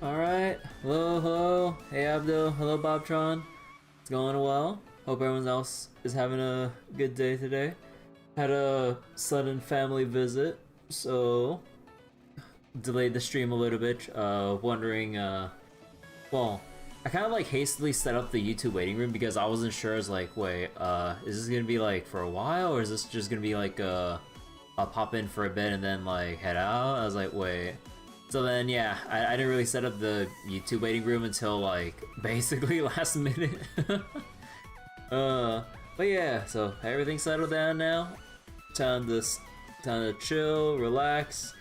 Alright, hello, hello, hey Abdul, hello Bobtron. It's going well. Hope everyone else is having a good day today. Had a sudden family visit, so delayed the stream a little bit. Wondering, well, I kind of like hastily set up the YouTube waiting room because I wasn't sure. I was like, wait, is this gonna be like for a while, or is this just gonna be like I'll pop in for a bit and then like head out? I was like, wait. So then, yeah, I didn't really set up the YouTube waiting room until like basically last minute. But yeah, so everything's settled down now. Time to chill, relax,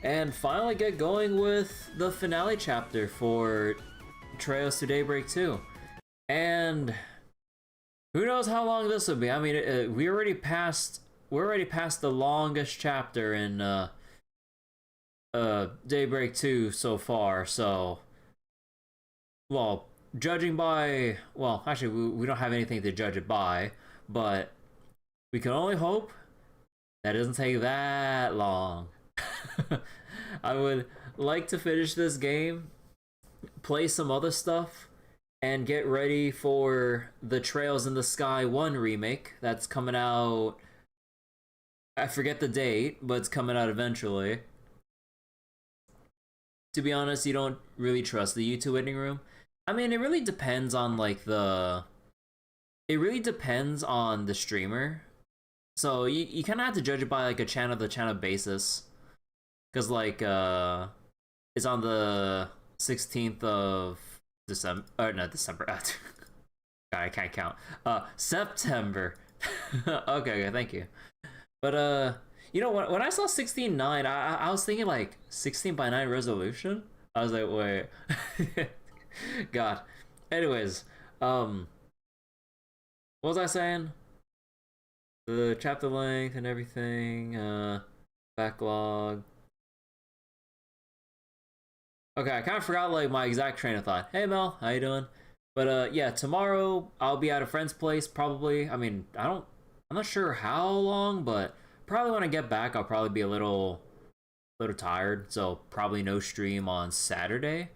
and finally get going with the finale chapter for Trails to Daybreak 2. And who knows how long this will be? I mean, we're already past the longest chapter in Daybreak 2 so far, so well, judging by, well, actually we don't have anything to judge it by, but we can only hope that it doesn't take that long. I would like to finish this game, play some other stuff, and get ready for the Trails in the Sky 1 remake that's coming out. I forget the date, but it's coming out eventually. To be honest, you don't really trust the YouTube waiting room. I mean, it really depends on like it really depends on the streamer. So you kind of have to judge it by like a channel to channel basis, because like it's on the 16th of December, or not December. God, I can't count. September. Okay, thank you. But you know, when I saw 16:9, I was thinking like 16:9 resolution. I was like, wait, God. Anyways, what was I saying? The chapter length and everything. Backlog. Okay, I kind of forgot like my exact train of thought. Hey Mel, how you doing? But yeah, tomorrow I'll be at a friend's place probably. I mean, I'm not sure how long, but probably when I get back, I'll probably be a little tired, so probably no stream on Saturday.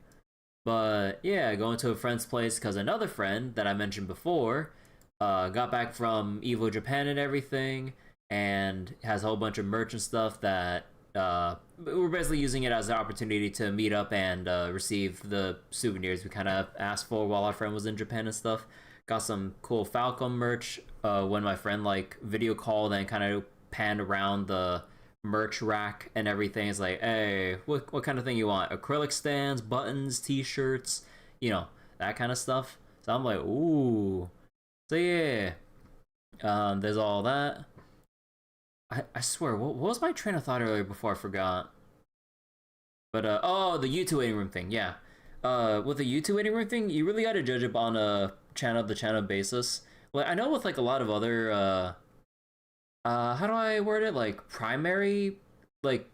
But yeah, going to a friend's place because another friend that I mentioned before got back from Evo Japan and everything, and has a whole bunch of merch and stuff that we're basically using it as an opportunity to meet up and receive the souvenirs we kind of asked for while our friend was in Japan and stuff. Got some cool Falcom merch when my friend like video called and kind of panned around the merch rack and everything. It's like, hey, what kind of thing you want? Acrylic stands, buttons, t-shirts, you know, that kind of stuff. So I'm like, ooh. So yeah, there's all that. I swear, what was my train of thought earlier before I forgot? But oh, the YouTube waiting room thing, yeah. With the YouTube waiting room thing, you really got to judge it on a channel to channel basis. Like I know with like a lot of other how do I word it? Like primary, like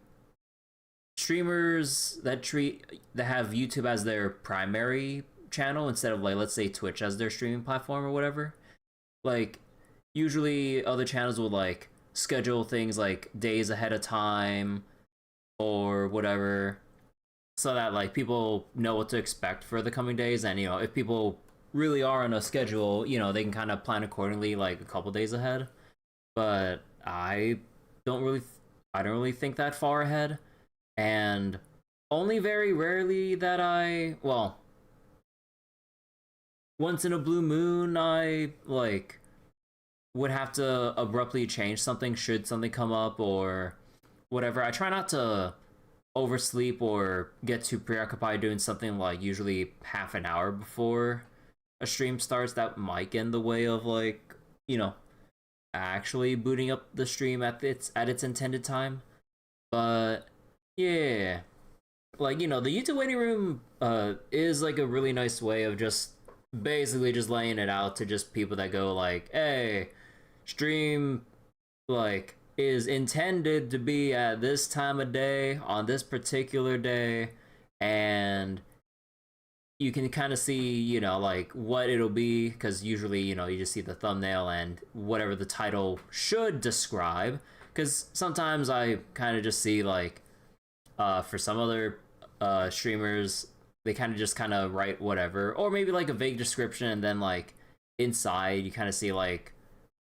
streamers that have YouTube as their primary channel instead of like let's say Twitch as their streaming platform or whatever. Like usually other channels will like schedule things like days ahead of time or whatever, so that like people know what to expect for the coming days, and you know if people really are on a schedule, you know they can kind of plan accordingly like a couple days ahead. But don't really I don't really think that far ahead, and only very rarely that well, once in a blue moon I like would have to abruptly change something should something come up or whatever. I try not to oversleep or get too preoccupied doing something like usually half an hour before a stream starts. That might get in the way of like, you know, actually booting up the stream at its intended time. But yeah, like you know, the YouTube waiting room is like a really nice way of just basically just laying it out to just people that go like, hey, stream like is intended to be at this time of day on this particular day, and you can kind of see, you know, like what it'll be, because usually, you know, you just see the thumbnail and whatever the title should describe. Because sometimes I kind of just see like, for some other streamers, they kind of just kind of write whatever, or maybe like a vague description, and then like inside you kind of see like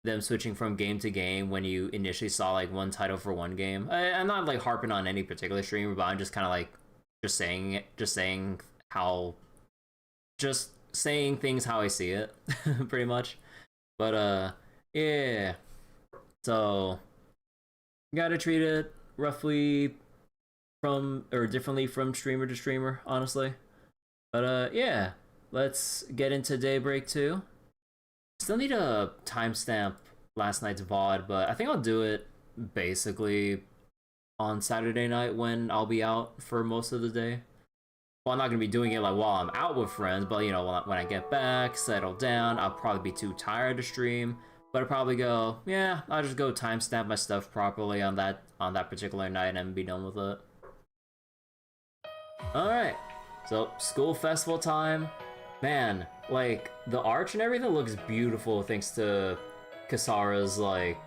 them switching from game to game when you initially saw like one title for one game. I'm not like harping on any particular streamer, but I'm just kind of like just saying things how I see it, pretty much. But yeah. So you gotta treat it roughly differently from streamer to streamer, honestly. But yeah, let's get into Daybreak 2. Still need a timestamp last night's VOD, but I think I'll do it basically on Saturday night when I'll be out for most of the day. Well, I'm not gonna be doing it like while I'm out with friends, but you know, when I get back, settle down, I'll probably be too tired to stream. But I'll probably go, yeah, I'll just go timestamp my stuff properly on that particular night and be done with it. Alright, so school festival time. Man, like, the arch and everything looks beautiful thanks to Kasara's, like,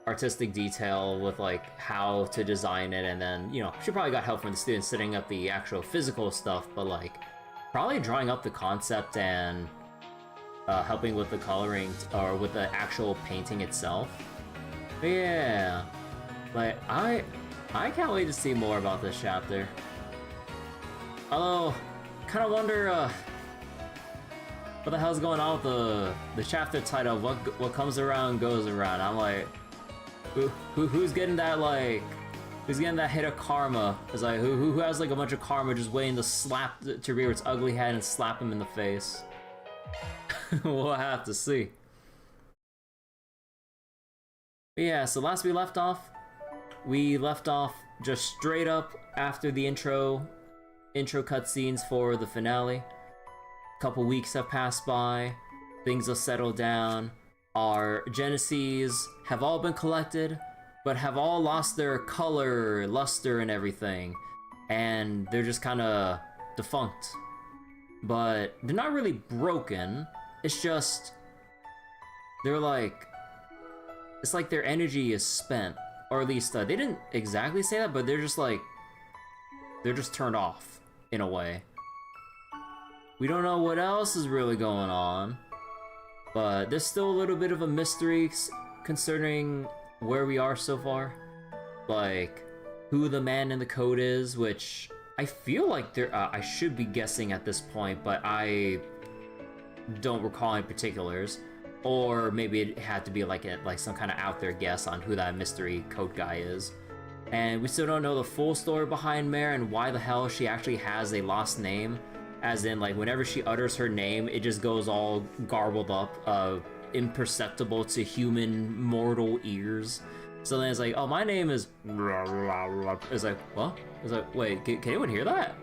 artistic detail with, like, how to design it, and then, you know, she probably got help from the students setting up the actual physical stuff, but, like, probably drawing up the concept and helping with the coloring, or with the actual painting itself. But yeah, like, I can't wait to see more about this chapter. Although, kind of wonder what the hell's going on with the chapter title. What comes around goes around. I'm like, who's getting that, like, who's getting that hit of karma? It's like, who has like a bunch of karma just waiting to rear its ugly head and slap him in the face. We'll have to see. But yeah, so last we left off just straight up after the intro cutscenes for the finale. A couple weeks have passed by, things have settled down, our Genesees have all been collected, but have all lost their color, luster, and everything, and they're just kind of defunct. But they're not really broken, it's just, they're like, it's like their energy is spent, or at least, they didn't exactly say that, but they're just like, they're just turned off, in a way. We don't know what else is really going on, but there's still a little bit of a mystery concerning where we are so far. Like, who the man in the code is, which I feel like I should be guessing at this point, but I don't recall any particulars. Or maybe it had to be like some kind of out there guess on who that mystery code guy is. And we still don't know the full story behind Mare and why the hell she actually has a lost name. As in, like, whenever she utters her name, it just goes all garbled up, imperceptible to human mortal ears. So then it's like, oh, my name is... It's like, what? It's like, wait, can anyone hear that?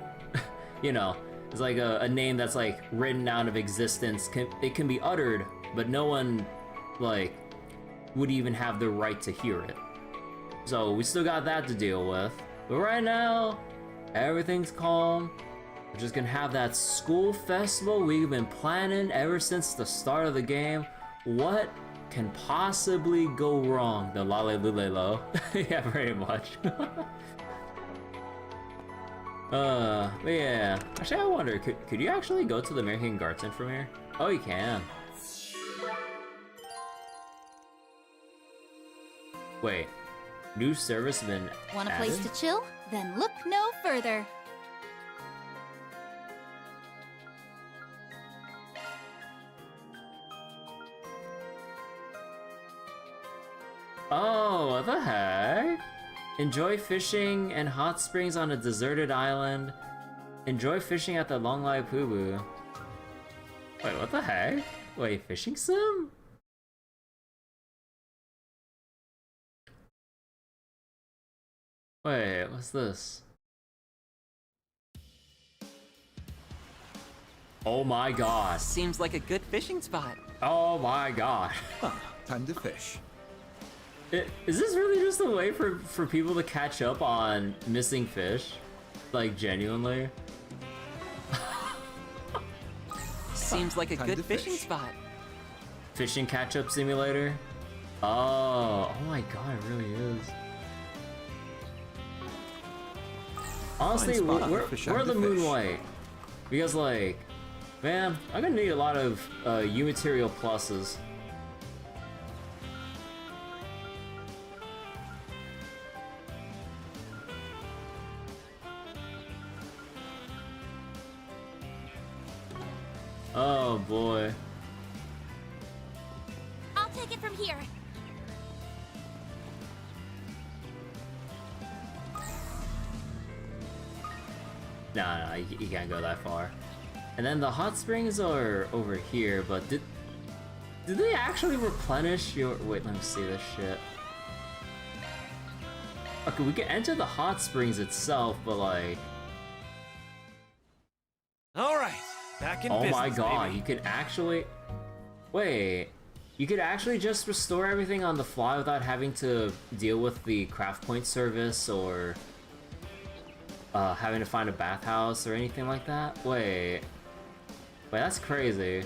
You know, it's like a name that's, like, written out of existence. It can be uttered, but no one, like, would even have the right to hear it. So we still got that to deal with. But right now, everything's calm. We're just gonna have that school festival we've been planning ever since the start of the game. What can possibly go wrong? The lale lule lo. Yeah, pretty much. But yeah. Actually, I wonder, could you actually go to the American Garten from here? Oh, you can. Wait, new service has been Want a added? place to chill? Then look no further. Oh, what the heck? Enjoy fishing and hot springs on a deserted island. Enjoy fishing at the Long Lai Pubu. Wait, what the heck? Wait, fishing sim? Wait, what's this? Oh my god. Seems like a good fishing spot. Oh my god. Time to fish. Is this really just a way for people to catch up on missing fish? Like, genuinely? Seems like a Time good to fishing fish. spot. Fishing catch-up simulator? Oh my god, it really is. Honestly, Fine spot, we're fish the and fish. Moonlight. Because, like, man, I'm gonna need a lot of U-material pluses. Oh boy. I'll take it from here. No, you can't go that far. And then the hot springs are over here, but did they actually replenish your... Wait, let me see this shit. Okay, we can enter the hot springs itself, but like... Alright, back in Oh business, my god, baby. you could actually... Wait, you could actually just restore everything on the fly without having to deal with the craft point service or... having to find a bathhouse or anything like that? Wait, that's crazy.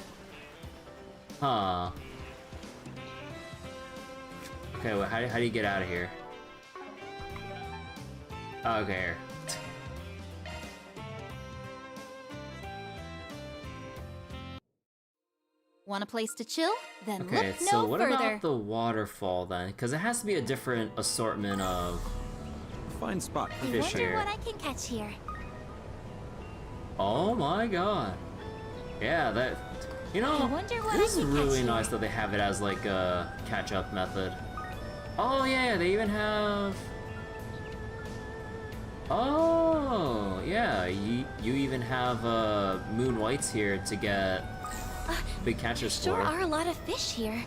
Huh. Okay, well, how do you get out of here? Oh, okay, here. Want a place to chill? Then Okay, look so no what further. about the waterfall then? Because it has to be a different assortment of... Fine spot for I fish wonder here. what I can catch here. Oh my god. Yeah, that... You I know, wonder what this I is can really catch nice here. that they have it as like a catch-up method. Oh yeah, they even have... Oh, yeah, you even have moon whites here to get big catches Sure for. are a lot of fish here.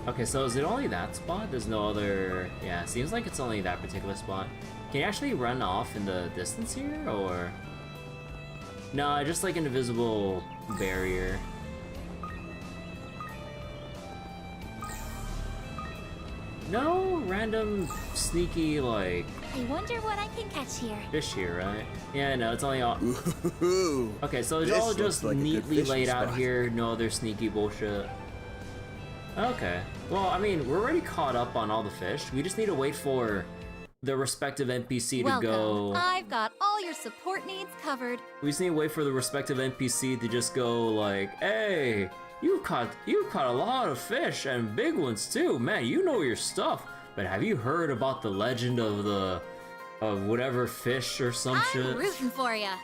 Okay, so is it only that spot? There's no other... Yeah, it seems like it's only that particular spot. Can you actually run off in the distance here, or...? No, just like an invisible barrier. No random sneaky, like, I wonder what I can catch here. fish here, right? Yeah, no, it's only all... Ooh. Okay, so it's This all looks just like a good neatly fishing laid out spot. here, no other sneaky bullshit. Okay. Well, I mean, we're already caught up on all the fish. We just need to wait for the respective NPC to Welcome. go... I've got all your support needs covered. We just need to wait for the respective NPC to just go like, hey, you caught a lot of fish and big ones too. Man, you know your stuff. But have you heard about the legend of whatever fish or some I'm shit? rooting for ya.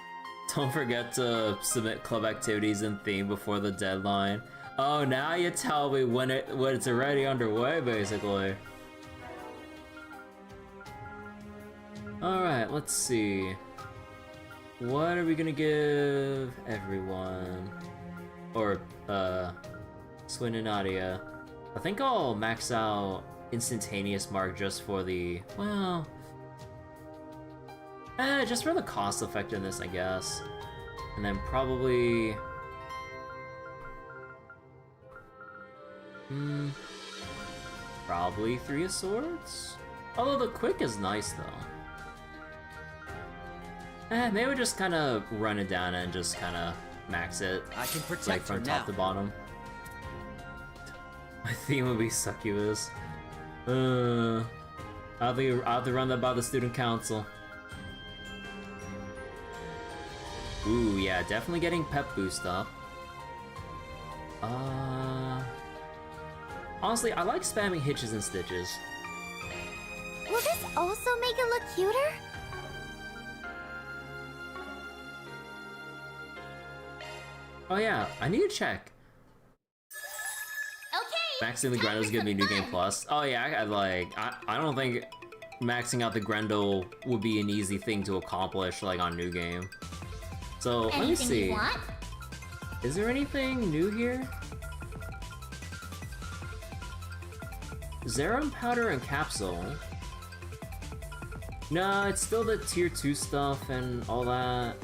Don't forget to submit club activities and theme before the deadline. Oh, now you tell me when it's already underway, basically. Alright, let's see. What are we gonna give everyone? Or, Swin and Nadia. I think I'll max out instantaneous mark just for the, well... just for the cost effectiveness, I guess. And then probably... Probably 3 of Swords? Although the quick is nice, though. Maybe we'll just kind of run it down and just kind of max it. I can protect Like her from now. top to bottom. My theme would be succubus. I'll have to run that by the student council. Ooh, yeah, definitely getting pep boost up. Honestly, I like spamming hitches and stitches. Will this also make it look cuter? Oh yeah, I need to check. Okay. Maxing the time Grendels for give me some New Game fun. Plus. Oh yeah, I don't think maxing out the Grendel would be an easy thing to accomplish like on New Game. So let me Anything see. you want? Is there anything new here? Zerum powder and capsule. No, it's still the tier 2 stuff and all that.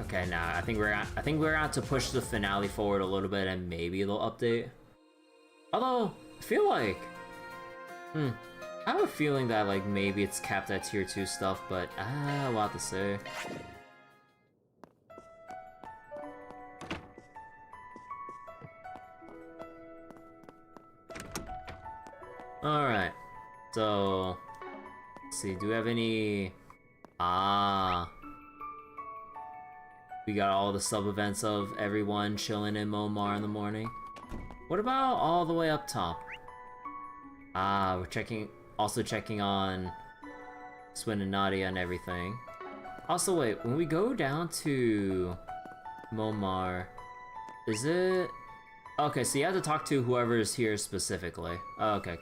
Okay, nah, I think we're gonna have to push the finale forward a little bit and maybe they'll update. Although, I feel like... I have a feeling that like maybe it's capped at tier 2 stuff, but we'll have to say. So, let's see, do we have any... Ah. We got all the sub-events of everyone chilling in Montmart in the morning. What about all the way up top? Ah, we're also checking on Swin and Nadia and everything. Also, wait, when we go down to Montmart, is it... Okay, so you have to talk to whoever's here specifically. Oh, okay.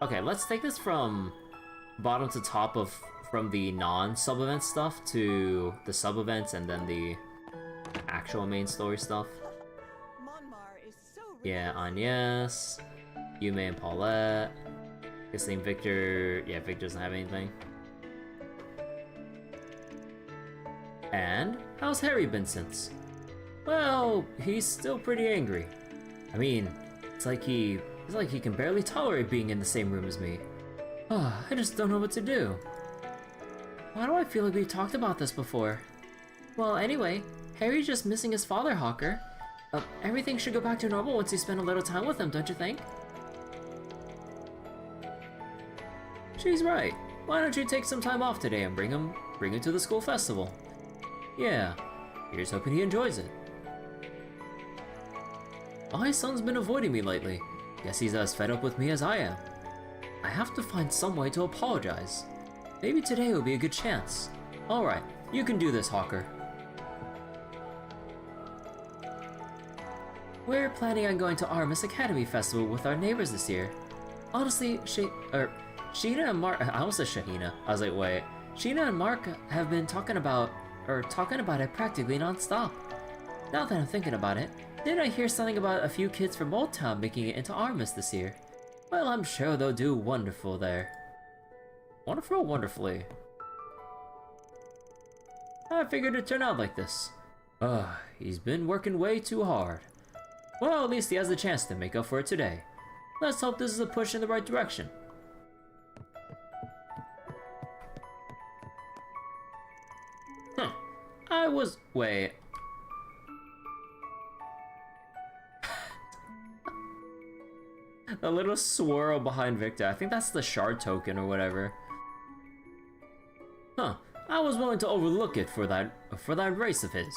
Okay, let's take this from bottom to top from the non-sub-event stuff to the sub-events and then the actual main story stuff. Montmart is so Yeah, Agnès, Yume and Paulette. Guess name Victor. Yeah, Victor doesn't have anything. And how's Harry been since? Well, he's still pretty angry. I mean, it's like he can barely tolerate being in the same room as me. Oh, I just don't know what to do. Why do I feel like we've talked about this before? Well, anyway, Harry's just missing his father, Hawker. Everything should go back to normal once you spend a little time with him, don't you think? She's right. Why don't you take some time off today and bring him to the school festival? Yeah, here's hoping he enjoys it. My son's been avoiding me lately. Guess he's as fed up with me as I am. I have to find some way to apologize. Maybe today will be a good chance. Alright, you can do this, Hawker. We're planning on going to Aramis Academy Festival with our neighbors this year. Honestly, Sheena and Mark... I almost said Shahina. I was like, wait. Sheena and Mark have been talking about it practically non-stop. Now that I'm thinking about it, didn't I hear something about a few kids from Old Town making it into Aramis this year? Well, I'm sure they'll do wonderful there. Wonderful, wonderfully. I figured it'd turn out like this. He's been working way too hard. Well, at least he has the chance to make up for it today. Let's hope this is a push in the right direction. Wait. A little swirl behind Victor. I think that's the shard token or whatever. Huh. I was willing to overlook it for that race of his.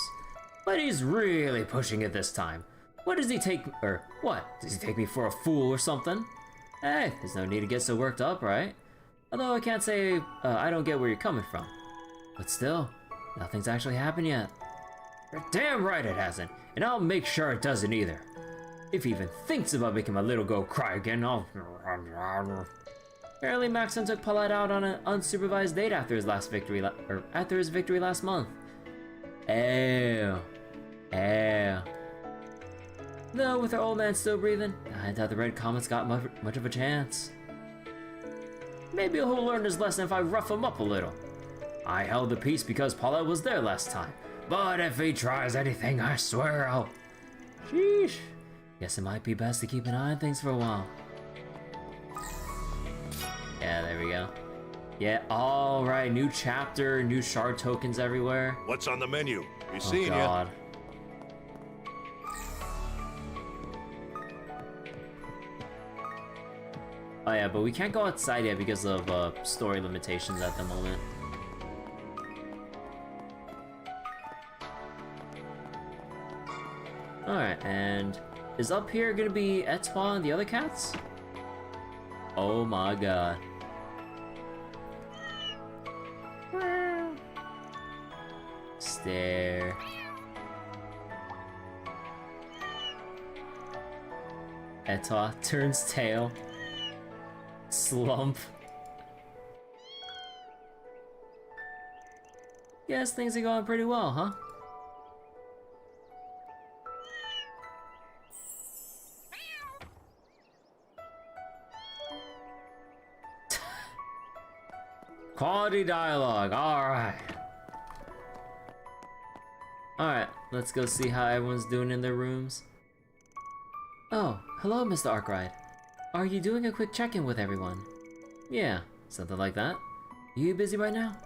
But he's really pushing it this time. What? Does he take me for a fool or something? Hey, there's no need to get so worked up, right? Although I can't say I don't get where you're coming from. But still, nothing's actually happened yet. You're damn right it hasn't, and I'll make sure it doesn't either. If he even thinks about making my little girl cry again, I'll... Apparently Maxon took Paulette out on an unsupervised date after his victory last month. Though with our old man still breathing, I doubt the Red Comet's got much of a chance. Maybe he'll learn his lesson if I rough him up a little. I held the peace because Paulette was there last time, but if he tries anything, I swear I'll... Sheesh. Guess it might be best to keep an eye on things for a while. Yeah, there we go. Yeah, alright, new chapter, new shard tokens everywhere. What's on the menu? We Oh seeing god. Oh yeah, but we can't go outside yet because of story limitations at the moment. Alright, and is up here gonna be Etoile and the other cats? Oh my god. Stare. Etoile turns tail. Slump. Guess things are going pretty well, huh? Quality dialogue, alright. Alright, let's go see how everyone's doing in their rooms. Oh, hello, Mr. Arkwright. Are you doing a quick check-in with everyone? Yeah, something like that. You busy right now?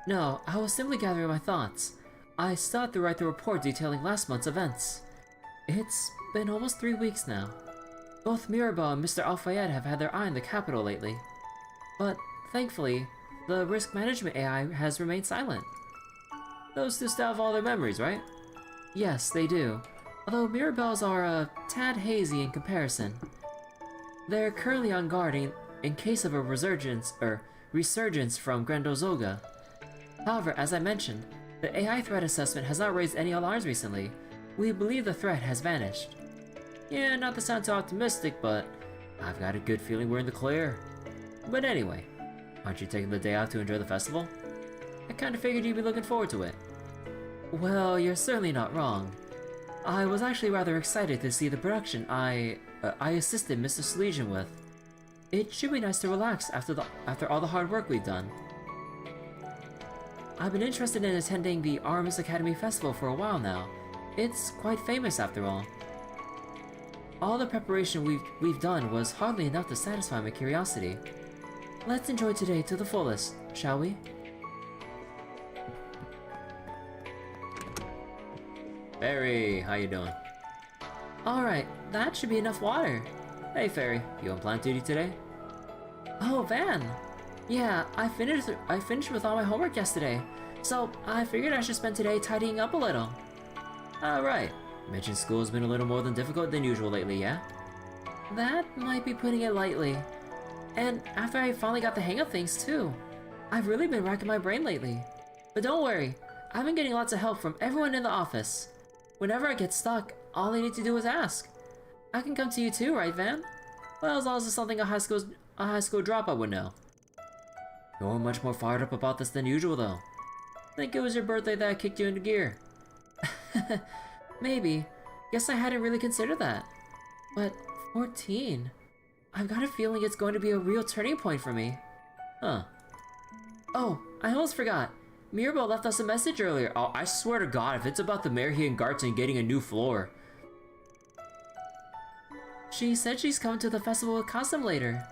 No, I was simply gathering my thoughts. I still have to write the report detailing last month's events. It's been almost 3 weeks now. Both Mirabelle and Mr. Alfayette have had their eye on the capital lately. But thankfully, the risk management AI has remained silent. Those two still have all their memories, right? Yes, they do. Although Mirabelle's are a tad hazy in comparison. They're currently on guard in case of a resurgence from Grandozoga. However, as I mentioned, the AI threat assessment has not raised any alarms recently. We believe the threat has vanished. Yeah, not to sound too optimistic, but I've got a good feeling we're in the clear. But anyway, aren't you taking the day out to enjoy the festival? I kinda figured you'd be looking forward to it. Well, you're certainly not wrong. I was actually rather excited to see the production I assisted Mr. Salesian with. It should be nice to relax after all the hard work we've done. I've been interested in attending the Aramis Academy Festival for a while now. It's quite famous after all. All the preparation we've done was hardly enough to satisfy my curiosity. Let's enjoy today to the fullest, shall we? Fairy, how you doing? Alright, that should be enough water. Hey Fairy, you on plant duty today? Oh, Van! Yeah, I finished with all my homework yesterday, so I figured I should spend today tidying up a little. Alright, you mentioned school's been a little more than difficult than usual lately, yeah? That might be putting it lightly. And after I finally got the hang of things too. I've really been racking my brain lately. But don't worry, I've been getting lots of help from everyone in the office. Whenever I get stuck, all I need to do is ask. I can come to you too, right, Van? Well, as long as it's something a high school dropout would know. You're much more fired up about this than usual, though. Think it was your birthday that kicked you into gear. Maybe. Guess I hadn't really considered that. But 14? I've got a feeling it's going to be a real turning point for me. Huh. Oh, I almost forgot. Mirabelle left us a message earlier. Oh, I swear to God, if it's about the mayor here in Garten getting a new floor. She said she's coming to the festival with Cosm later.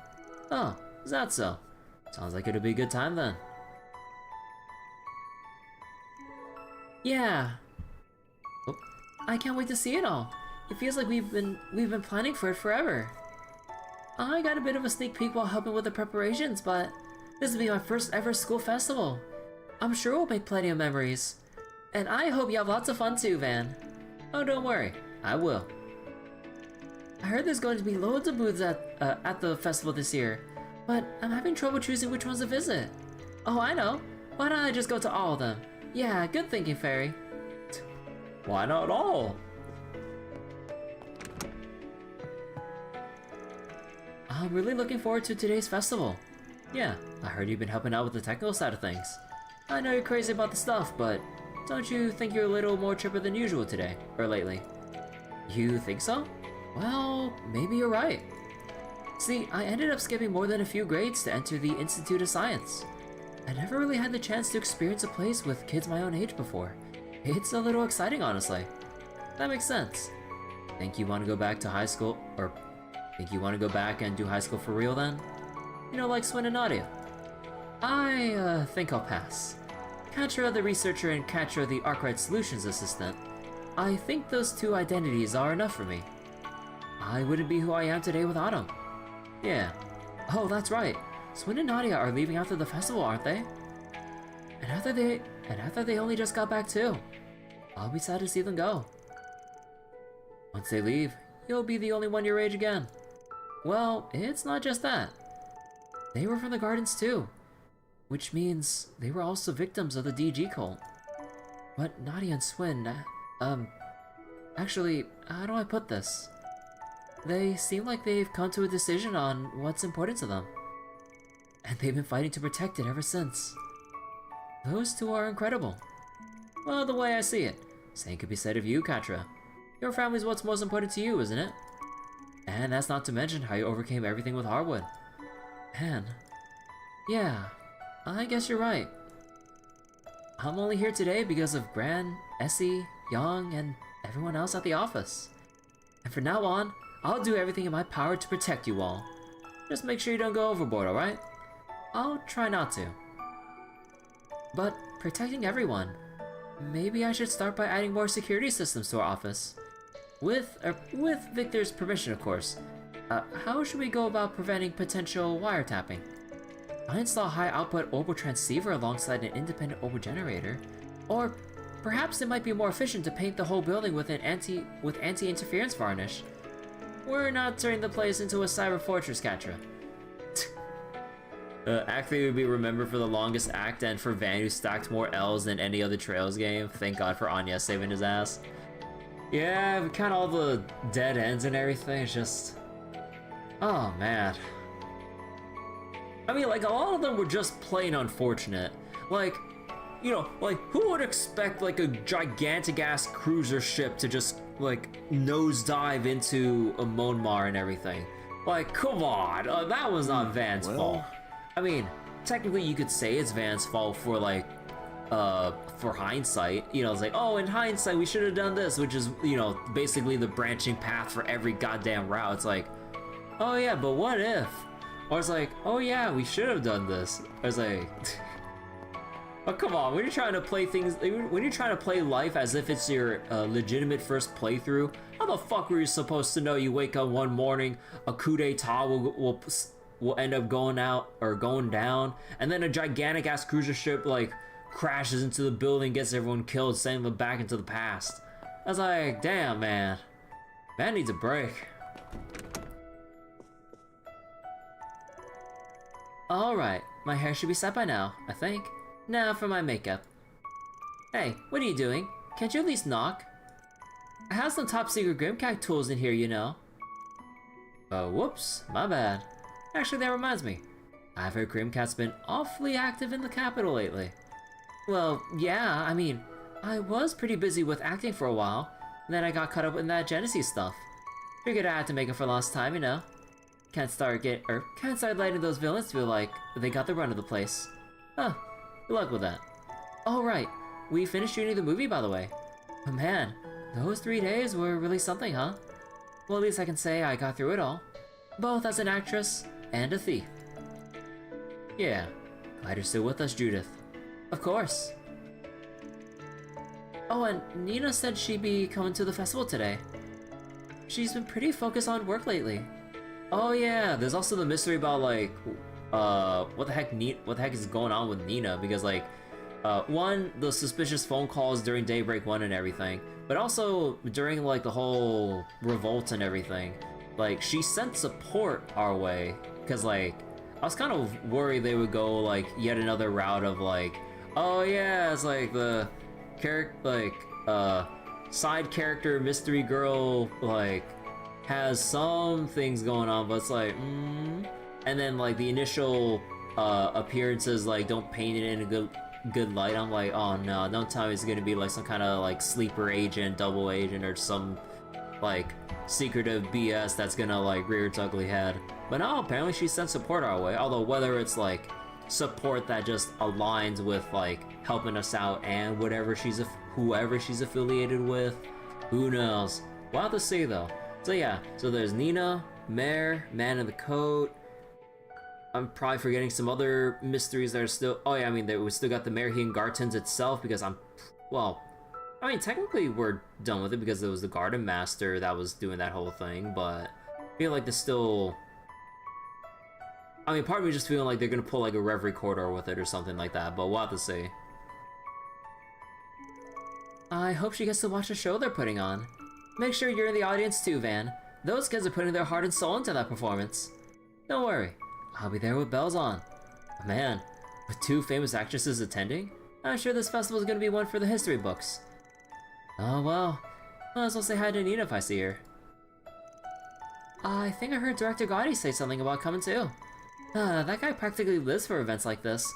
Oh, is that so? Sounds like it'll be a good time then. Yeah. Oh, I can't wait to see it all. It feels like we've been planning for it forever. I got a bit of a sneak peek while helping with the preparations, but this will be my first ever school festival. I'm sure we'll make plenty of memories. And I hope you have lots of fun too, Van. Oh, don't worry. I will. I heard there's going to be loads of booths at the festival this year, but I'm having trouble choosing which ones to visit. Oh, I know. Why don't I just go to all of them? Yeah, good thinking, Fairy. Why not all? I'm really looking forward to today's festival. Yeah, I heard you've been helping out with the technical side of things. I know you're crazy about the stuff, but don't you think you're a little more chipper than usual today, or lately? You think so? Well, maybe you're right. See, I ended up skipping more than a few grades to enter the Institute of Science. I never really had the chance to experience a place with kids my own age before. It's a little exciting, honestly. That makes sense. Think you want to go back to high school, or think you want to go back and do high school for real then? You know, like Swin and Nadia. I think I'll pass. Katra the researcher and Katra the Arkwright Solutions assistant. I think those two identities are enough for me. I wouldn't be who I am today without them. Yeah. Oh, that's right. Swin and Nadia are leaving after the festival, aren't they? And after they only just got back too. I'll be sad to see them go. Once they leave, you'll be the only one your age again. Well, it's not just that. They were from the gardens too. Which means they were also victims of the DG cult. But Nadia and Swin, actually, how do I put this? They seem like they've come to a decision on what's important to them. And they've been fighting to protect it ever since. Those two are incredible. Well, the way I see it, same could be said of you, Katra. Your family's what's most important to you, isn't it? And that's not to mention how you overcame everything with Harwood. Man, yeah, I guess you're right. I'm only here today because of Gran, Essie, Young, and everyone else at the office. And from now on, I'll do everything in my power to protect you all. Just make sure you don't go overboard, alright? I'll try not to. But protecting everyone, maybe I should start by adding more security systems to our office. With Victor's permission, of course. How should we go about preventing potential wiretapping? I install a high output orbital transceiver alongside an independent orbital generator. Or perhaps it might be more efficient to paint the whole building with anti-interference varnish. We're not turning the place into a cyber fortress, Katra. Act 3 would be remembered for the longest act and for Van, who stacked more L's than any other Trails game. Thank God for Agnès saving his ass. Yeah, we count all the dead ends and everything, it's just... Oh, man. I mean, like, a lot of them were just plain unfortunate. Like, you know, like, who would expect, like, a gigantic-ass cruiser ship to just, like, nosedive into a Montmart and everything? Like, come on, that was not Van's fault. I mean, technically you could say it's Van's fault for, like, for hindsight. You know, it's like, oh, in hindsight we should have done this, which is, you know, basically the branching path for every goddamn route. It's like, oh yeah, but what if? Or it's like, oh yeah, we should have done this. Or it's like, oh come on, when you're trying to play things, when you're trying to play life as if it's your legitimate first playthrough, how the fuck were you supposed to know you wake up one morning, a coup d'etat will end up going out or going down, and then a gigantic ass cruiser ship like crashes into the building, gets everyone killed, sending them back into the past? I was like, damn, man needs a break. Alright, my hair should be set by now, I think. Now for my makeup. Hey, what are you doing? Can't you at least knock? I have some top secret Grimcat tools in here, you know. Oh, whoops, my bad. Actually, that reminds me. I've heard Grimcat's been awfully active in the capital lately. Well, yeah, I mean, I was pretty busy with acting for a while, and then I got caught up in that Genesis stuff. Figured I had to make it for last time, you know. Can't start letting those villains feel like they got the run of the place. Huh, good luck with that. Oh right, we finished shooting the movie, by the way. But man, those 3 days were really something, huh? Well, at least I can say I got through it all. Both as an actress and a thief. Yeah, glad you're still with us, Judith. Of course. Oh, and Nina said she'd be coming to the festival today. She's been pretty focused on work lately. Oh yeah, there's also the mystery about like, what the heck is going on with Nina? Because like, one, the suspicious phone calls during Daybreak 1 and everything, but also during like the whole revolt and everything. Like, she sent support our way, because like, I was kind of worried they would go like yet another route of like, oh yeah, it's like the side character mystery girl like has some things going on, but it's like, and then like the initial appearances like don't paint it in a good light. I'm like, oh no, don't tell me it's gonna be like some kind of like sleeper agent, double agent, or some like secretive BS that's gonna like rear its ugly head. But no, apparently she sent support our way, although whether it's like support that just aligns with like helping us out and whoever she's affiliated with, who knows. We'll have to see though. So yeah, so there's Nina, Mare, Man in the Coat. I'm probably forgetting some other mysteries that are still... Oh yeah, I mean, we still got the Mare and Gartens itself, because well, I mean, technically we're done with it because it was the Garden Master that was doing that whole thing, but I feel like there's still... I mean, part of me just feeling like they're gonna pull like a rev recorder with it or something like that, but we'll have to see. I hope she gets to watch the show they're putting on. Make sure you're in the audience too, Van. Those kids are putting their heart and soul into that performance. Don't worry, I'll be there with bells on. Man, with 2 famous actresses attending, I'm sure this festival is gonna be one for the history books. Oh well, might as well say hi to Nina if I see her. I think I heard Director Gotti say something about coming too. That guy practically lives for events like this.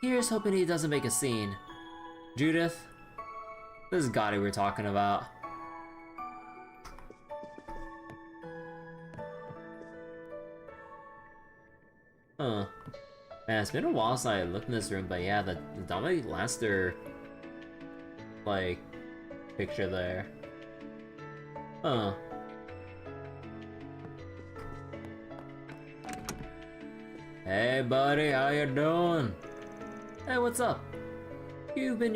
Here's hoping he doesn't make a scene. Judith, this is Gotti we're talking about. Huh. Man, it's been a while since I looked in this room, but yeah, the Dominic Lanster, like, picture there. Huh. Hey buddy, how you doing? Hey, what's up? You've been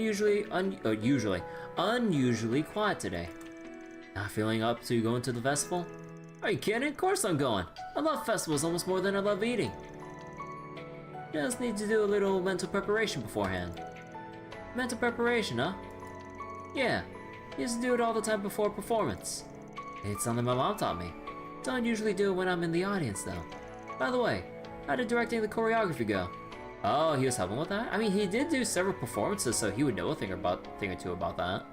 unusually quiet today. Not feeling up to going to the festival? Are you kidding? Of course I'm going. I love festivals almost more than I love eating. Just need to do a little mental preparation beforehand. Mental preparation, huh? Yeah, used to do it all the time before performance. It's something my mom taught me. Don't usually do it when I'm in the audience, though. By the way, how did directing the choreography go? Oh, he was helping with that? I mean, he did do several performances, so he would know a thing or two about that.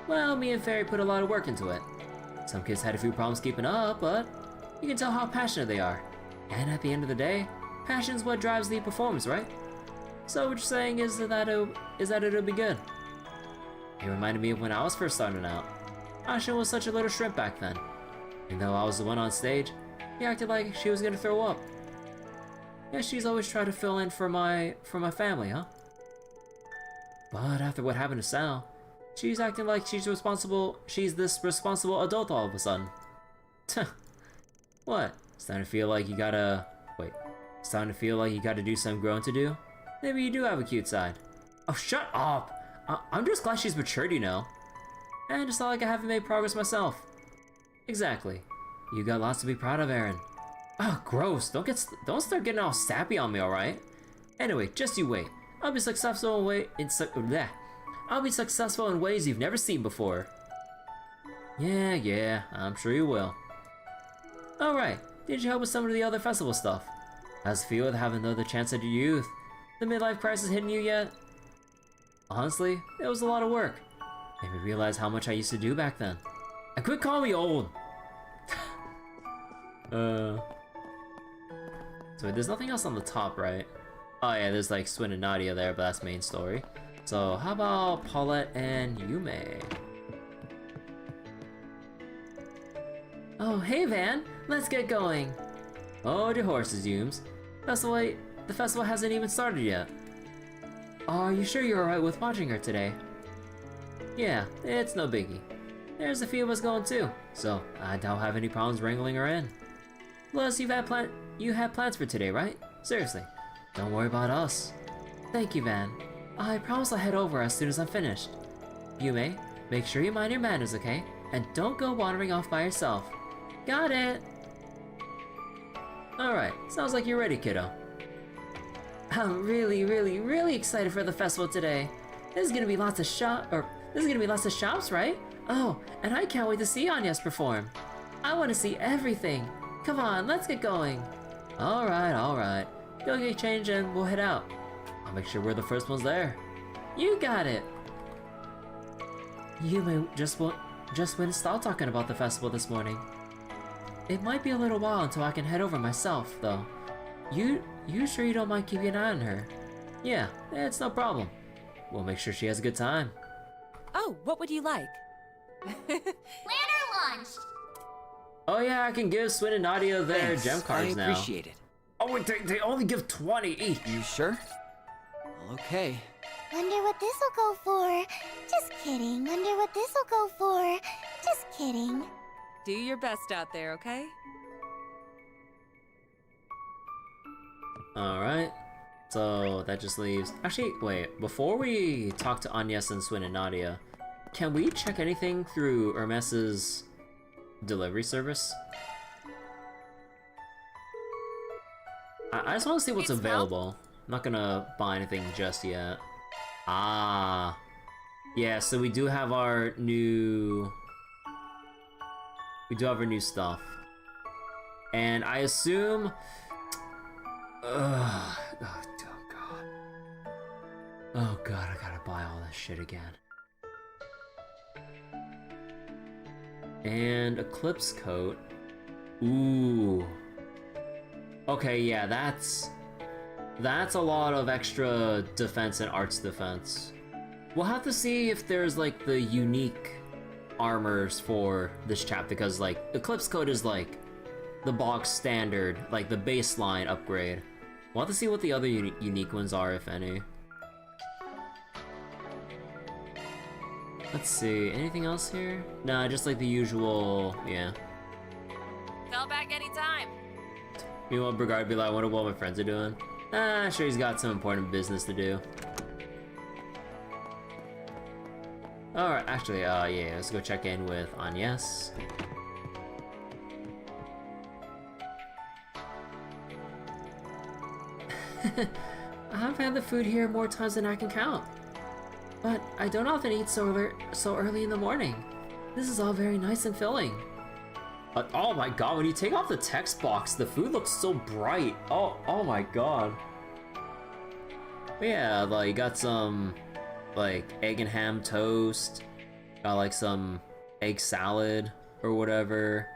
Well, me and Fairy put a lot of work into it. Some kids had a few problems keeping up, but you can tell how passionate they are. And at the end of the day, passion's what drives the performance, right? So what you're saying is that it'll be good. It reminded me of when I was first starting out. Asha was such a little shrimp back then. Even though I was the one on stage, he acted like she was gonna throw up. Yeah, she's always tried to fill in for my family, huh? But after what happened to Sal, she's acting like she's this responsible adult all of a sudden. What? Starting to feel like you gotta do some growing to do? Maybe you do have a cute side. Oh, shut up! I'm just glad she's matured, you know. And just not like I haven't made progress myself. Exactly. You got lots to be proud of, Aaron. Oh, gross. Don't start getting all sappy on me, alright? Anyway, just you wait. I'll be successful in ways you've never seen before. Yeah, I'm sure you will. Alright, did you help with some of the other festival stuff? How's it feel with having another chance at your youth? The midlife crisis hitting you yet? Honestly, it was a lot of work. Made me realize how much I used to do back then. And quit calling me old! So there's nothing else on the top, right? Oh yeah, there's like Swin and Nadia there, but that's main story. So how about Paulette and Yume? Oh, hey Van, let's get going. Hold your horses, Yumes. The festival hasn't even started yet. Are you sure you're alright with watching her today? Yeah, it's no biggie. There's a few of us going too, so I don't have any problems wrangling her in. Plus, you had plans for today, right? Seriously, don't worry about us. Thank you, Van. I promise I'll head over as soon as I'm finished. Yume, make sure you mind your manners, okay? And don't go wandering off by yourself. Got it! Alright, sounds like you're ready, kiddo. I'm really excited for the festival today. There's gonna be lots of shops, right? Oh, and I can't wait to see Agnès perform. I want to see everything. Come on, let's get going. Alright. Go get changed and we'll head out. I'll make sure we're the first ones there. You got it. You may just wouldn't stop talking about the festival this morning. It might be a little while until I can head over myself, though. You sure you don't mind keeping an eye on her? Yeah, it's no problem. We'll make sure she has a good time. Oh, what would you like? Planner launched! Oh yeah, I can give Swin and Nadia their Thanks, gem cards now. I appreciate it. Oh wait, they only give 20 each. You sure? Well, okay. Wonder what this'll go for. Just kidding. Wonder what this'll go for. Just kidding. Do your best out there, okay? Alright, so that just leaves... Actually, wait, before we talk to Agnès and Swin and Nadia, can we check anything through Hermes's delivery service? I just want to see what's available. I'm not gonna buy anything just yet. Ah, yeah, so we do have our new... We do have our new stuff. And I assume... Oh god, I gotta buy all this shit again. And Eclipse Coat. Ooh. Okay, yeah, that's a lot of extra defense and arts defense. We'll have to see if there's like the unique armors for this chapter, because like Eclipse Coat is like the box standard, like the baseline upgrade. We'll have to see what the other unique ones are, if any. Let's see, anything else here? Nah, just like the usual, yeah. Fell back anytime. You want Brigard to be like, I wonder what my friends are doing? Ah, sure he's got some important business to do. Alright, actually, yeah, let's go check in with Agnès. I've had the food here more times than I can count. But I don't often eat so early in the morning. This is all very nice and filling. Oh my god, when you take off the text box, the food looks so bright. Oh my god. But yeah, like, got some, like, egg and ham toast. Got, like, some egg salad or whatever.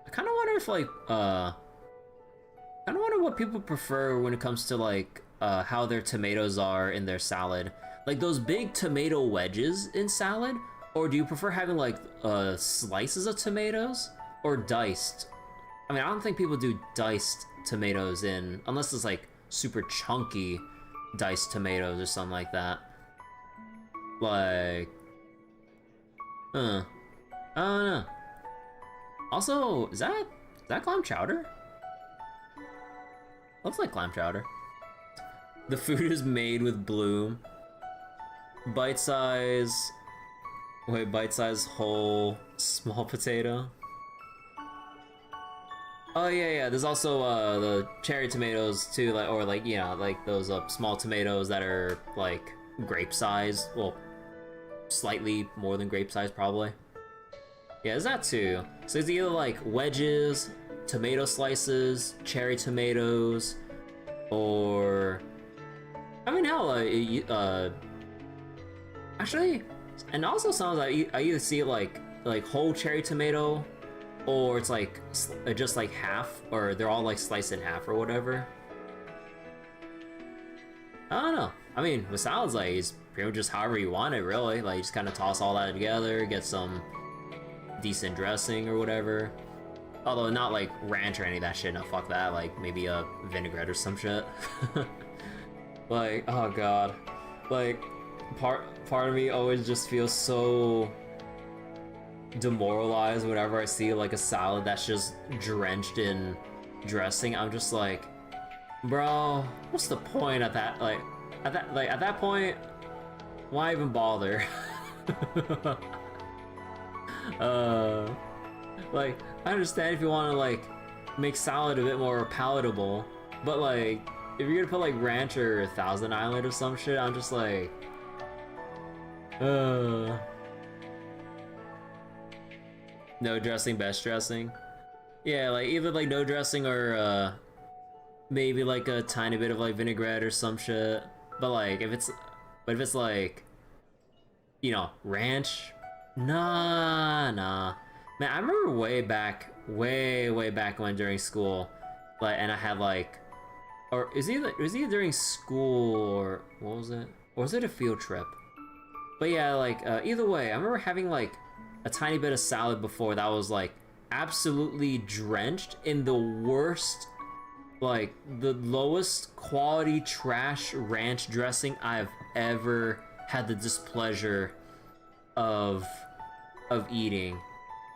I kind of wonder if, like, I kind of wonder what people prefer when it comes to, like, how their tomatoes are in their salad. Like, those big tomato wedges in salad? Or do you prefer having, like, slices of tomatoes? Or diced? I mean, I don't think people do diced tomatoes in, unless it's, like, super chunky diced tomatoes or something like that. Like, I don't know. Also, is that clam chowder? Looks like clam chowder. The food is made with bloom. Bite-size whole small potato. Oh yeah, there's also the cherry tomatoes too, like, or like, you know, like those small tomatoes that are like grape size. Well, slightly more than grape size probably. Yeah, there's that too. So it's either like wedges, tomato slices, cherry tomatoes, or I mean hell, actually, and also sometimes I either see like whole cherry tomato, or it's like just like half, or they're all like sliced in half or whatever. I don't know. I mean, with salads, like, it's pretty much just however you want it, really. Like, you just kind of toss all that together, get some decent dressing or whatever. Although not like ranch or any of that shit. No, fuck that. Like, maybe a vinaigrette or some shit. Like, oh god. Like, part of me always just feels so demoralized whenever I see like a salad that's just drenched in dressing. I'm just like, bro, what's the point at that? Like, at that point, why even bother? Like, I understand if you want to like make salad a bit more palatable, but like, if you're gonna put like ranch or Thousand Island or some shit, I'm just like, no dressing, best dressing. Yeah, like either like no dressing or maybe like a tiny bit of like vinaigrette or some shit. But like if it's like, you know, ranch, nah. Man, I remember way back when during school, like, and I had like, or it was either during school or what was it? Or was it a field trip? But yeah, like either way, I remember having like a tiny bit of salad before that was like absolutely drenched in the worst, like the lowest quality trash ranch dressing I've ever had the displeasure of eating.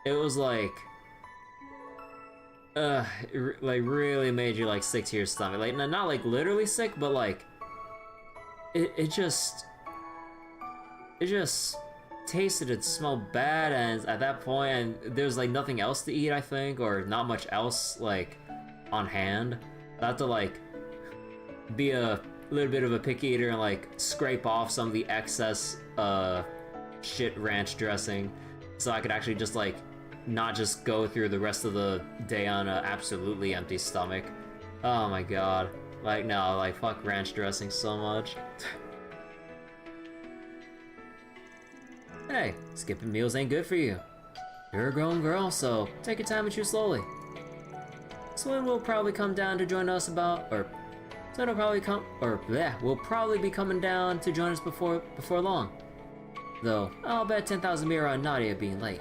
It was like, it like really made you like sick to your stomach. Like not like literally sick, but like it just tasted and smelled bad, and at that point, and there's like nothing else to eat, I think, or not much else like on hand. I have to like be a little bit of a picky eater and like scrape off some of the excess shit ranch dressing, so I could actually just like not just go through the rest of the day on an absolutely empty stomach. Oh my god. Like, no, like, fuck ranch dressing so much. Hey, skipping meals ain't good for you. You're a grown girl, so take your time and chew slowly. Swin will probably come down to join us Swin will probably be coming down to join us before long. Though, I'll bet 10,000 mirror on Nadia being late.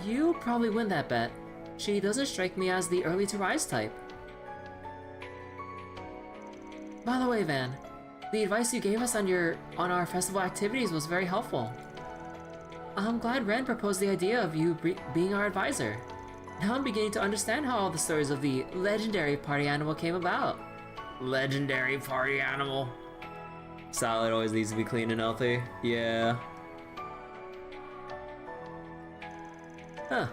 You'll probably win that bet. She doesn't strike me as the early to rise type. By the way, Van, the advice you gave us on our festival activities was very helpful. I'm glad Ren proposed the idea of you being our advisor. Now I'm beginning to understand how all the stories of the legendary party animal came about. Legendary party animal. Salad always needs to be clean and healthy. Yeah. Huh.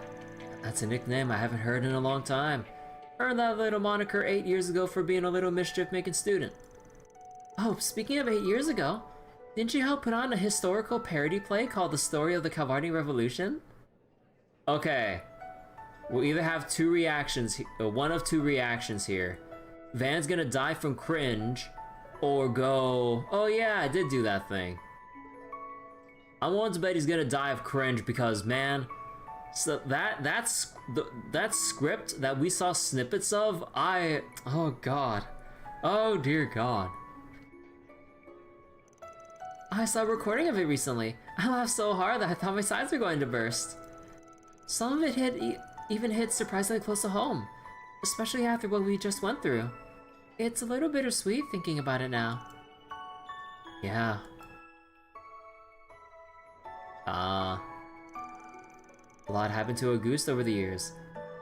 That's a nickname I haven't heard in a long time. Earned that little moniker 8 years ago for being a little mischief-making student. Oh, speaking of 8 years ago, didn't you help put on a historical parody play called The Story of the Cavarni Revolution? Okay. We'll either have two reactions, one of two reactions here. Van's gonna die from cringe, or go, oh yeah, I did do that thing. I'm willing to bet he's gonna die of cringe because, man, so that script that we saw snippets of, oh god. Oh dear god. I saw a recording of it recently. I laughed so hard that I thought my sides were going to burst. Some of it even hit surprisingly close to home, especially after what we just went through. It's a little bittersweet thinking about it now. Yeah. A lot happened to Auguste over the years.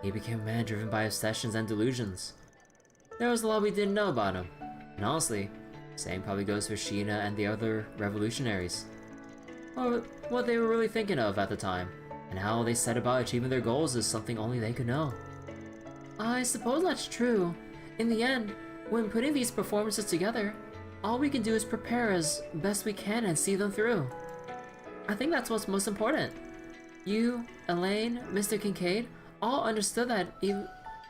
He became a man driven by obsessions and delusions. There was a lot we didn't know about him, and honestly, same probably goes for Sheena and the other revolutionaries. Or what they were really thinking of at the time, and how they set about achieving their goals is something only they could know. I suppose that's true. In the end, when putting these performances together, all we can do is prepare as best we can and see them through. I think that's what's most important. You, Elaine, Mr. Kincaid, all understood that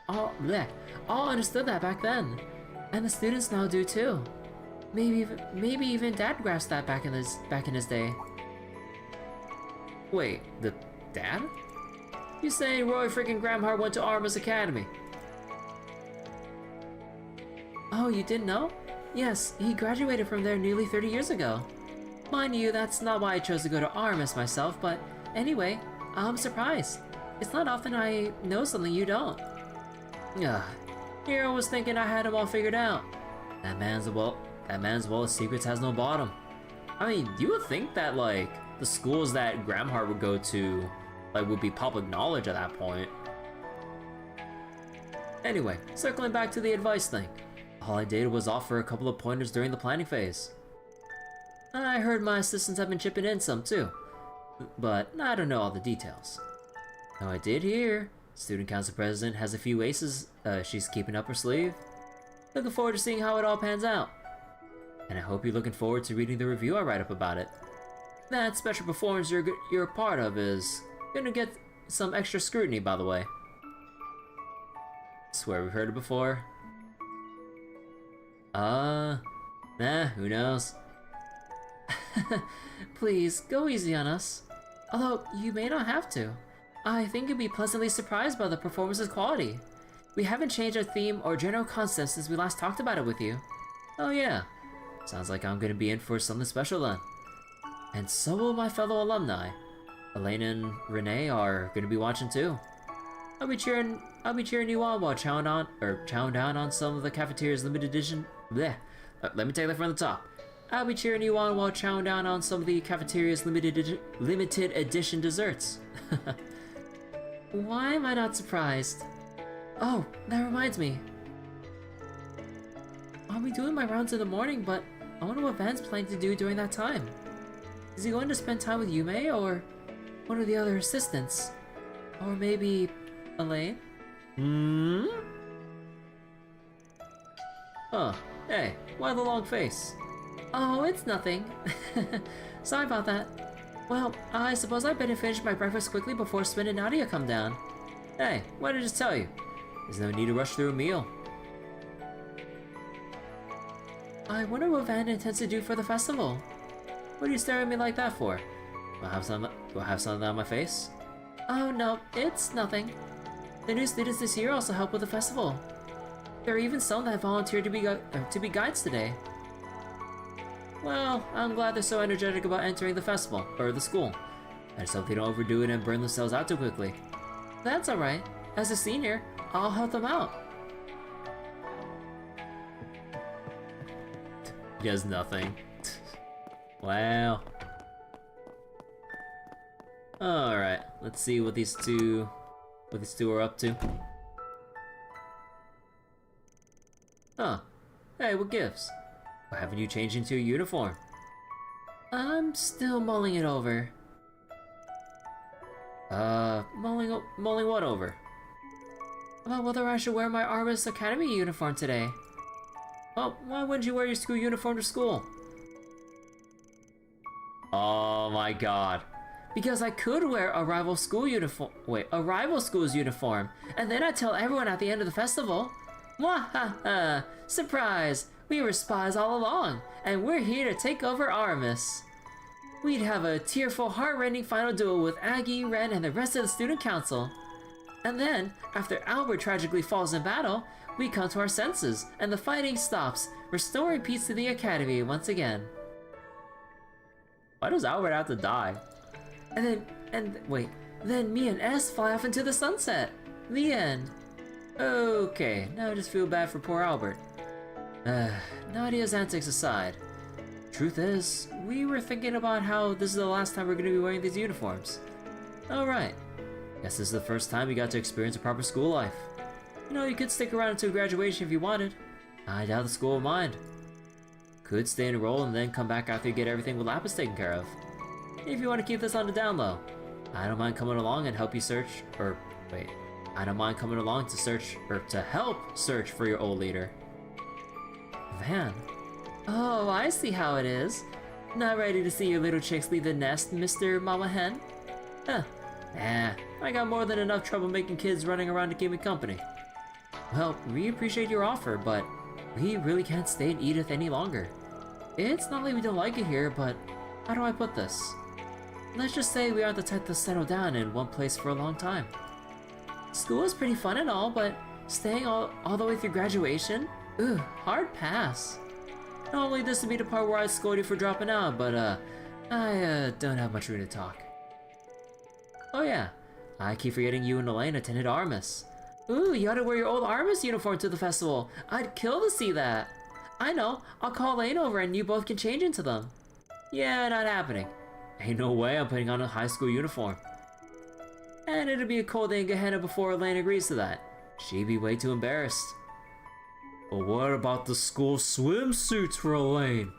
all understood that back then. And the students now do too. Maybe even Dad grasped that back in his day. Wait, the Dad? You saying Roy freaking Gramhart went to Aramis Academy? Oh, you didn't know? Yes, he graduated from there nearly 30 years ago. Mind you, that's not why I chose to go to Aramis myself, but anyway, I'm surprised. It's not often I know something you don't. Ugh, Hero was thinking I had him all figured out. That man's well of secrets has no bottom. I mean, you would think that, like, the schools that Gramhart would go to, like, would be public knowledge at that point. Anyway, circling back to the advice thing. All I did was offer a couple of pointers during the planning phase. I heard my assistants have been chipping in some too, but I don't know all the details. Though I did hear, Student Council President has a few aces she's keeping up her sleeve. Looking forward to seeing how it all pans out. And I hope you're looking forward to reading the review I write up about it. That special performance you're a part of is gonna get some extra scrutiny, by the way. Swear we've heard it before. Who knows? Please, go easy on us. Although, you may not have to. I think you'll be pleasantly surprised by the performance's quality. We haven't changed our theme or general concept since we last talked about it with you. Oh yeah. Sounds like I'm gonna be in for something special then. And so will my fellow alumni. Elaine and Renee are gonna be watching too. I'll be cheering you on while chowing down on some of the cafeteria's limited edition. Let me take that from the top. I'll be cheering you on while chowing down on some of the cafeteria's limited edition desserts. Why am I not surprised? Oh, that reminds me. I'll be doing my rounds in the morning, but I wonder what Van's planning to do during that time. Is he going to spend time with Yume or one of the other assistants? Or maybe Elaine? Huh. Hey, why the long face? Oh, it's nothing. Sorry about that. Well, I suppose I better finish my breakfast quickly before Swin and Nadia come down. Hey, what did I just tell you? There's no need to rush through a meal. I wonder what Van intends to do for the festival. What are you staring at me like that for? Do I have something on my face? Oh no, it's nothing. The new students this year also help with the festival. There are even some that volunteered to be guides today. Well, I'm glad they're so energetic about entering the festival, or the school. I just hope they don't overdo it and burn themselves out too quickly. That's alright. As a senior, I'll help them out. He does nothing. Wow. Alright, let's see what these two are up to. Huh. Hey, what gives? Why haven't you changed into a uniform? I'm still mulling it over. Mulling what over? about whether I should wear my Aramis Academy uniform today. Well, why wouldn't you wear your school uniform to school? Oh my god. Because I could wear a rival school uniform. Wait, a rival school's uniform, and then I'd tell everyone at the end of the festival. Mwahaha! Surprise! We were spies all along, and we're here to take over Aramis. We'd have a tearful, heart-rending final duel with Aggie, Ren, and the rest of the student council. And then, after Albert tragically falls in battle, we come to our senses, and the fighting stops, restoring peace to the Academy once again. Why does Albert have to die? Then me and S fly off into the sunset. The end. Okay, now I just feel bad for poor Albert. Nadia's antics aside, truth is, we were thinking about how this is the last time we're going to be wearing these uniforms. Alright, guess this is the first time we got to experience a proper school life. You know, you could stick around until graduation if you wanted. I doubt the school will mind. Could stay enrolled and then come back after you get everything with Lapis taken care of. If you want to keep this on the down low, I don't mind coming along and help you search, I don't mind coming along to search, or to help search for your old leader. Van. Oh, I see how it is. Not ready to see your little chicks leave the nest, Mr. Mama Hen? Huh. Nah, I got more than enough trouble making kids running around to keep me company. Well, we appreciate your offer, but we really can't stay in Edith any longer. It's not like we don't like it here, but how do I put this? Let's just say we aren't the type to settle down in one place for a long time. School is pretty fun and all, but staying all the way through graduation? Ugh, hard pass. Normally this would be the part where I scold you for dropping out, but I don't have much room to talk. Oh yeah, I keep forgetting you and Elaine attended Aramis. Ooh, you ought to wear your old Aramis uniform to the festival. I'd kill to see that. I know, I'll call Elaine over and you both can change into them. Yeah, not happening. Ain't no way I'm putting on a high school uniform. And it'll be a cold day in Gehenna before Elaine agrees to that. She'd be way too embarrassed. But what about the school swimsuits for Elaine?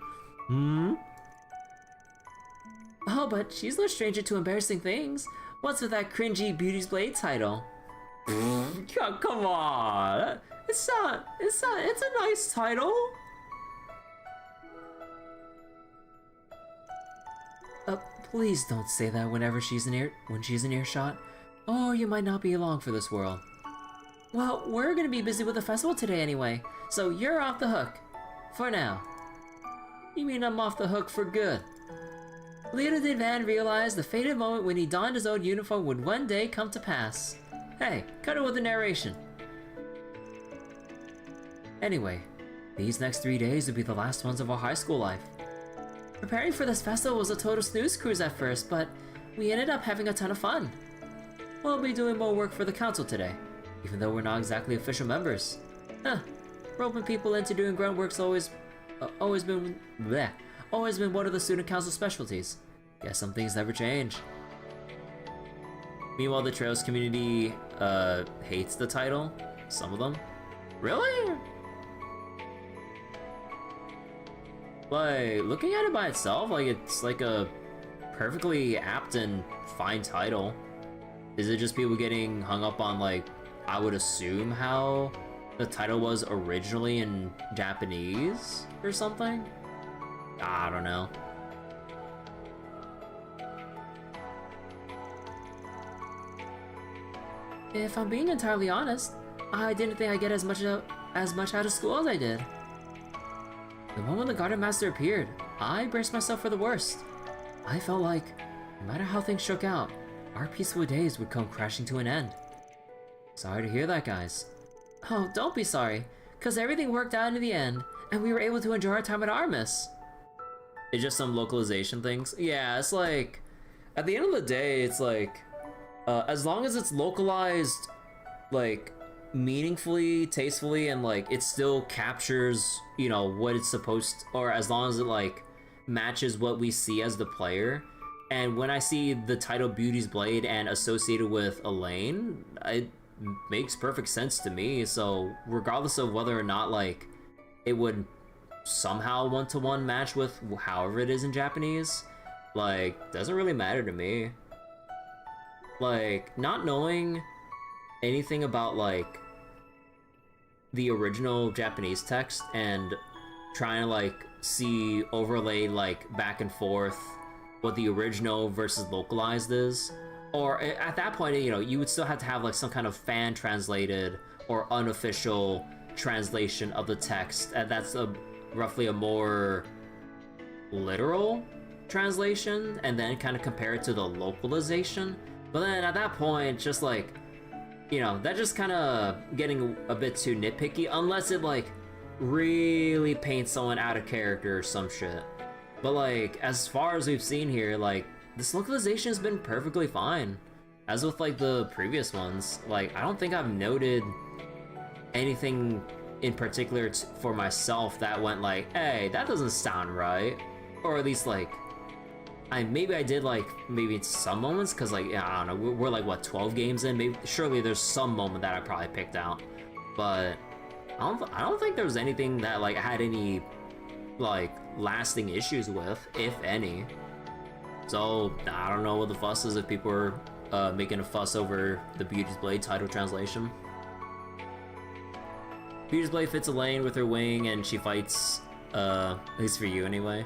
Oh, but she's no stranger to embarrassing things. What's with that cringy Beauty's Blade title? Come on. It's a nice title. Please don't say that when she's in earshot. Or you might not be along for this world. Well, we're gonna be busy with the festival today anyway, so you're off the hook. For now. You mean I'm off the hook for good? Little did Van realize the fated moment when he donned his old uniform would one day come to pass. Hey, cut it with the narration. Anyway, these next 3 days will be the last ones of our high school life. Preparing for this festival was a total snooze cruise at first, but we ended up having a ton of fun. We'll be doing more work for the council today, even though we're not exactly official members. Roping people into doing grunt work's always been one of the student council specialties. Guess some things never change. Meanwhile, the Trails community hates the title. Some of them. Really? Like, looking at it by itself, like, it's like a perfectly apt and fine title. Is it just people getting hung up on, like, I would assume how the title was originally in Japanese or something? I don't know. If I'm being entirely honest, I didn't think I'd get as much out of school as I did. The moment the Garden Master appeared, I braced myself for the worst. I felt like, no matter how things shook out, our peaceful days would come crashing to an end. Sorry to hear that, guys. Oh, don't be sorry, cause everything worked out in the end, and we were able to enjoy our time at Aramis. It's just some localization things. Yeah, it's like, at the end of the day, it's like, as long as it's localized, like, meaningfully, tastefully, and like it still captures, you know, what it's supposed to, or as long as it like matches what we see as the player. And when I see the title Beauty's Blade and associated with Elaine, it makes perfect sense to me. So regardless of whether or not like it would somehow one-to-one match with however it is in Japanese, like, doesn't really matter to me. Like, not knowing anything about like the original Japanese text and trying to like see overlay like back and forth what the original versus localized is, or at that point, you know, you would still have to have like some kind of fan translated or unofficial translation of the text, and that's roughly a more literal translation, and then kind of compare it to the localization. But then at that point, just like, you know, that just kind of getting a bit too nitpicky, unless it like really paints someone out of character or some shit. But like, as far as we've seen here, like, this localization has been perfectly fine. As with like the previous ones, like, I don't think I've noted anything in particular for myself that went like, hey, that doesn't sound right. Or at least like, maybe I did like, maybe it's some moments, because like, yeah, I don't know, we're like, what, 12 games in? Maybe, surely there's some moment that I probably picked out. But I don't think there was anything that like had any like lasting issues with, if any. So I don't know what the fuss is if people are making a fuss over the Beauty's Blade title translation. Beauty's Blade fits a lane with her wing and she fights, at least for you anyway.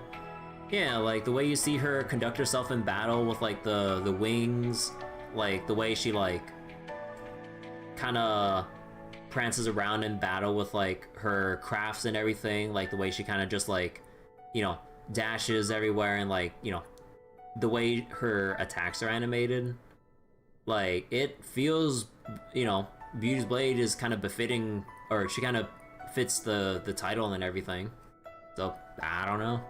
Yeah, like the way you see her conduct herself in battle with like the wings, like the way she like kinda prances around in battle with like her crafts and everything, like the way she kind of just like, you know, dashes everywhere, and like, you know, the way her attacks are animated, like it feels, you know, Beauty's Blade is kind of befitting, or she kind of fits the title and everything. So I don't know.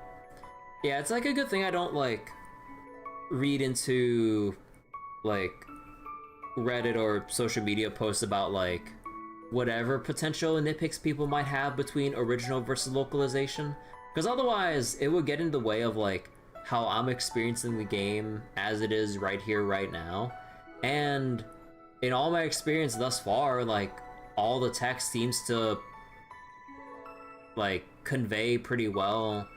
Yeah, it's like a good thing I don't like read into like Reddit or social media posts about like whatever potential nitpicks people might have between original versus localization, because otherwise it would get in the way of like how I'm experiencing the game as it is right here, right now. And in all my experience thus far, like all the text seems to like convey pretty well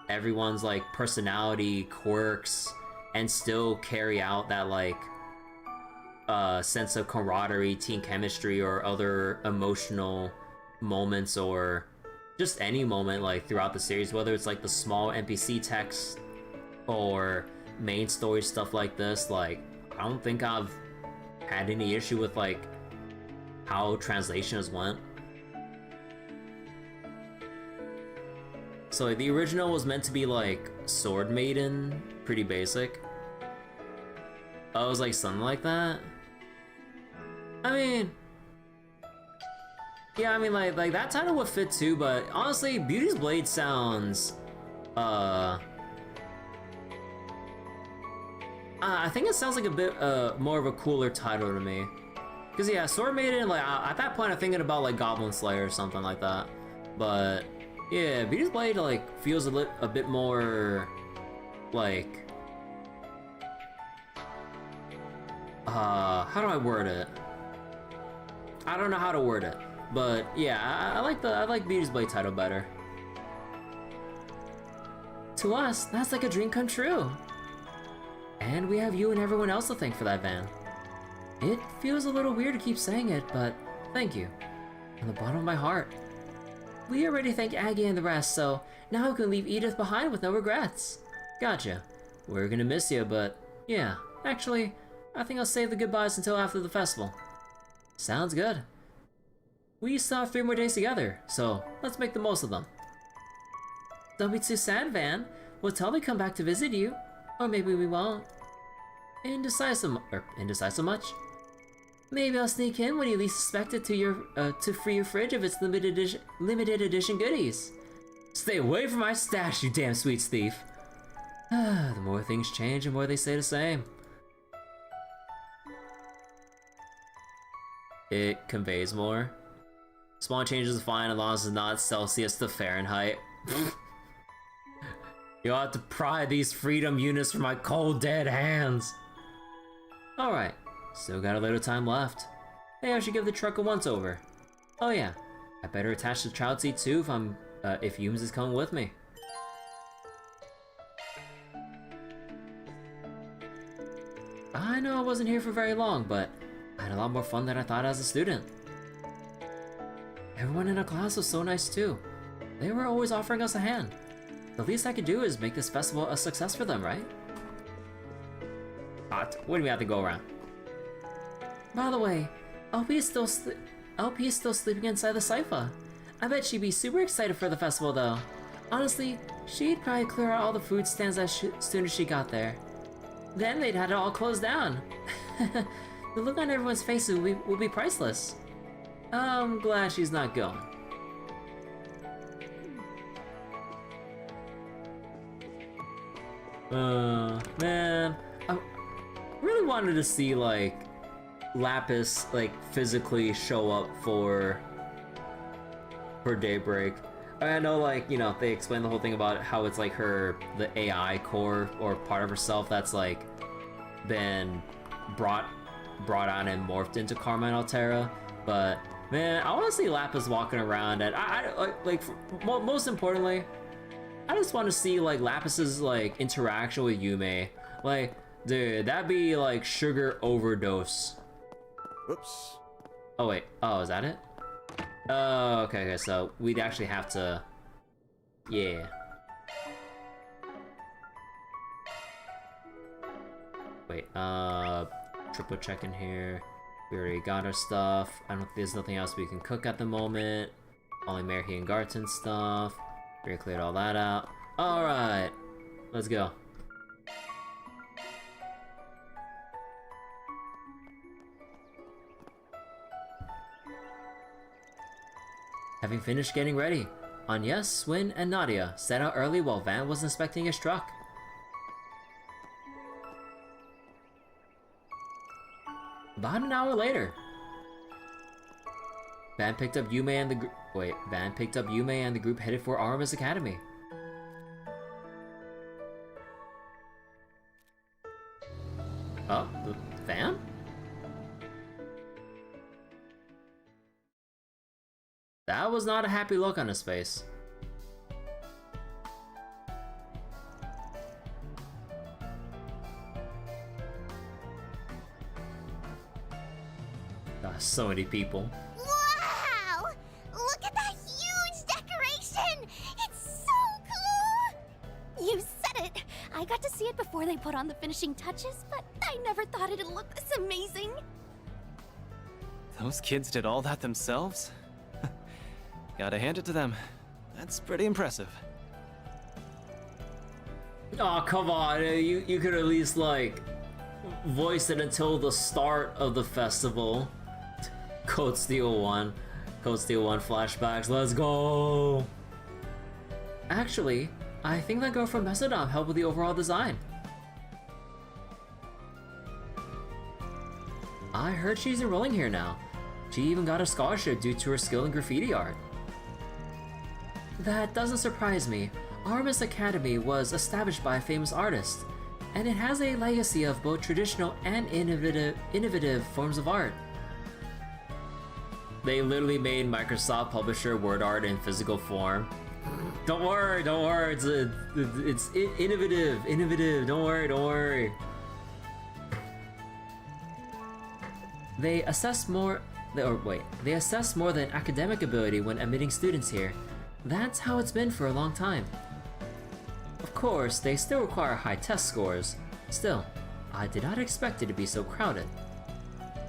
everyone's like personality, quirks, and still carry out that like sense of camaraderie, team chemistry, or other emotional moments, or just any moment like throughout the series, whether it's like the small NPC text or main story stuff like this. Like, I don't think I've had any issue with like how translations went. So like, the original was meant to be like Sword Maiden, pretty basic. Oh, it was like something like that. I mean, yeah, I mean like that title would fit too, but honestly, Beauty's Blade sounds, I think it sounds like a bit more of a cooler title to me. Cause yeah, Sword Maiden, like at that point I'm thinking about like Goblin Slayer or something like that. But yeah, Beauty's Blade like feels a bit more like, how do I word it? I don't know how to word it, but yeah, I like Beauty's Blade title better. To us, that's like a dream come true. And we have you and everyone else to thank for that, Van. It feels a little weird to keep saying it, but thank you. From the bottom of my heart. We already thanked Aggie and the rest, so now we can leave Edith behind with no regrets. Gotcha. We're gonna miss you, but yeah, actually, I think I'll save the goodbyes until after the festival. Sounds good. We still have 3 more days together, so let's make the most of them. Don't be too sad, Van. We'll totally come back to visit you. Or maybe we won't. Indecisive much? Maybe I'll sneak in when you least suspect it to free your fridge of its limited edition goodies. Stay away from my stash, you damn sweets thief. The more things change, the more they stay the same. It conveys more. Small changes are fine as long as it's not Celsius to Fahrenheit. You'll have to pry these freedom units from my cold, dead hands. Alright, still got a little time left. Hey, I should give the truck a once-over. Oh yeah, I better attach the child seat too if Yumes is coming with me. I know I wasn't here for very long, but I had a lot more fun than I thought as a student. Everyone in our class was so nice too. They were always offering us a hand. The least I could do is make this festival a success for them, right? What do we have to go around? By the way, LP is still sleeping inside the cypher. I bet she'd be super excited for the festival though. Honestly, she'd probably clear out all the food stands as soon as she got there. Then they'd have it all closed down. The look on everyone's faces will be priceless. I'm glad she's not going. Man, I really wanted to see like Lapis like physically show up for Daybreak. I know, like, you know, they explain the whole thing about how it's like the AI core or part of herself that's like been brought on and morphed into Carmine Altera, but man, I want to see Lapis walking around, and most importantly, I just want to see like Lapis's like interaction with Yume. Like, dude, that'd be like sugar overdose. Oops. Oh wait, oh, is that it? Oh, okay, so we'd actually have to, yeah. Wait, triple check in here. We already got our stuff. There's nothing else we can cook at the moment. Only Mary and Garten stuff. We already cleared all that out. Alright, let's go. Having finished getting ready, Agnès, Swin, and Nadia set out early while Van was inspecting his truck. About an hour later, Van picked up Yume and the group headed for Aramis Academy. Oh, Van? That was not a happy look on his face. So many people. Wow! Look at that huge decoration! It's so cool! You said it! I got to see it before they put on the finishing touches, but I never thought it'd look this amazing. Those kids did all that themselves? Gotta hand it to them. That's pretty impressive. Oh, come on, you could at least, like, voice it until the start of the festival. Code Steel 1 flashbacks, let's go! Actually, I think that girl from Macedon helped with the overall design. I heard she's enrolling here now. She even got a scholarship due to her skill in graffiti art. That doesn't surprise me. Aramis Academy was established by a famous artist, and it has a legacy of both traditional and innovative forms of art. They literally made Microsoft Publisher word art in physical form. Don't worry, it's innovative, don't worry. They assess more than academic ability when admitting students here. That's how it's been for a long time. Of course, they still require high test scores. Still, I did not expect it to be so crowded.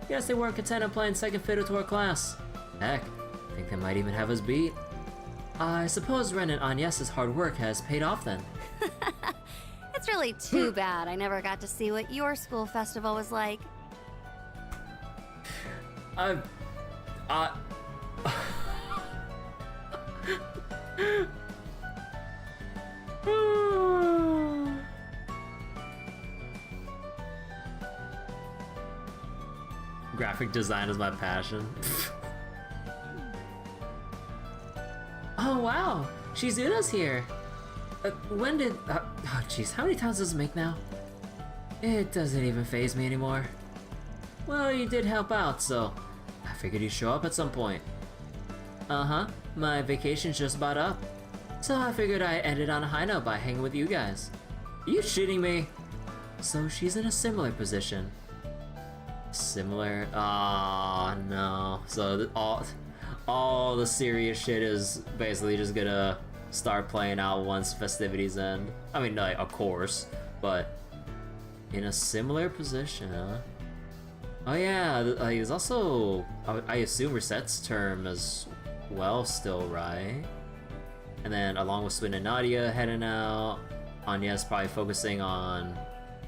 Guess they weren't content on playing second fiddle to our class. Heck, I think they might even have us beat. I suppose Ren and Agnès' hard work has paid off then. It's really too bad I never got to see what your school festival was like. Graphic design is my passion. Oh wow, Shizuna's here. When did? Oh jeez, how many times does it make now? It doesn't even faze me anymore. Well, you did help out, so I figured you'd show up at some point. My vacation's just about up, so I figured I ended on a high note by hanging with you guys. Are you shitting me? So she's in a similar position. Similar? Oh no. So all the serious shit is basically just gonna start playing out once festivities end. I mean, like, of course, but in a similar position, huh? Oh yeah, there's also, I assume, Reset's term as well still, right? And then along with Swin and Nadia heading out, Agnès probably focusing on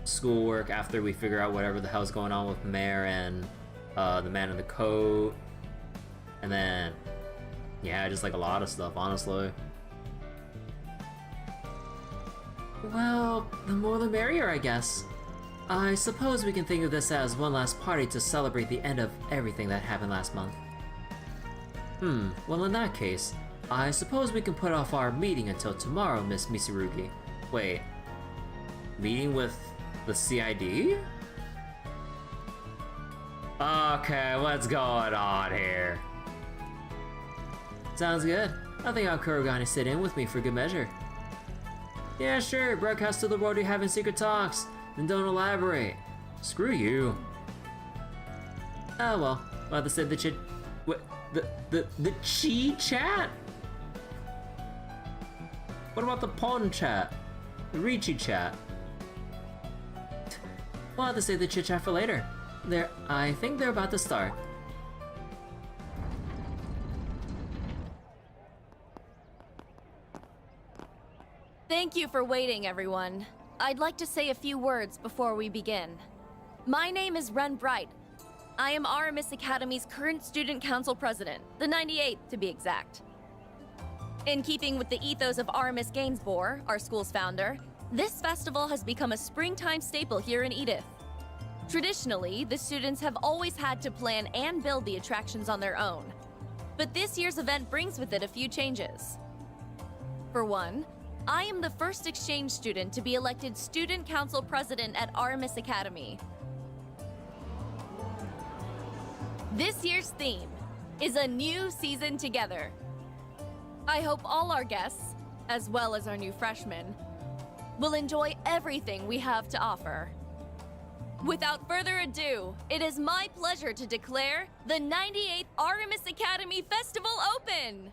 schoolwork after we figure out whatever the hell's going on with Mare and the man in the coat. And then, yeah, just like a lot of stuff, honestly. Well, the more the merrier, I guess. I suppose we can think of this as one last party to celebrate the end of everything that happened last month. Well in that case, I suppose we can put off our meeting until tomorrow, Miss Mitsurugi. Wait, meeting with the CID? Okay, what's going on here? Sounds good. I think I'll Kurogane sit in with me for good measure. Yeah, sure, broadcast to the world you're having secret talks. Then don't elaborate. Screw you. Oh well, we'll have to save the chit... What? The chi chat? What about the pon chat? The Ricci chat? We'll have to save the chit chat for later. I think they're about to start. Thank you for waiting, everyone. I'd like to say a few words before we begin. My name is Ren Bright. I am Aramis Academy's current student council president, the 98th to be exact. In keeping with the ethos of Aramis Gainsborough, our school's founder, this festival has become a springtime staple here in Edith. Traditionally, the students have always had to plan and build the attractions on their own. But this year's event brings with it a few changes. For one, I am the first exchange student to be elected student council president at Aramis Academy. This year's theme is a new season together. I hope all our guests, as well as our new freshmen, will enjoy everything we have to offer. Without further ado, it is my pleasure to declare the 98th Aramis Academy Festival open!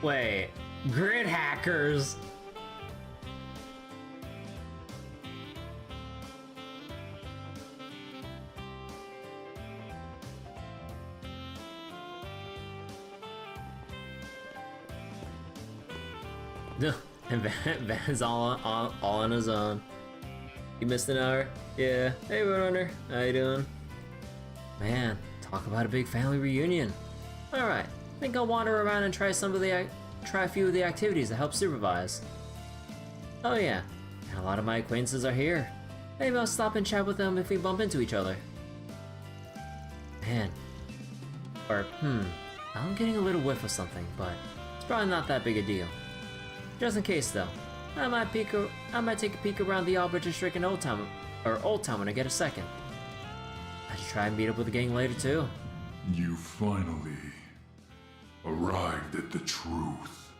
Wait, grid hackers? No, and Van's all on his own. You missed an hour? Yeah. Hey, Roadrunner. How you doing? Man, talk about a big family reunion. All right. I think I'll wander around and try a few of the activities to help supervise. Oh yeah, and a lot of my acquaintances are here. Maybe I'll stop and chat with them if we bump into each other. Man, I'm getting a little whiff of something, but it's probably not that big a deal. Just in case though, I might take a peek around the Albridge District in Old Town when I get a second. I should try and meet up with the gang later too. You finally arrived at the truth.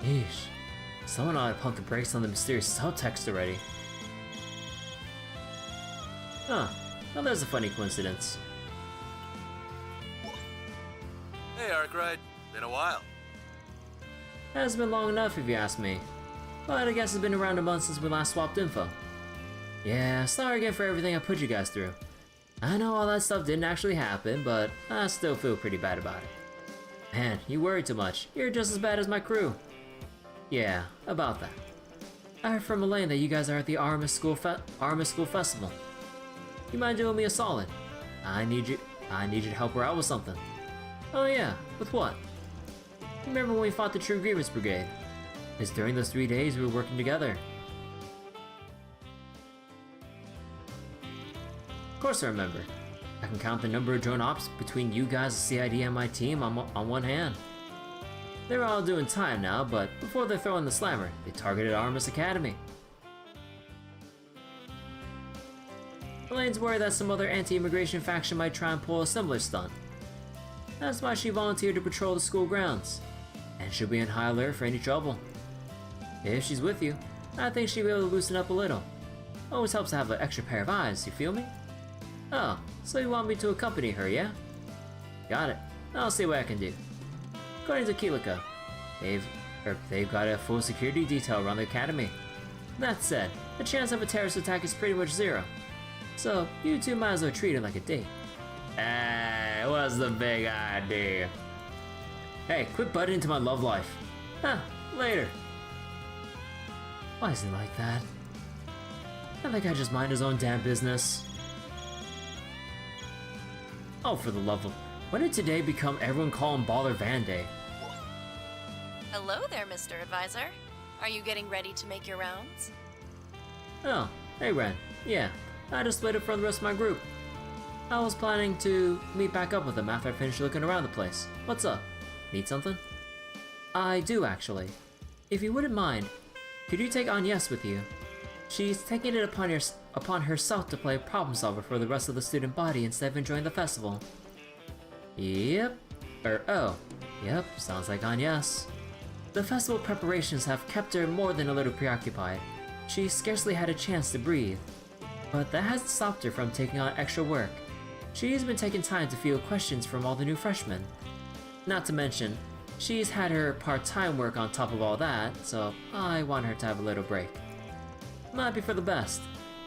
Yeesh. Someone ought to pump the brakes on the mysterious subtext already. Huh. Well, there's a funny coincidence. Hey, Arkwright. Been a while. Hasn't been long enough if you ask me. But I guess it's been around a month since we last swapped info. Yeah, sorry again for everything I put you guys through. I know all that stuff didn't actually happen, but I still feel pretty bad about it. Man, you worry too much. You're just as bad as my crew. Yeah, about that. I heard from Elaine that you guys are at the Aramis School Festival. You mind doing me a solid? I need you to help her out with something. Oh yeah, with what? Remember when we fought the True Grievance Brigade? It's during those 3 days we were working together. Of course I remember. I can count the number of joint ops between you guys, the CID, and my team on one hand. They're all doing time now, but before they throw in the slammer, they targeted Aramis Academy. Elaine's worried that some other anti-immigration faction might try and pull a similar stunt. That's why she volunteered to patrol the school grounds, and she'll be on high alert for any trouble. If she's with you, I think she'll be able to loosen up a little. Always helps to have an extra pair of eyes, you feel me? Oh, so you want me to accompany her, yeah? Got it. I'll see what I can do. According to Kilika, they've got a full security detail around the academy. That said, the chance of a terrorist attack is pretty much zero. So, you two might as well treat it like a date. Hey, what's the big idea? Hey, quit butting into my love life. Huh, later. Why is he like that? I think I just mind his own damn business. Oh, for the love of... When did today become everyone call him Baller Van Day? Hello there, Mr. Advisor. Are you getting ready to make your rounds? Oh, hey Ren. Yeah, I just split up from the rest of my group. I was planning to meet back up with them after I finished looking around the place. What's up? Need something? I do, actually. If you wouldn't mind, could you take Agnès with you? She's taking it upon herself to play problem solver for the rest of the student body instead of enjoying the festival. Yep. Yep, sounds like Agnès. The festival preparations have kept her more than a little preoccupied. She scarcely had a chance to breathe. But that hasn't stopped her from taking on extra work. She's been taking time to field questions from all the new freshmen. Not to mention, she's had her part-time work on top of all that, so I want her to have a little break. Might be for the best.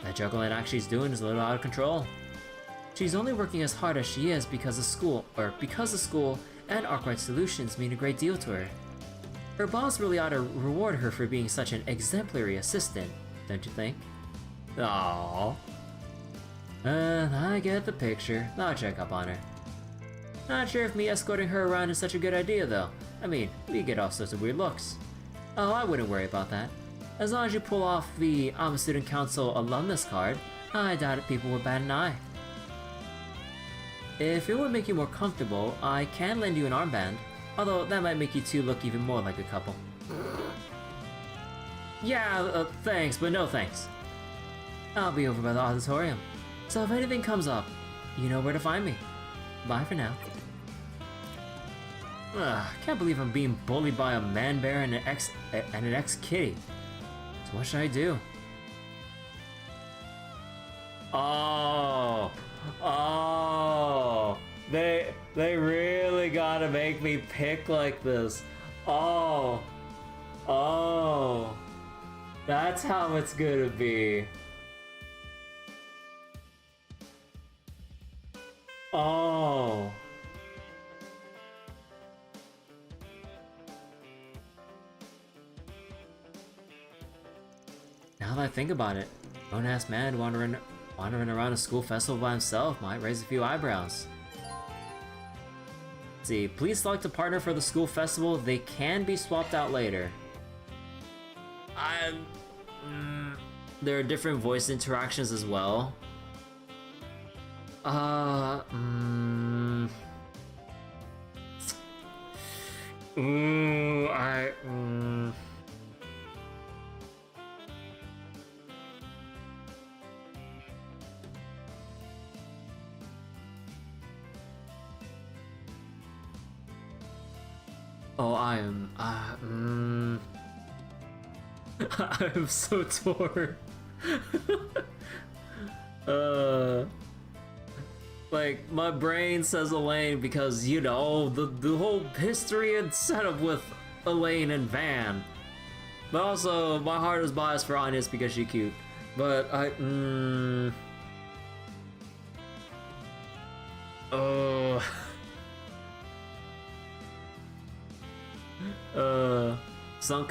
That juggling act she's doing is a little out of control. She's only working as hard as she is because the school and Arkwright Solutions mean a great deal to her. Her boss really ought to reward her for being such an exemplary assistant, don't you think? Aww. I get the picture. I'll check up on her. Not sure if me escorting her around is such a good idea though. I mean, we get all sorts of weird looks. Oh, I wouldn't worry about that. As long as you pull off the I'm a Student Council alumnus card, I doubt if people would bat an eye. If it would make you more comfortable, I can lend you an armband, although that might make you two look even more like a couple. Yeah, thanks, but no thanks. I'll be over by the auditorium, so if anything comes up, you know where to find me. Bye for now. Can't believe I'm being bullied by a man bear and an ex-kitty. So what should I do? Oh, they really gotta make me pick like this. Oh, that's how it's gonna be. Oh. Now that I think about it, a grown-ass man wandering around a school festival by himself might raise a few eyebrows. Let's see, please select a partner for the school festival. They can be swapped out later. There are different voice interactions as well. I'm so torn. Like, my brain says Elaine because, you know, the whole history and setup with Elaine and Van. But also, my heart is biased for Agnès because she's cute. But some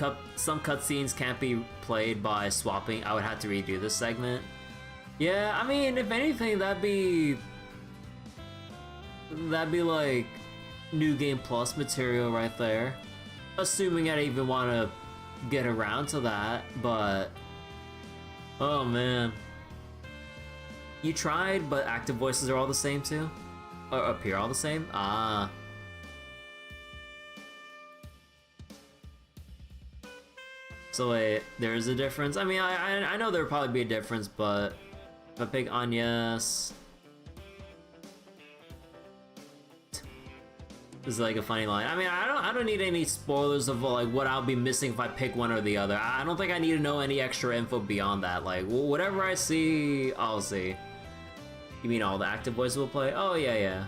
cutscenes can't be played by swapping. I would have to redo this segment. Yeah, I mean, if anything, that'd be like New Game Plus material right there. Assuming I even want to get around to that, but oh man. You tried, but active voices are all the same too? Or appear all the same? Ah. So wait, there is a difference? I mean, I know there would probably be a difference, but if I pick Agnès... This is like a funny line. I mean, I don't need any spoilers of like what I'll be missing if I pick one or the other. I don't think I need to know any extra info beyond that. Like, whatever I see, I'll see. You mean all the active voices will play? Oh, yeah.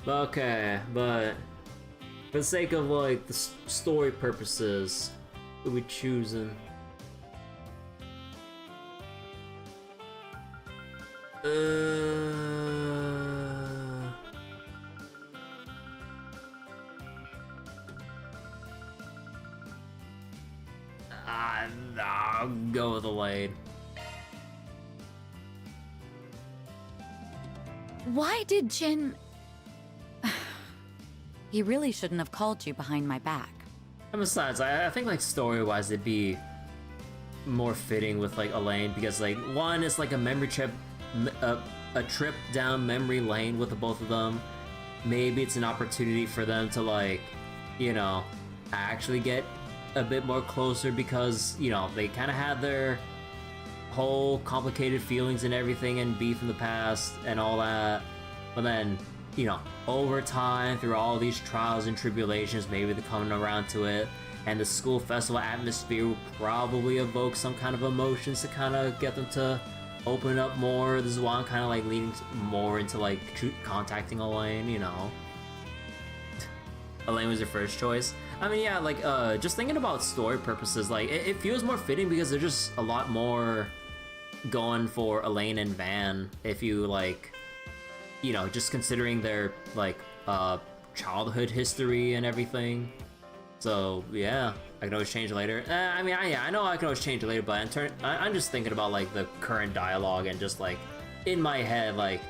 Okay, but for the sake of like the story purposes, who are we choosing? I'll go with Elaine. Why did Jin... He really shouldn't have called you behind my back. And besides, I think like story-wise it'd be more fitting with like Elaine, because like one is like a memory trip, a trip down memory lane with the both of them. Maybe it's an opportunity for them to like, you know, actually get a bit more closer, because, you know, they kind of had their whole complicated feelings and everything and beef in the past and all that. But then, you know, over time, through all these trials and tribulations, maybe they're coming around to it. And the school festival atmosphere will probably evoke some kind of emotions to kind of get them to open up more. This is why I'm kind of like leaning more into like contacting Elaine, you know. Elaine was your first choice. I mean, yeah, like, just thinking about story purposes, like, it feels more fitting because there's just a lot more going for Elaine and Van, if you, like, you know, just considering their, like, childhood history and everything. So, yeah, I can always change it later. I mean, I know I can always change it later, but I'm just thinking about, like, the current dialogue and just, like, in my head, like,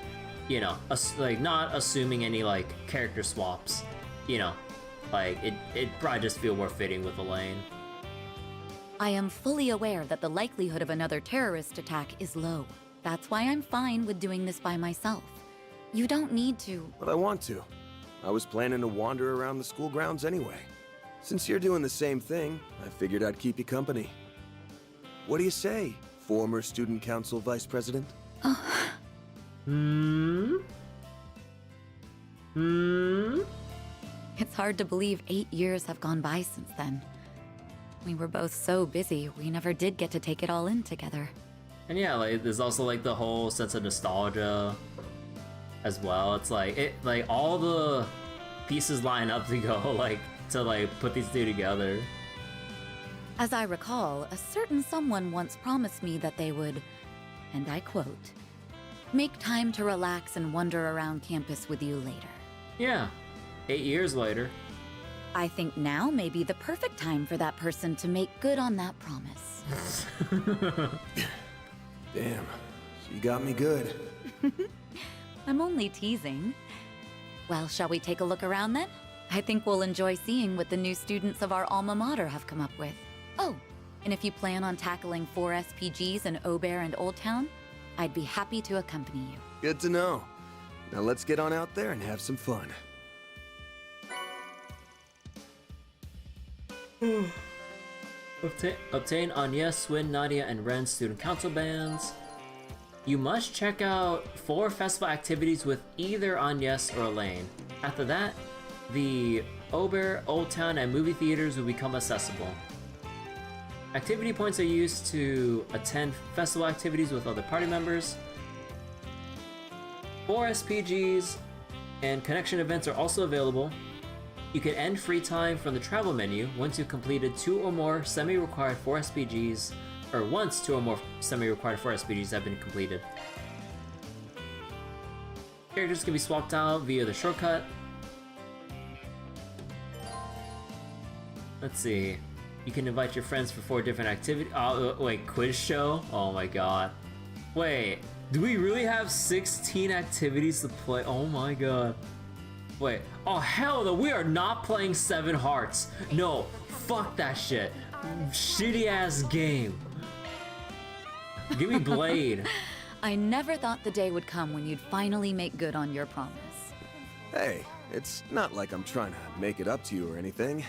you know, like, not assuming any, like, character swaps, you know. Like, it'd probably just feel more fitting with Elaine. I am fully aware that the likelihood of another terrorist attack is low. That's why I'm fine with doing this by myself. You don't need to. But I want to. I was planning to wander around the school grounds anyway. Since you're doing the same thing, I figured I'd keep you company. What do you say, former student council vice president? It's hard to believe 8 years have gone by since then. We were both so busy, we never did get to take it all in together. And yeah, like, there's also like the whole sense of nostalgia as well. It's like all the pieces line up to go like to like put these two together. As I recall, a certain someone once promised me that they would, and I quote, "Make time to relax and wander around campus with you later." Yeah. 8 years later. I think now may be the perfect time for that person to make good on that promise. Damn, you got me good. I'm only teasing. Well, shall we take a look around then? I think we'll enjoy seeing what the new students of our alma mater have come up with. Oh, and if you plan on tackling 4 SPGs in Aubert and Old Town, I'd be happy to accompany you. Good to know. Now let's get on out there and have some fun. Obtain Agnès, Swin, Nadia, and Ren's student council bands. You must check out 4 festival activities with either Agnès or Elaine. After that, the Aubert, Old Town, and movie theaters will become accessible. Activity points are used to attend festival activities with other party members. 4 SPGs and connection events are also available. You can end free time from the travel menu once you've completed 2 or more semi-required 4 SPGs, or once 2 or more semi-required 4 SPGs have been completed. Characters can be swapped out via the shortcut. Let's see. You can invite your friends for 4 different activities. Oh, wait, quiz show? Oh my god. Wait, do we really have 16 activities to play? Oh my god. Wait, oh hell no, we are not playing 7 Hearts. No, fuck that shit. Shitty ass game. Give me Blade. I never thought the day would come when you'd finally make good on your promise. Hey, it's not like I'm trying to make it up to you or anything.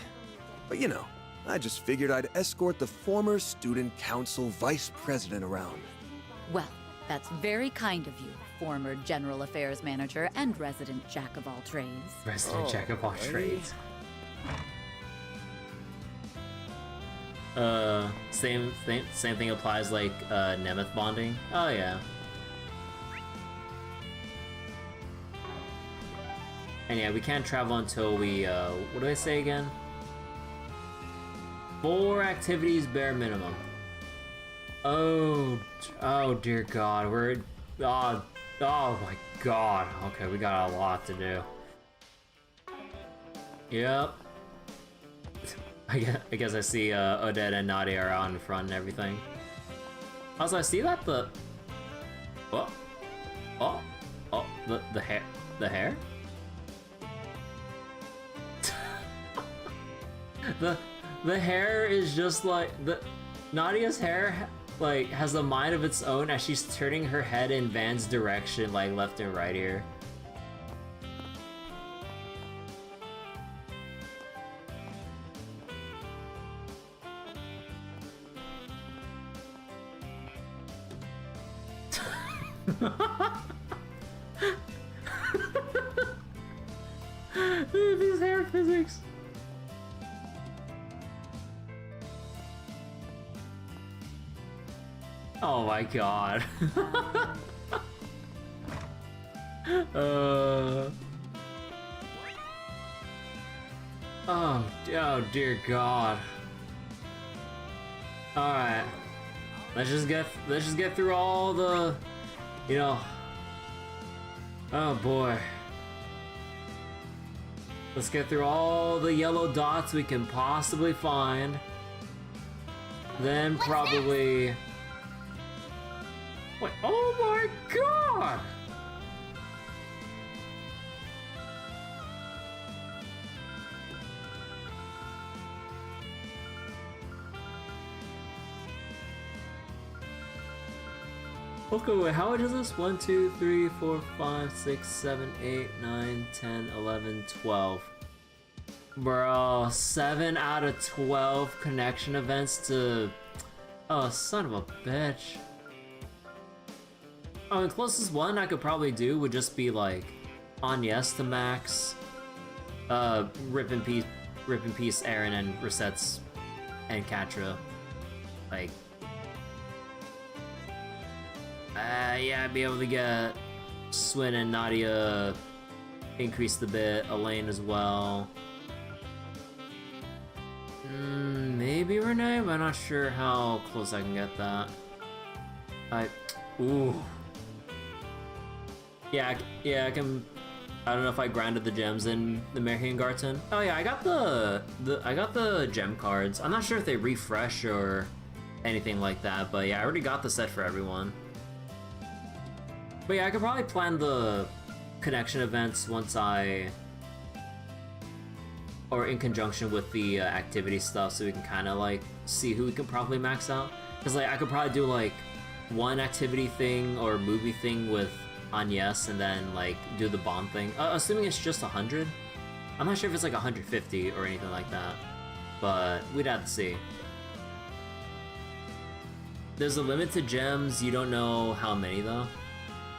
But you know, I just figured I'd escort the former student council vice president around. Well, that's very kind of you, former general affairs manager and resident jack of all trades. Resident jack of all trades. Same thing applies like Nemeth bonding. Oh yeah. And yeah, we can't travel until we what do I say again? 4 activities bare minimum. Oh dear God, we're oh my God. Okay, we got a lot to do. Yep. I guess I see Odette and Nadia are out in front and everything. Also, I see that the hair. The hair is just like Nadia's hair like has a mind of its own as she's turning her head in Van's direction, like left and right here. These hair physics. Oh my God. Oh dear God. All right. Let's just get through all the, you know. Oh boy. Let's get through all the yellow dots we can possibly find. Then probably. Wait, oh my God! Okay, wait, how much is this? 1, 2, 3, 4, 5, 6, 7, 8, 9, 10, 11, 12. Bro, 7 out of 12 connection events to... Oh, son of a bitch. Oh, the closest one I could probably do would just be like Agnès to max, Rip in Peace, Aaron and Reset's and Catra. Like, yeah, I'd be able to get Swin and Nadia increased a bit, Elaine as well. Maybe Renee, but I'm not sure how close I can get that. Ooh. Yeah, I can. I don't know if I grinded the gems in the Marian Garten. Oh yeah, I got the gem cards. I'm not sure if they refresh or anything like that, but yeah, I already got the set for everyone. But yeah, I could probably plan the connection events once or in conjunction with the activity stuff, so we can kind of like see who we can probably max out. Cause like I could probably do like one activity thing or movie thing with Agnès and then like do the bond thing, assuming it's just 100. I'm not sure if it's like 150 or anything like that, but we'd have to see. There's a limit to gems, you don't know how many though.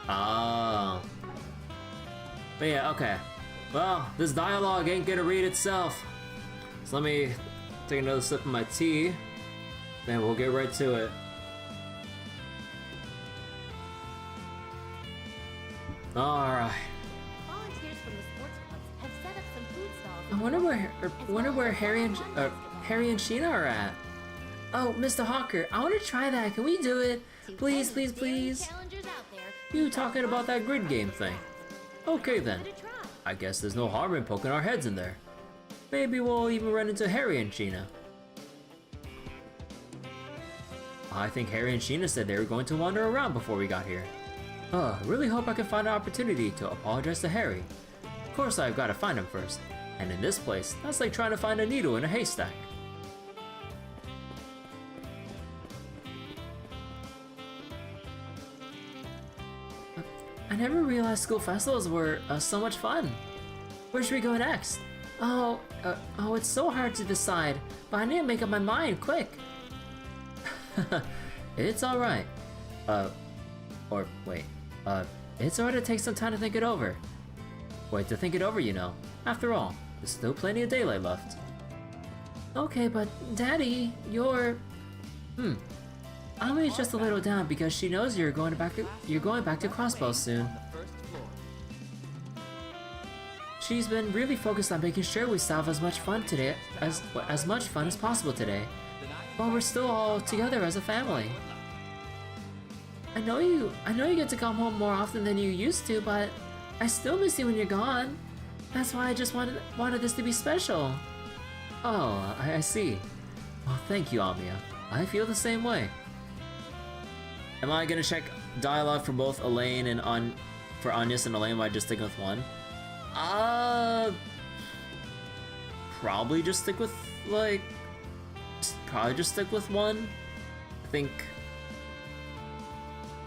Oh. But yeah, okay. Well, this dialogue ain't gonna read itself, so let me take another sip of my tea, then we'll get right to it. Alright. Volunteers from the sports clubs have set up some food stalls. I wonder where Harry and Sheena are at. Oh, Mr. Hawker, I want to try that. Can we do it? Please, please, please. You talking about that grid game thing? Okay then. I guess there's no harm in poking our heads in there. Maybe we'll even run into Harry and Sheena. I think Harry and Sheena said they were going to wander around before we got here. I really hope I can find an opportunity to apologize to Harry. Of course I've got to find him first. And in this place, that's like trying to find a needle in a haystack. never realized school festivals were so much fun. Where should we go next? Oh, it's so hard to decide, but I need to make up my mind quick. It's alright. It's alright to take some time to think it over. Wait, to think it over, you know. After all, there's still plenty of daylight left. Okay, but Daddy, you're... Ami's just a little down because she knows you're going back to Crossbow soon. She's been really focused on making sure we still have as much fun today as much fun as possible today, while we're still all together as a family. I know you get to come home more often than you used to, but I still miss you when you're gone. That's why I just wanted this to be special. Oh, I see. Well, thank you, Amia. I feel the same way. Am I gonna check dialogue for both Elaine and for Agnès and Elaine by just sticking with one? Probably just stick with one.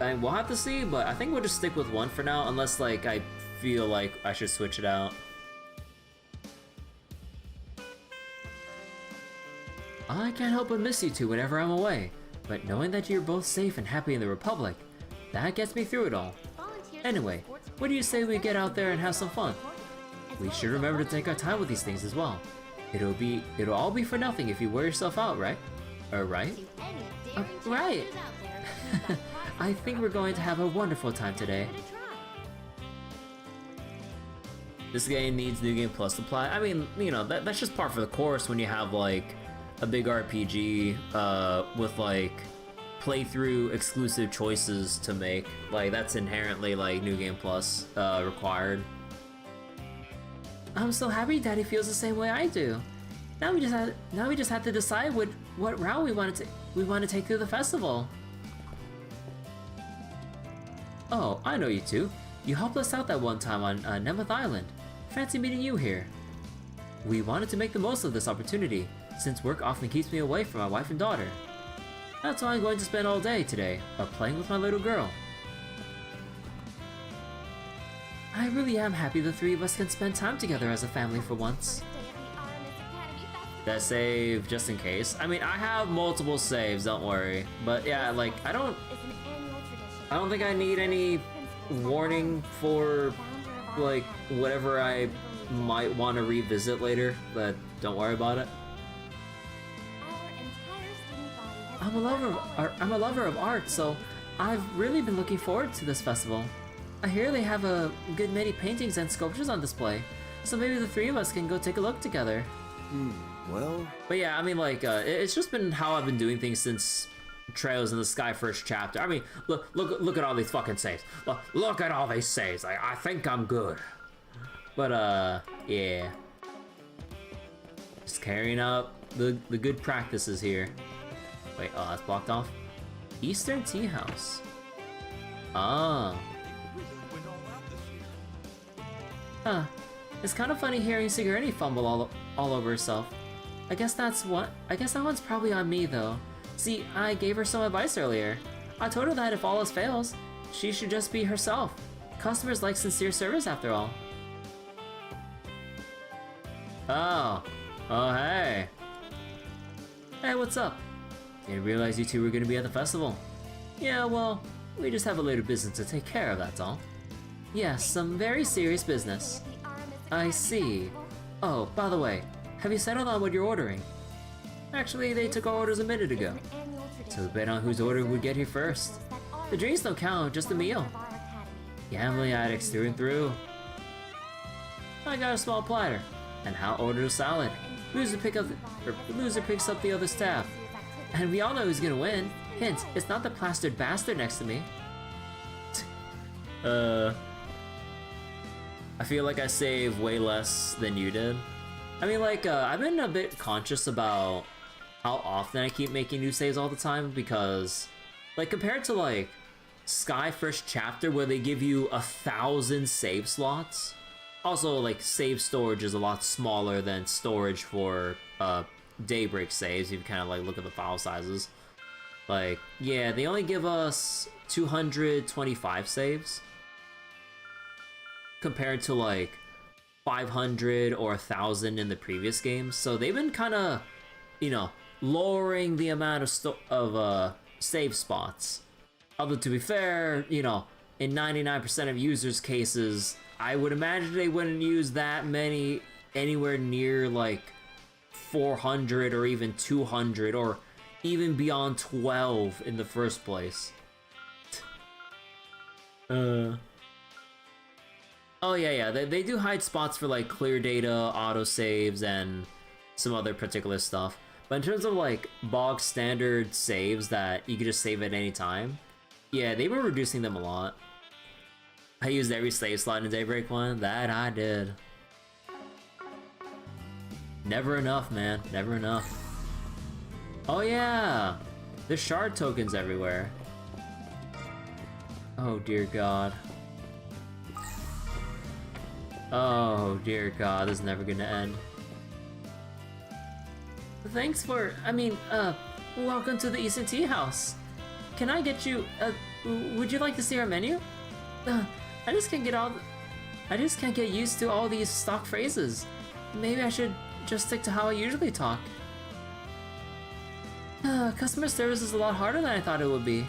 I mean, we'll have to see, but I think we'll just stick with one for now, unless like I feel like I should switch it out. I can't help but miss you two whenever I'm away, but knowing that you're both safe and happy in the Republic, that gets me through it all. Anyway, what do you say we get out there and have some fun? We should remember to take our time with these things as well. It'll all be for nothing if you wear yourself out, right? Right? Right! I think we're going to have a wonderful time today. This game needs New Game Plus supply. I mean, you know, that's just par for the course when you have like a big RPG with like playthrough exclusive choices to make. Like that's inherently like New Game Plus required. I'm so happy Daddy feels the same way I do. Now we just have to decide what route we want to take through the festival. Oh, I know you two. You helped us out that one time on Nemeth Island. Fancy meeting you here. We wanted to make the most of this opportunity, since work often keeps me away from my wife and daughter. That's why I'm going to spend all day today, playing with my little girl. I really am happy the three of us can spend time together as a family for once. That save, just in case. I mean, I have multiple saves, don't worry. But yeah, like, I don't think I need any warning for, like, whatever I might want to revisit later, but don't worry about it. I'm a lover of art, so I've really been looking forward to this festival. I hear they have a good many paintings and sculptures on display, so maybe the three of us can go take a look together. Well... But yeah, I mean, like, it's just been how I've been doing things since Trails in the Sky first chapter. I mean, look at all these fucking saves. Look at all these saves. I think I'm good. But, yeah. Just carrying out the good practices here. Wait, oh, that's blocked off? Eastern Tea House. Ah. Huh. It's kind of funny hearing Sigourney fumble all over herself. I guess that one's probably on me, though. See, I gave her some advice earlier. I told her that if all else fails, she should just be herself. Customers like sincere service, after all. Oh, hey. Hey, what's up? Didn't realize you two were gonna be at the festival. Yeah, well, we just have a little business to take care of, that's all. Yes, some very serious business. I see. Oh, by the way, have you settled on what you're ordering? Actually, they took our orders a minute ago. So we bet on whose order would get here first. The drinks don't count, just the meal. Gambling addicts through and through. I got a small platter, and Hal ordered a salad. Loser picks up the other staff. And we all know who's gonna win. Hint, it's not the plastered bastard next to me. I feel like I save way less than you did. I mean, like, I've been a bit conscious about how often I keep making new saves all the time, because, like, compared to, like, Sky First Chapter, where they give you 1,000 save slots, also, like, save storage is a lot smaller than storage for, Daybreak saves, you kind of, like, look at the file sizes. Like, yeah, they only give us 225 saves. compared to like 500 or 1,000 in the previous games. So they've been kind of, you know, lowering the amount of save spots. Although to be fair, you know, in 99% of users' cases, I would imagine they wouldn't use that many anywhere near like 400 or even 200 or even beyond 12 in the first place. Oh yeah, they do hide spots for like clear data, autosaves, and some other particular stuff. But in terms of like bog standard saves that you can just save at any time, yeah, they were reducing them a lot. I used every save slot in Daybreak 1, that I did. Never enough, man, never enough. Oh yeah, there's shard tokens everywhere. Oh dear God. Oh dear God, this is never gonna end. Thanks for, welcome to the Eastern Tea House. Can I get you, would you like to see our menu? I just can't get used to all these stock phrases. Maybe I should just stick to how I usually talk. Customer service is a lot harder than I thought it would be.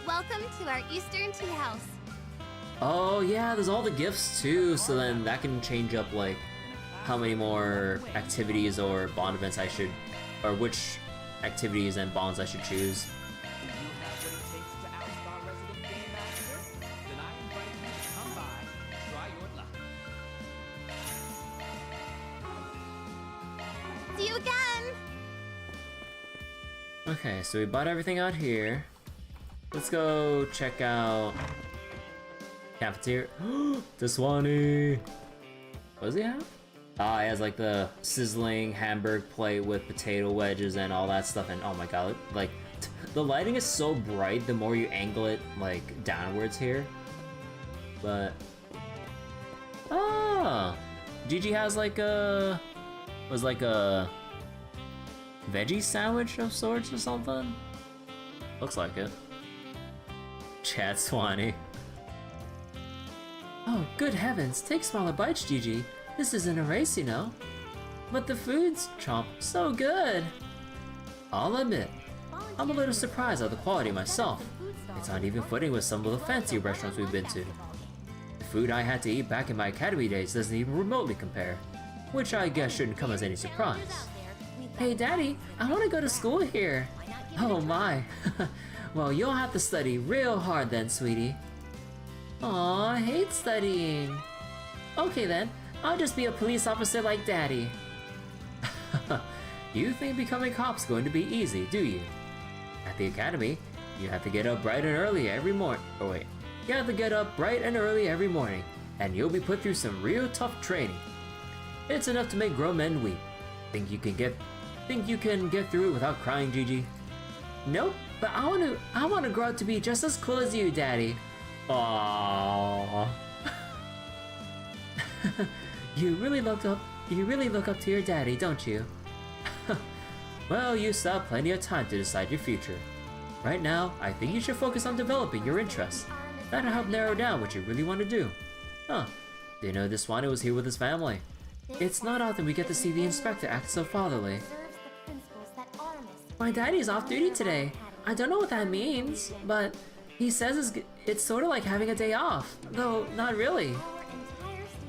Welcome to our Eastern Tea House. Oh yeah, there's all the gifts too, so then that can change up like how many more activities or bond events I should, or which activities and bonds I should choose. See you again! Okay, so we bought everything out here. Let's go check out cafeteria. The Swanee! What does he have? Ah, he has like the sizzling hamburg plate with potato wedges and all that stuff, and oh my god, like, the lighting is so bright the more you angle it, like, downwards here. But... ah! Gigi has like a... was like a... veggie sandwich of sorts or something? Looks like it. Chad Swanee. Oh, good heavens, take smaller bites, Gigi. This isn't a race, you know. But the food's chomp so good. I'll admit, I'm a little surprised at the quality myself. It's on even footing with some of the fancy restaurants we've been to. The food I had to eat back in my academy days doesn't even remotely compare, which I guess shouldn't come as any surprise. Hey Daddy, I want to go to school here. Oh my. Well, you'll have to study real hard then, sweetie. Aw, I hate studying. Okay then, I'll just be a police officer like Daddy. You think becoming a cop's going to be easy, do you? At the academy, you have to get up bright and early every morning. Oh wait, you have to get up bright and early every morning, and you'll be put through some real tough training. It's enough to make grown men weep. Think you can get through it without crying, Gigi? Nope, but I want to grow up to be just as cool as you, Daddy. Aww. You really look up to your daddy, don't you? Well, you still have plenty of time to decide your future. Right now, I think you should focus on developing your interests. That'll help narrow down what you really want to do. Huh, didn't know this Swanee was here with his family. It's not often we get to see the inspector act so fatherly. My daddy's off duty today. I don't know what that means, but he says it's sort of like having a day off, though not really.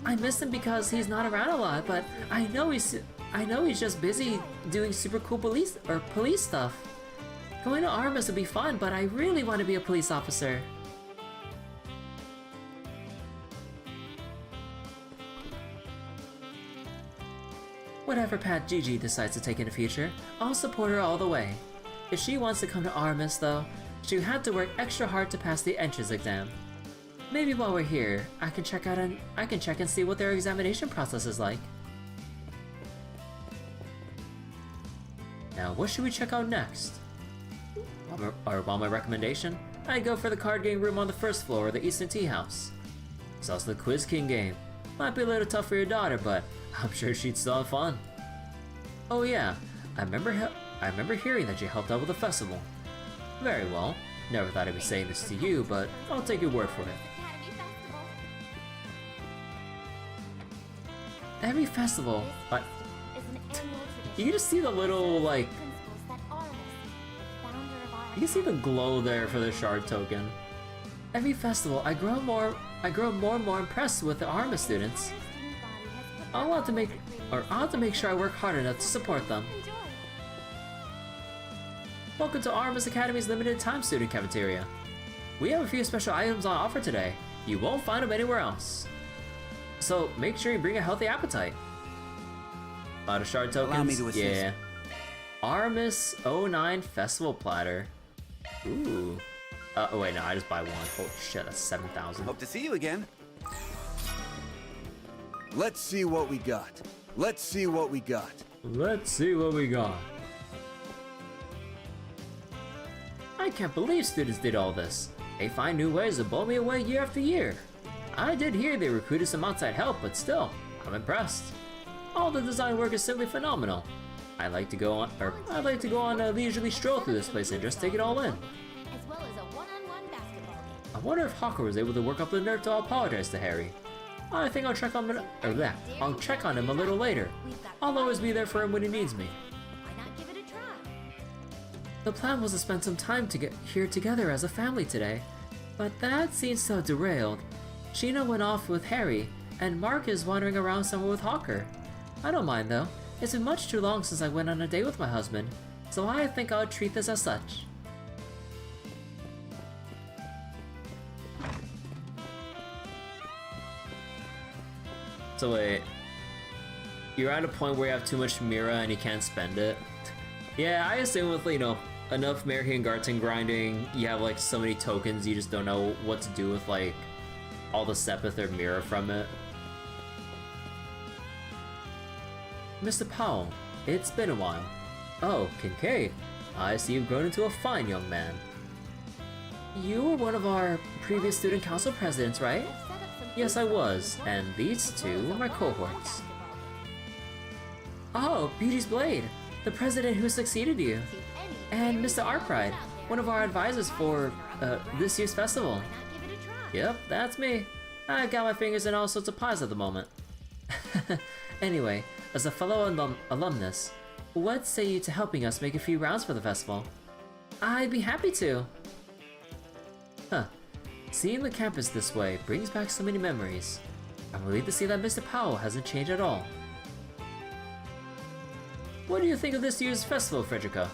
I miss him because he's not around a lot, but I know he's just busy doing super cool police stuff. Going to Aramis would be fun, but I really want to be a police officer. Whatever path Gigi decides to take in the future, I'll support her all the way. If she wants to come to Aramis, though, she'll have to work extra hard to pass the entrance exam. Maybe while we're here, I can check and see what their examination process is like. Now, what should we check out next? While my recommendation, I'd go for the card game room on the first floor of the Eastern Tea House. There's also the Quiz King game. Might be a little tough for your daughter, but I'm sure she'd still have fun. Oh yeah, I remember hearing that you helped out with the festival. Very well. Never thought I'd be saying this to you, but I'll take your word for it. Every festival, but you can just see the little, like, you can see the glow there for the shard token. Every festival, I grow more and more impressed with the Aramis students. I'll have to make sure I work hard enough to support them. Welcome to Aramis Academy's limited time student cafeteria. We have a few special items on offer today. You won't find them anywhere else. So make sure you bring a healthy appetite. A lot of shard tokens. Allow me to assist. Yeah. Aramis 09 Festival Platter. Ooh. Oh wait, no, I just buy one. Holy shit, that's 7,000. Hope to see you again. Let's see what we got. Let's see what we got. Let's see what we got. I can't believe students did all this. They find new ways to blow me away year after year. I did hear they recruited some outside help, but still, I'm impressed. All the design work is simply phenomenal. I'd like to go on a leisurely stroll through this place and just take it all in. As well as a one-on-one basketball game. I wonder if Hawker was able to work up the nerve to apologize to Harry. I think I'll check on him a little later. I'll always be there for him when he needs me. Why not give it a try? The plan was to spend some time here together as a family today, but that seems to have derailed. Sheena went off with Harry, and Mark is wandering around somewhere with Hawker. I don't mind though. It's been much too long since I went on a date with my husband, so I think I'll treat this as such. So wait, you're at a point where you have too much Mira and you can't spend it? Yeah, I assume with, you know, enough Mary and Garten grinding, you have like so many tokens you just don't know what to do with like all the Sepith or Mira from it. Mr. Powell, it's been a while. Oh, Kincaid, I see you've grown into a fine young man. You were one of our previous student council presidents, right? Yes, I was, and these two were my cohorts. Oh, Beauty's Blade, the president who succeeded you. And Mr. Artpride, one of our advisors for this year's festival. Yep, that's me. I got my fingers in all sorts of pies at the moment. Anyway, as a fellow alumnus, what say you to helping us make a few rounds for the festival? I'd be happy to. Huh. Seeing the campus this way brings back so many memories. I'm relieved to see that Mr. Powell hasn't changed at all. What do you think of this year's festival, Frederica?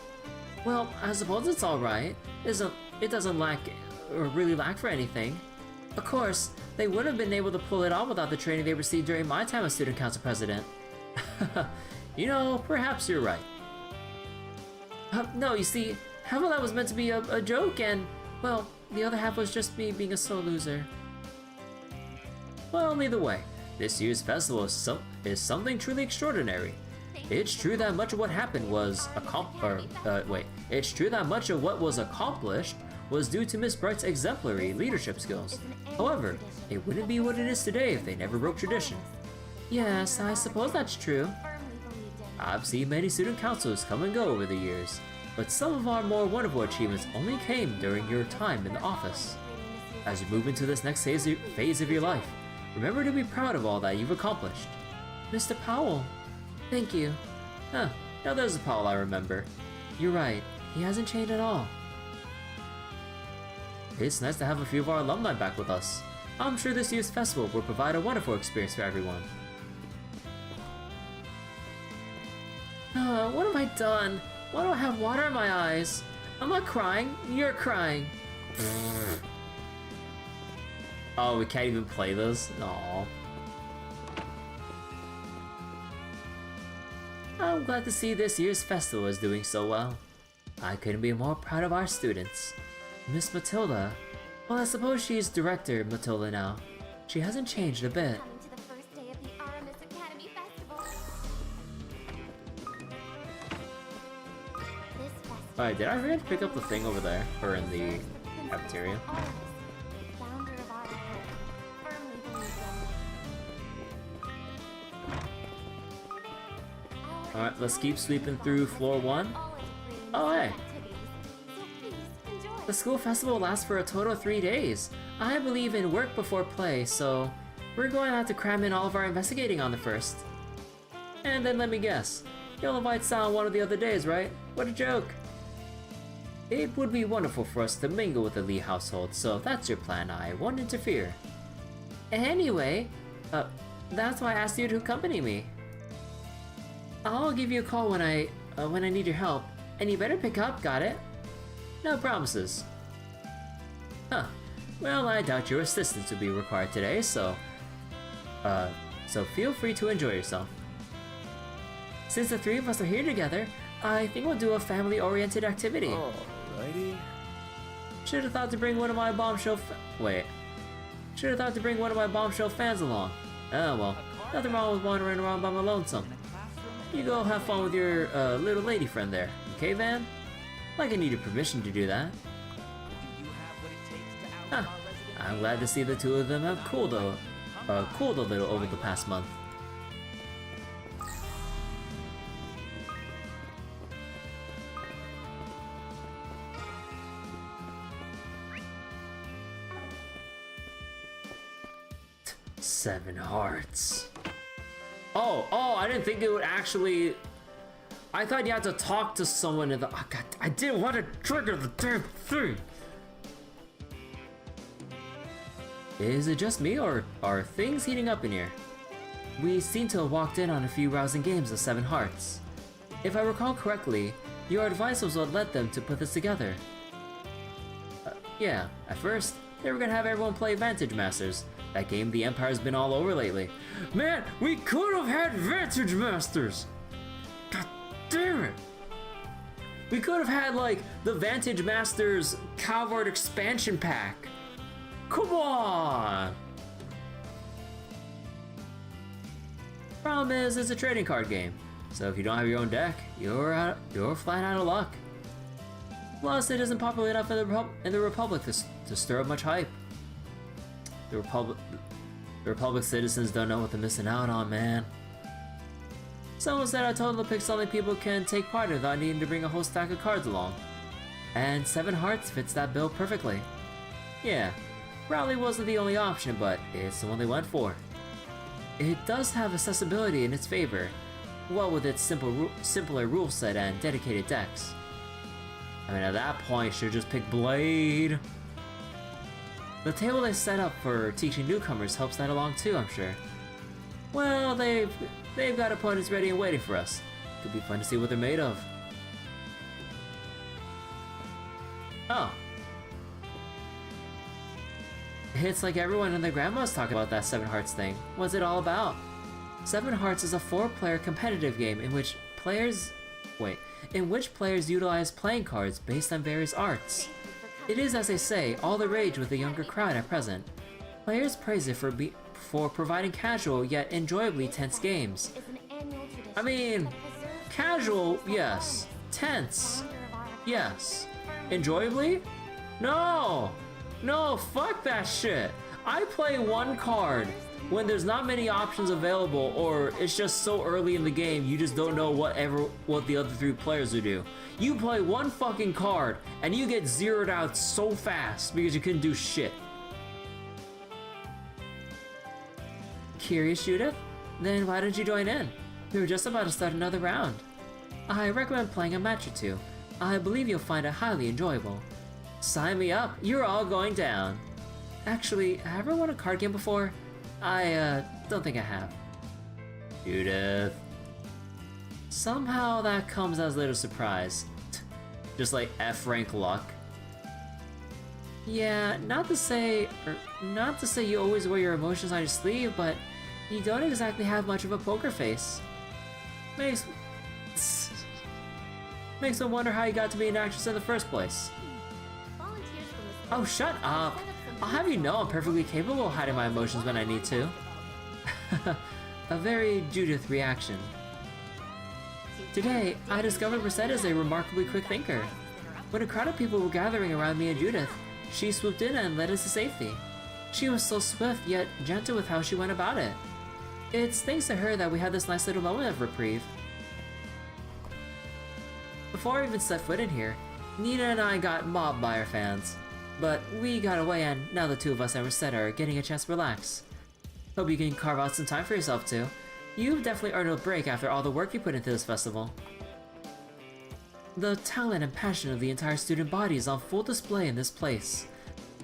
Well, I suppose it's alright. It doesn't lack, or really lack for anything. Of course, they wouldn't have been able to pull it off without the training they received during my time as student council president. You know, perhaps you're right. No, you see, half of that was meant to be a joke and, well, the other half was just me being a sore loser. Well, either way, this year's festival is something truly extraordinary. It's true that much of what happened was It's true that much of what was accomplished was due to Miss Bright's exemplary leadership skills. However, it wouldn't be what it is today if they never broke tradition. Yes, I suppose that's true. I've seen many student councils come and go over the years, but some of our more wonderful achievements only came during your time in the office. As you move into this next phase of your life, remember to be proud of all that you've accomplished. Mr. Powell. Thank you. Huh, now there's the Powell I remember. You're right, he hasn't changed at all. It's nice to have a few of our alumni back with us. I'm sure this year's festival will provide a wonderful experience for everyone. What have I done? Why do I have water in my eyes? I'm not crying, you're crying. Oh, we can't even play this? Aww. I'm glad to see this year's festival is doing so well. I couldn't be more proud of our students. Miss Matilda, well, I suppose she's Director Matilda now. She hasn't changed a bit. Coming to the first day of the Aramis Academy Festival. This festival. Alright, did I forget to pick up the thing over there? Or in the cafeteria? Aramis, the founder of our department, firmly believes in Alright, let's keep sweeping through floor 1. Oh, hey! The school festival lasts for a total of 3 days. I believe in work before play, so we're going to have to cram in all of our investigating on the first. And then let me guess, you'll invite Sal one of the other days, right? What a joke! It would be wonderful for us to mingle with the Lee household, so if that's your plan, I won't interfere. Anyway, that's why I asked you to accompany me. I'll give you a call when I need your help, and you better pick up, got it? No promises. Huh. Well, I doubt your assistance will be required today, so feel free to enjoy yourself. Since the three of us are here together, I think we'll do a family-oriented activity. Alrighty. Should have thought to bring one of my bombshell fans along. Oh well, nothing wrong with wandering around by my lonesome. You go have fun with your little lady friend there, okay, Van? Like I needed permission to do that. Huh. I'm glad to see the two of them have cooled a little over the past month. Seven hearts. Oh, I didn't think it would actually... I thought you had to talk to someone in the... Oh, God, I didn't want to trigger the damn thing! Is it just me, or are things heating up in here? We seem to have walked in on a few rousing games of Seven Hearts. If I recall correctly, your advice was what led them to put this together. Yeah, at first, they were gonna have everyone play Vantage Masters. That game the Empire's been all over lately. Man, we could have had Vantage Masters! God damn it! We could have had, like, the Vantage Masters Calvard expansion pack. Come on! Problem is, it's a trading card game, so if you don't have your own deck, you're flat out of luck. Plus, it isn't popular enough in the Republic to stir up much hype. The Republic citizens don't know what they're missing out on, man. Someone said I told them to pick something people can take part in without needing to bring a whole stack of cards along. And Seven Hearts fits that bill perfectly. Yeah, Raleigh wasn't the only option, but it's the one they went for. It does have accessibility in its favor, what with its simpler rule set and dedicated decks. I mean, at that point, you should just pick Blade. The table they set up for teaching newcomers helps that along too, I'm sure. Well, they've got opponents ready and waiting for us. Could be fun to see what they're made of. Oh. It's like everyone and their grandmas talk about that Seven Hearts thing. What's it all about? Seven Hearts is a 4-player competitive game in which players utilize playing cards based on various arts. It is, as they say, all the rage with the younger crowd at present. Players praise it for providing casual yet enjoyably tense games. I mean, casual, yes. Tense, yes. Enjoyably? No! No, fuck that shit! I play one card when there's not many options available, or it's just so early in the game you just don't know what the other 3 players will do. You play one fucking card and you get zeroed out so fast because you couldn't do shit. Curious, Judith? Then why don't you join in? We were just about to start another round. I recommend playing a match or 2. I believe you'll find it highly enjoyable. Sign me up, you're all going down. Actually, have you ever won a card game before? I don't think I have. Judith. Somehow that comes as a little surprise. Just like F-rank luck. Yeah, not to say you always wear your emotions on your sleeve, but you don't exactly have much of a poker face. Makes me wonder how you got to be an actress in the first place. Oh, shut up! I'll have you know I'm perfectly capable of hiding my emotions when I need to. A very Judith reaction. Today, I discovered Brissette is a remarkably quick thinker. When a crowd of people were gathering around me and Judith, she swooped in and led us to safety. She was so swift yet gentle with how she went about it. It's thanks to her that we had this nice little moment of reprieve. Before I even set foot in here, Nina and I got mobbed by our fans. But we got away, and now the two of us and Brissette are getting a chance to relax. Hope you can carve out some time for yourself too. you've definitely earned a break after all the work you put into this festival. The talent and passion of the entire student body is on full display in this place.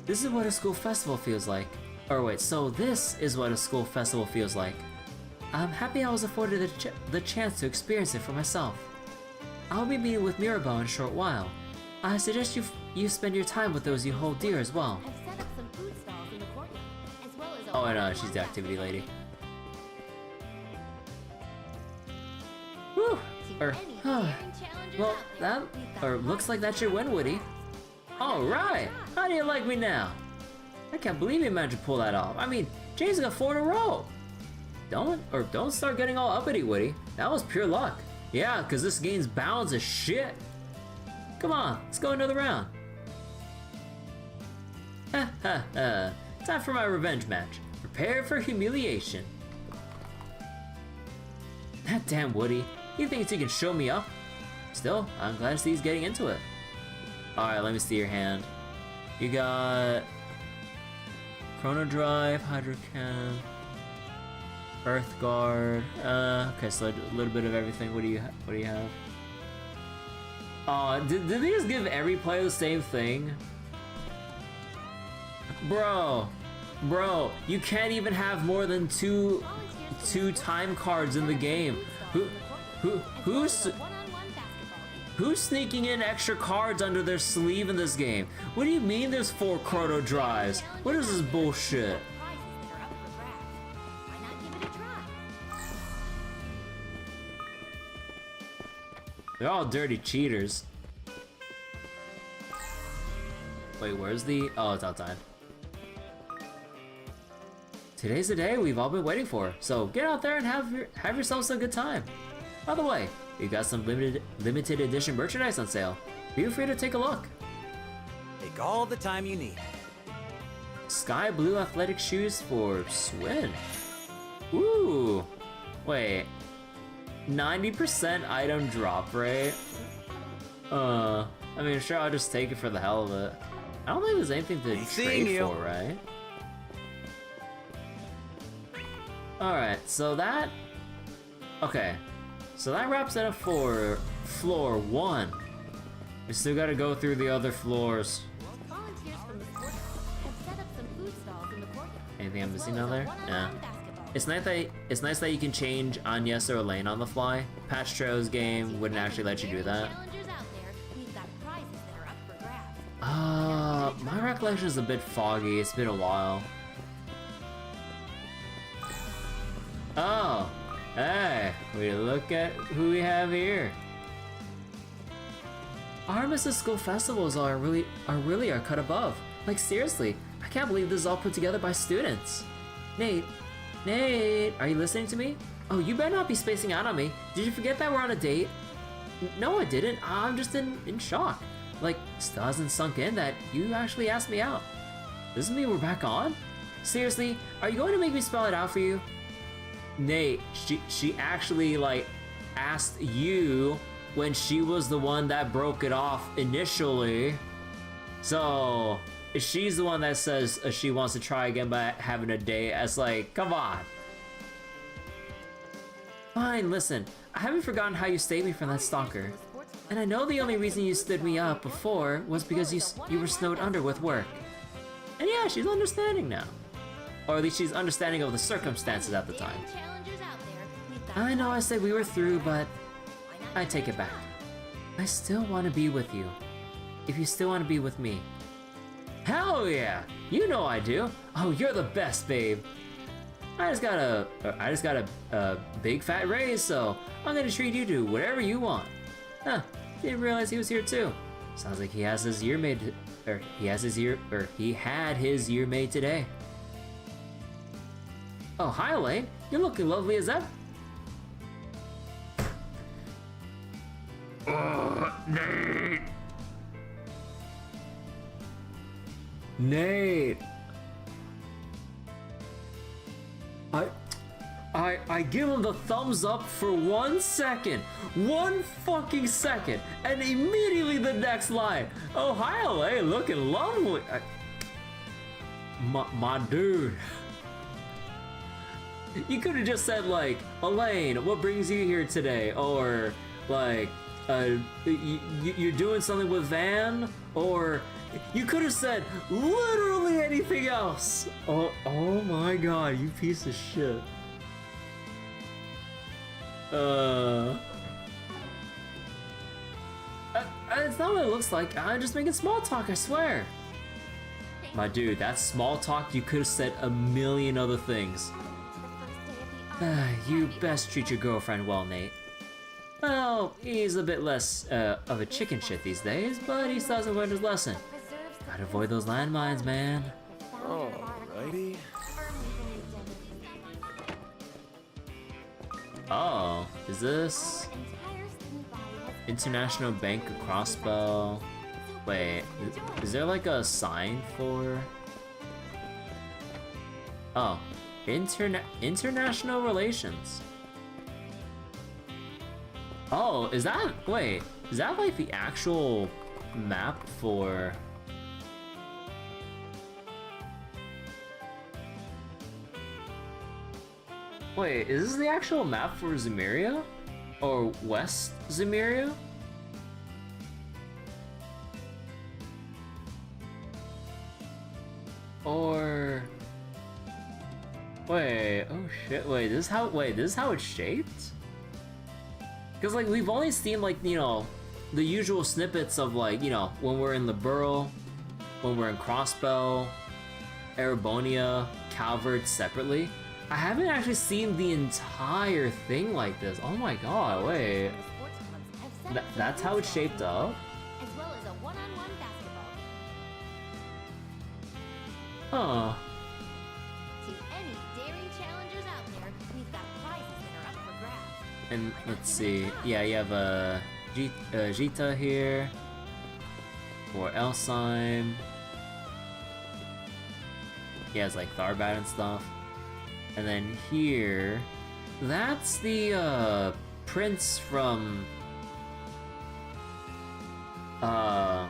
This is what a school festival feels like. Or wait, so this is what a school festival feels like. I'm happy I was afforded the chance to experience it for myself. I'll be meeting with Mirabelle in a short while. I suggest you spend your time with those you hold dear as well. Oh, and she's the activity lady. Whew! Well, looks like that's your win, Woody. Alright! How do you like me now? I can't believe you managed to pull that off. I mean, James got 4 in a row! Don't start getting all uppity, Woody. That was pure luck. Yeah, cause this game's balanced as shit. Come on, let's go another round. Ha ha ha. Time for my revenge match. Prepare for humiliation. That damn Woody. He thinks he can show me up? Still, I'm glad to see he's getting into it. Alright, let me see your hand. You got Chrono Drive, Hydro Cannon, Earth Guard. Okay, so a little bit of everything. What do you have? Did they just give every player the same thing? Bro, you can't even have more than two time cards in the game. Who's sneaking in extra cards under their sleeve in this game? What do you mean there's 4 Chrono Drives? What is this bullshit? They're all dirty cheaters. Wait, where's the... Oh, it's outside. Today's the day we've all been waiting for, so get out there and have yourselves a good time. By the way, we got some limited edition merchandise on sale. Feel free to take a look. Take all the time you need. Sky blue athletic shoes for Swin. Ooh. Wait. 90% item drop rate? I mean, sure, I'll just take it for the hell of it. I don't think there's anything to trade for, right? Alright, so that... Okay. So that wraps it up for floor 1. We still gotta go through the other floors. Anything I'm missing down there? Yeah. It's nice that you can change Agnès or Elaine on the fly. Patch Trail's game wouldn't actually let you do that. My recollection is a bit foggy. It's been a while. Oh, hey, we look at who we have here. Aramis' school festivals are really our cut above. Like seriously, I can't believe this is all put together by students. Nate, are you listening to me? Oh, you better not be spacing out on me. Did you forget that we're on a date? No, I didn't. I'm just in shock. Like, still hasn't sunk in that you actually asked me out. Doesn't mean we're back on? Seriously, are you going to make me spell it out for you? Nate, she actually, like, asked you when she was the one that broke it off initially. So, if she's the one that says she wants to try again by having a date, it's like, come on. Fine, listen, I haven't forgotten how you saved me from that stalker. And I know the only reason you stood me up before was because you were snowed under with work. And yeah, she's understanding now. Or at least she's understanding of the circumstances at the time. I know I said we were through, but I take it back. I still want to be with you. If you still want to be with me. Hell yeah! You know I do. Oh, you're the best, babe. I just got a big fat raise, so I'm gonna treat you to whatever you want. Huh, didn't realize he was here too. Sounds like he has his year made, he had his year made today. Oh, hi Elaine, you're looking lovely as ever. Nate! I give him the thumbs up for 1 second. 1 fucking second. And immediately the next line. Oh, hi, LA, looking lovely. My dude. You could have just said like, Elaine, what brings you here today? Or like, you're doing something with Van? Or you could have said literally anything else. Oh my god, you piece of shit. It's not what it looks like. I'm just making small talk, I swear. My dude, that's small talk. You could have said a million other things. You best treat your girlfriend well, Nate. Well, he's a bit less of a chicken shit these days, but he still hasn't learned his lesson. Gotta avoid those landmines, man. Alrighty. Oh, is this International Bank of Crossbow? Wait, is there like a sign for? Oh, international relations. Oh, is that, wait, is that like the actual map for? Wait, is this the actual map for Zemuria? Or West Zemuria? Or wait, oh shit, wait, this is how it's shaped? Because like we've only seen like, you know, the usual snippets of like, you know, when we're in the Burrow, when we're in Crossbow, Erebonia, Calvert separately. I haven't actually seen the entire thing like this. Oh my god, wait. That's how it's shaped up? As well as a one-on-one basketball game. Huh. To any daring challengers out there, we've got prizes that are up for grabs. And let's see. Yeah, you have Jita here. Or Elsheim. He has like Tharbat and stuff. And then here, that's the prince from oh,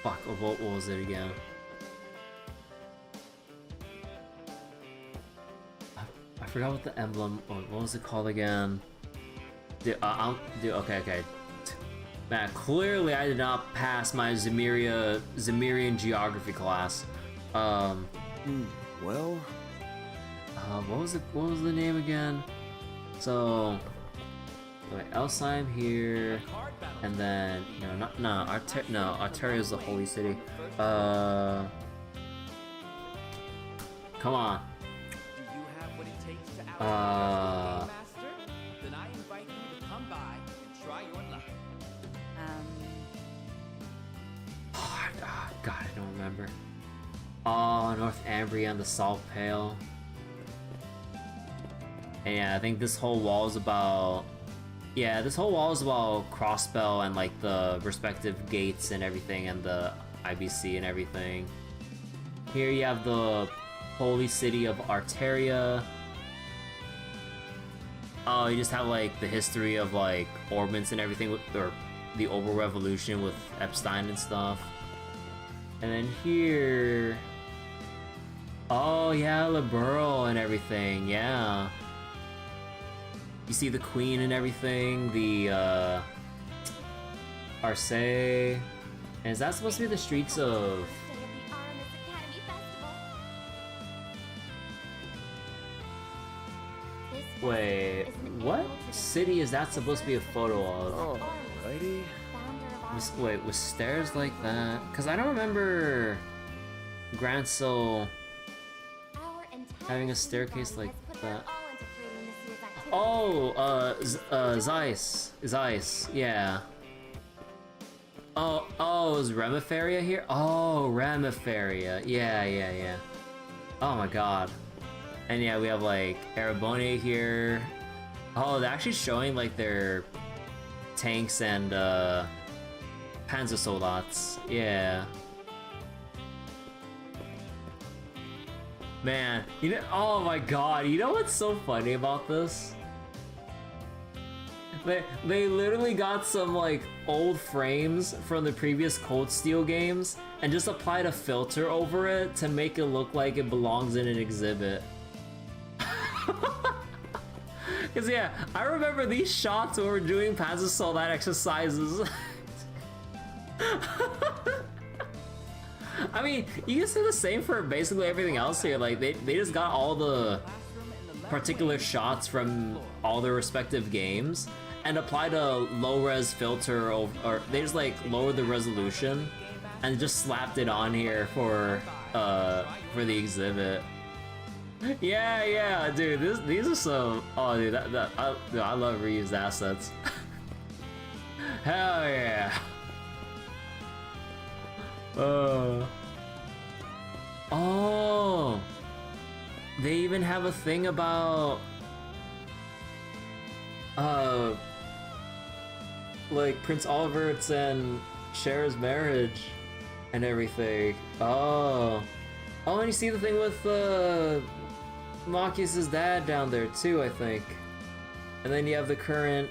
fuck, what was it again? I forgot what the emblem, what was it called again? Dude, okay. Man, clearly I did not pass my Zemurian geography class. Well, what was the name again? So, wait, Elsheim here, and then Arteria is the holy city. Come on. Then I invite you to come by and try your luck. God, I don't remember. Oh, North Ambria and the Salt Pale. And yeah, I think this whole wall is about... Yeah, this whole wall is about Crossbell and like the respective gates and everything and the IBC and everything. Here you have the holy city of Arteria. Oh, you just have like the history of like orbments and everything, or the Obel Revolution with Epstein and stuff. And then here... Oh yeah, Liberal and everything, yeah. You see the Queen and everything, the Arce. And is that supposed to be the streets of... Wait, what city is that supposed to be a photo of? Alrighty. Wait, with stairs like that? Because I don't remember Grand Soul having a staircase like that. Oh, Zeiss, yeah. Oh, is Remiferia here? Oh, Remiferia, yeah. Oh my god. And yeah, we have like Erebonia here. Oh, they're actually showing like their tanks and Panzer Soldats. Yeah. Man, you know, oh my god, you know what's so funny about this? They literally got some like old frames from the previous Cold Steel games and just applied a filter over it to make it look like it belongs in an exhibit. Cause yeah, I remember these shots when we're doing Panzer Soldat exercises. I mean, you can say the same for basically everything else here. Like they just got all the particular shots from all their respective games and applied a low-res filter or they just like lowered the resolution and just slapped it on here for the exhibit. Yeah, dude, these are some, oh dude, I love reused assets. Hell yeah. Oh, they even have a thing about like Prince Oliver's and Cher's marriage and everything. Oh, and you see the thing with Marcus's dad down there too, I think. And then you have the current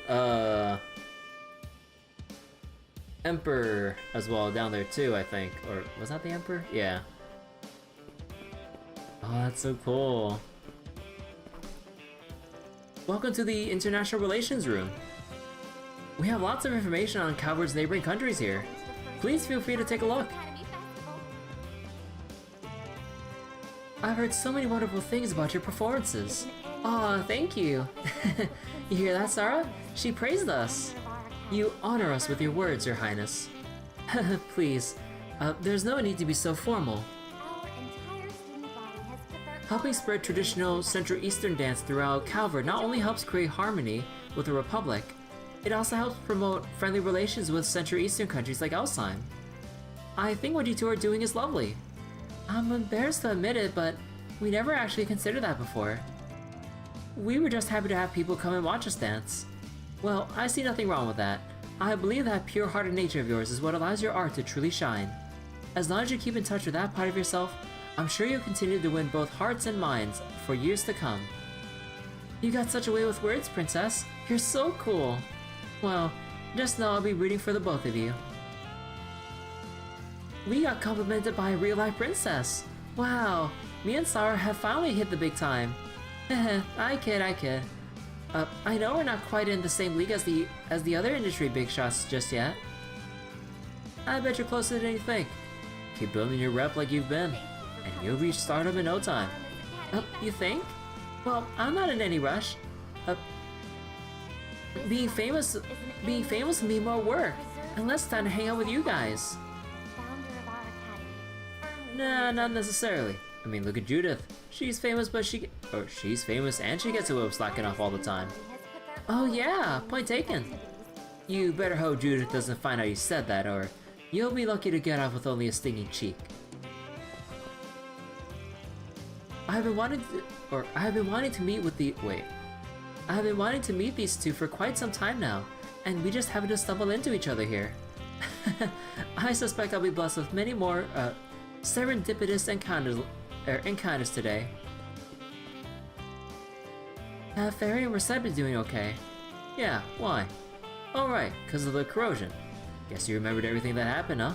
Emperor as well down there too, I think. Or was that the Emperor? Yeah. Oh, that's so cool. Welcome to the International Relations Room. We have lots of information on Calvard's neighboring countries here. Please feel free to take a look. I've heard so many wonderful things about your performances. Aw, thank you. You hear that, Sarah? She praised us. You honor us with your words, Your Highness. Please, there's no need to be so formal. Helping spread traditional Central Eastern dance throughout Calvard not only helps create harmony with the Republic, it also helps promote friendly relations with Central Eastern countries like Alzheim. I think what you two are doing is lovely. I'm embarrassed to admit it, but we never actually considered that before. We were just happy to have people come and watch us dance. Well, I see nothing wrong with that. I believe that pure-hearted nature of yours is what allows your art to truly shine. As long as you keep in touch with that part of yourself, I'm sure you'll continue to win both hearts and minds for years to come. You got such a way with words, Princess. You're so cool. Well, just know I'll be rooting for the both of you. We got complimented by a real-life princess. Wow, me and Sarah have finally hit the big time. I kid. I know we're not quite in the same league as the other industry big shots just yet. I bet you're closer than you think. Keep building your rep like you've been, and you'll reach stardom in no time. You think? Well, I'm not in any rush. Being famous will mean more work, and less time to hang out with you guys. Nah, not necessarily. I mean, look at Judith. She's famous, but she's famous and she gets away with slacking off all the time. Oh yeah, point taken. You better hope Judith doesn't find out you said that, or you'll be lucky to get off with only a stinging cheek. I've been wanting to meet these two for quite some time now, and we just happened to stumble into each other here. I suspect I'll be blessed with many more serendipitous encounters today. Fairy and Recep is doing okay. Yeah, why? Oh right, because of the corrosion. Guess you remembered everything that happened, huh?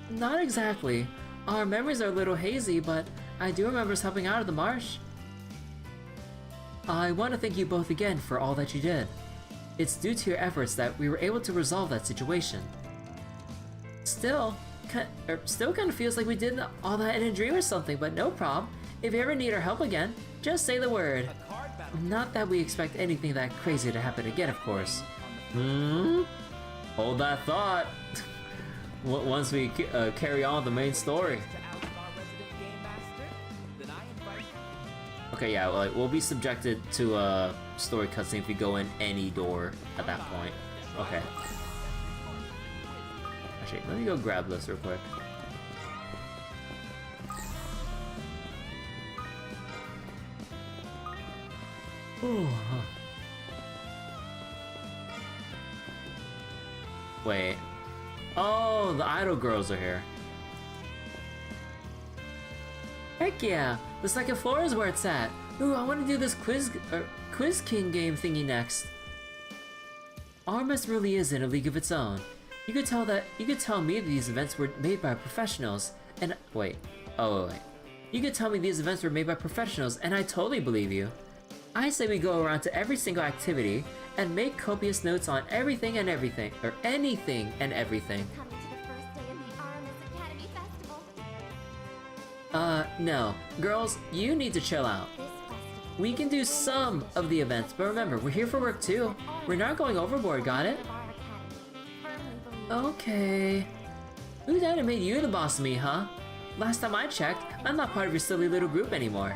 Not exactly. Our memories are a little hazy, but I do remember us helping out at the marsh. I want to thank you both again for all that you did. It's due to your efforts that we were able to resolve that situation. Still kind of feels like we did all that in a dream or something, but no problem. If you ever need our help again, just say the word. Not that we expect anything that crazy to happen again, of course. Hold that thought. Once we carry on the main story. Okay, yeah, like, we'll be subjected to a story cutscene if we go in any door at that point. Okay. Actually, let me go grab this real quick. Ooh. Wait. Oh, the idol girls are here. Heck yeah! The second floor is where it's at. Ooh, I want to do this quiz king game thingy next. Aramis really is in a league of its own. You could tell me that these events were made by professionals, and wait. You could tell me these events were made by professionals, and I totally believe you. I say we go around to every single activity and make copious notes on everything and everything, or anything and everything. Coming to the first day of the Aramis Academy Festival. No. Girls, you need to chill out. We can do some of the events, but remember, we're here for work too. We're not going overboard, got it? Okay. Who died and made you the boss of me, huh? Last time I checked, I'm not part of your silly little group anymore.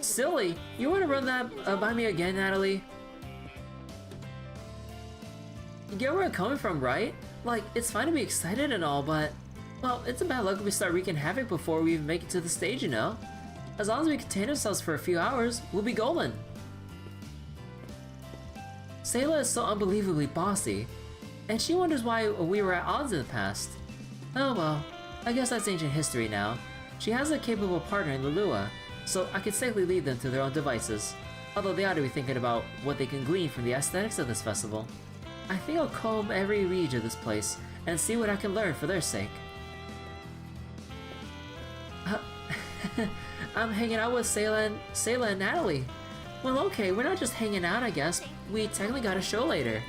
Silly? You want to run that by me again, Natalie? You get where I'm coming from, right? Like, it's fine to be excited and all, but... Well, it's a bad luck if we start wreaking havoc before we even make it to the stage, you know? As long as we contain ourselves for a few hours, we'll be golden. Sayla is so unbelievably bossy, and she wonders why we were at odds in the past. Oh well, I guess that's ancient history now. She has a capable partner in Lulua, so I could safely leave them to their own devices. Although they ought to be thinking about what they can glean from the aesthetics of this festival. I think I'll comb every reed of this place and see what I can learn for their sake. I'm hanging out with Sayla and Natalie. Well, okay, we're not just hanging out, I guess. We technically got a show later.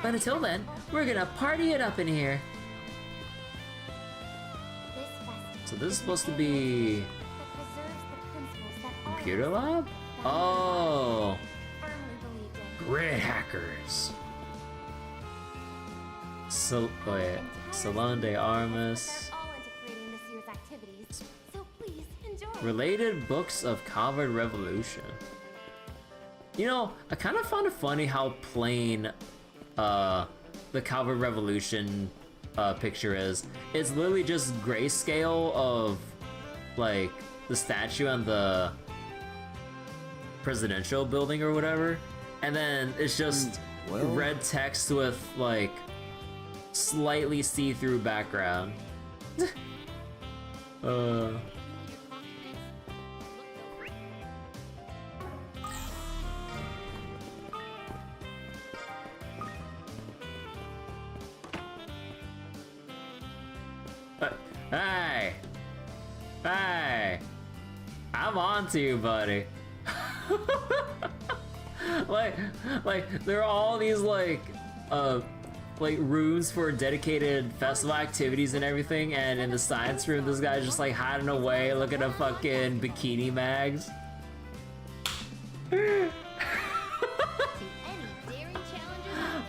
But until then, we're gonna party it up in here. So this is supposed to be... Computer lab? Oh! Grid hackers! Salon de Aramis. Related books of Calvard Revolution. You know, I kind of found it funny how plain the Calvard Revolution picture is. It's literally just grayscale of like the statue on the presidential building or whatever, and then it's just red text with like slightly see-through background. Hey! I'm on to you, buddy. like there are all these like rooms for dedicated festival activities and everything, and in the science room this guy's just like hiding away looking at fucking bikini mags.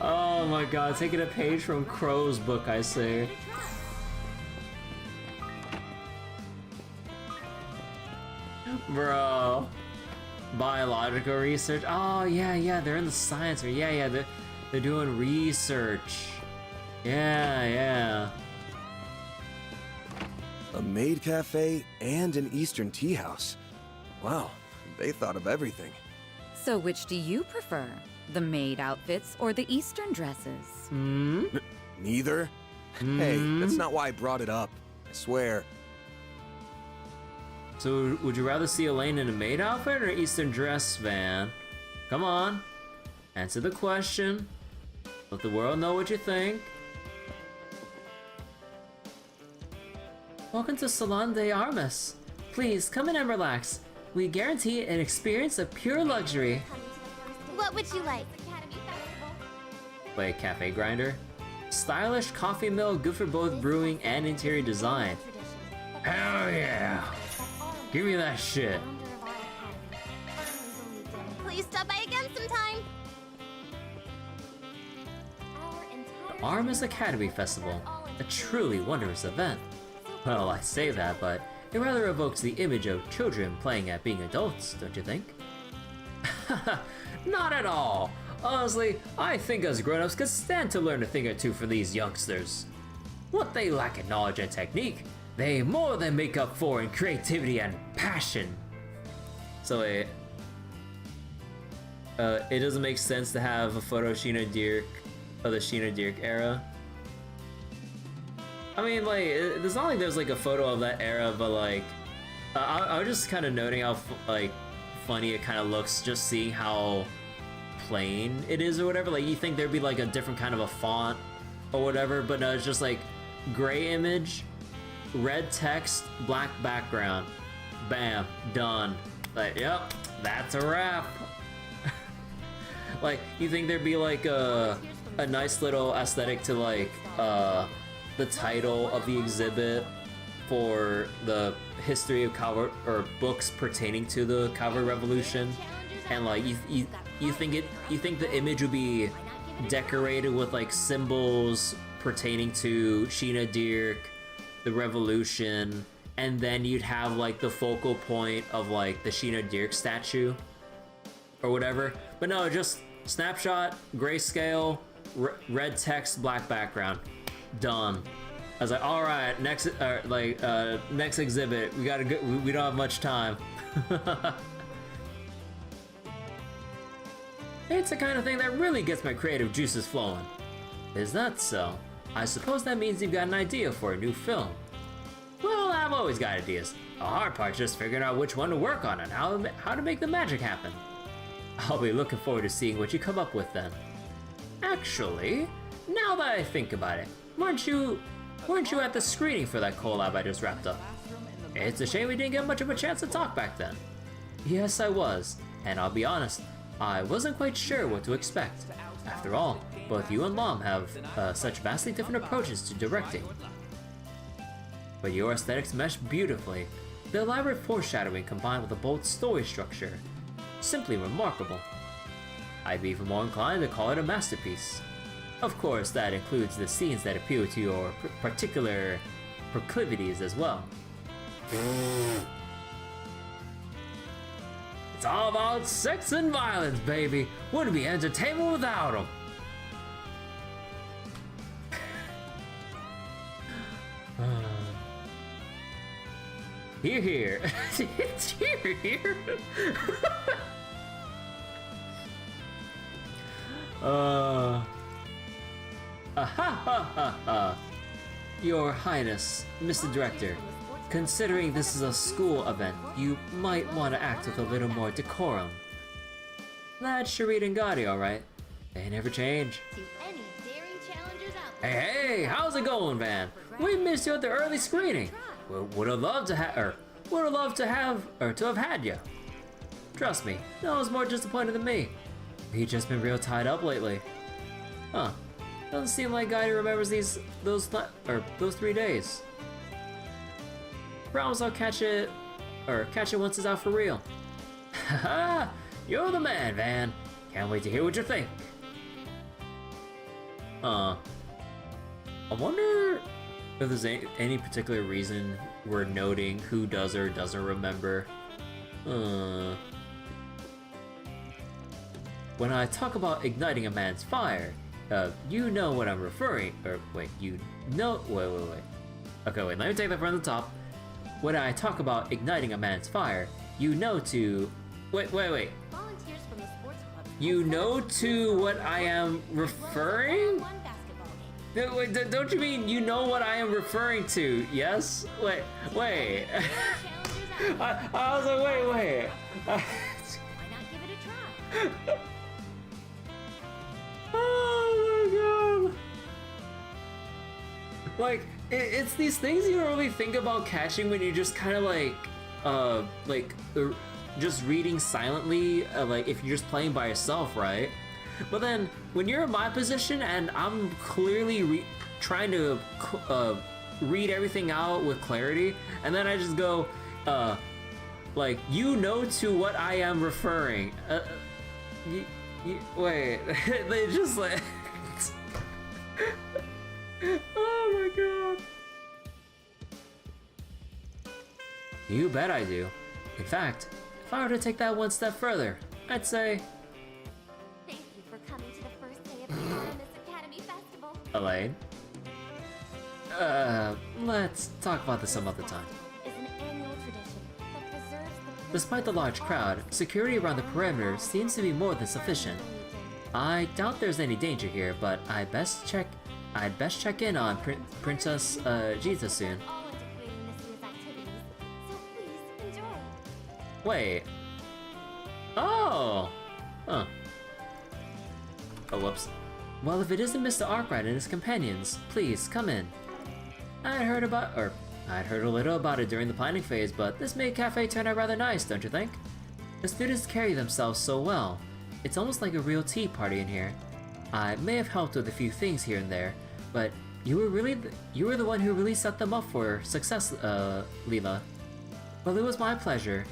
Oh my god, taking a page from Crow's book, I say. Bro, biological research. Oh yeah, they're in the science room. Yeah, they're doing research. Yeah. A maid cafe and an Eastern tea house. Wow, they thought of everything. So which do you prefer? The maid outfits or the Eastern dresses? Neither? Hey, that's not why I brought it up. I swear. So, would you rather see Elaine in a maid outfit or Eastern dress, Van? Come on. Answer the question. Let the world know what you think. Welcome to Salon de Aramis. Please, come in and relax. We guarantee an experience of pure luxury. What would you like? Wait, cafe grinder? Stylish coffee mill, good for both brewing and interior design. Hell yeah! Give me that shit. Please stop by again sometime. The Aramis Academy Festival, a truly wondrous event. Well, I say that, but it rather evokes the image of children playing at being adults, don't you think? Not at all. Honestly, I think us grown-ups could stand to learn a thing or two from these youngsters. What they lack in knowledge and technique, they more than make up for in creativity and passion. So it doesn't make sense to have a photo of Sheena Dirk of the Sheena Dirk era. I mean, like, it's not like there's like a photo of that era, but like, I was just kind of noting how like funny it kind of looks, just seeing how plain it is or whatever. Like, you think there'd be like a different kind of a font or whatever, but no, it's just like gray image, red text, black background. Bam, done. Like, yep, that's a wrap. Like, you think there'd be like a nice little aesthetic to like the title of the exhibit for the history of cavalry, or books pertaining to the cavalry revolution, and like you think the image would be decorated with like symbols pertaining to Sheena Dirk, the revolution, and then you'd have like the focal point of like the Sheena Dirk statue or whatever. But no, just snapshot, grayscale, red text, black background, done. I was like, all right, next next exhibit. We gotta go. We don't have much time. It's the kind of thing that really gets my creative juices flowing. Is that so? I suppose that means you've got an idea for a new film. Well, I've always got ideas. The hard part's just figuring out which one to work on and how to make the magic happen. I'll be looking forward to seeing what you come up with then. Actually, now that I think about it, weren't you at the screening for that collab I just wrapped up? It's a shame we didn't get much of a chance to talk back then. Yes, I was, and I'll be honest, I wasn't quite sure what to expect. After all, both you and Lom have such vastly different approaches to directing. But your aesthetics mesh beautifully. The elaborate foreshadowing combined with a bold story structure. Simply remarkable. I'd be even more inclined to call it a masterpiece. Of course, that includes the scenes that appeal to your particular proclivities as well. It's all about sex and violence, baby. Wouldn't be entertainment without them. Here, here. It's here, here. Your Highness, Mr. Director, considering this is a school event, you might want to act with a little more decorum. That's Sharid and Gotti, alright. They never change. Hey, how's it going, Van? We missed you at the early screening. Would have loved to have had you. Trust me, no one's more disappointed than me. He's just been real tied up lately. Huh. Doesn't seem like Gotti remembers those 3 days. Promise I'll catch it once it's out for real. Haha, you're the man, Van. Can't wait to hear what you think. I wonder if there's any particular reason we're noting who does or doesn't remember. When I talk about igniting a man's fire, you know what I'm referring. Wait. Okay, wait. Let me take that from the top. When I talk about igniting a man's fire, you know to. Wait. You know to what I am referring? Wait, don't you mean you know what I am referring to? Yes? Wait. I was like, wait. Why not give it a try? Oh my god. Like, it's these things you don't really think about catching when you're just kind of just reading silently, like if you're just playing by yourself, right? But then when you're in my position and I'm clearly trying to read everything out with clarity, and then I just go, like, you know to what I am referring. Wait, they just like. Oh my god. You bet I do. In fact, if I were to take that one step further, I'd say. Thank you for coming to the first day of the Aramis Academy Festival. Elaine? Let's talk about this some other time. Is an annual tradition that preserves the Despite the large crowd, security around the perimeter seems to be more than sufficient. I doubt there's any danger here, but I'd best check in on Princess Gita soon. all into creating this year's activities, so please enjoy. Wait. Oh! Huh. Oh, whoops. Well, if it isn't Mr. Arkwright and his companions, please, come in. I'd heard a little about it during the planning phase, but this maid cafe turned out rather nice, don't you think? The students carry themselves so well. It's almost like a real tea party in here. I may have helped with a few things here and there, but you were the one who really set them up for success, Leela. Well, it was my pleasure.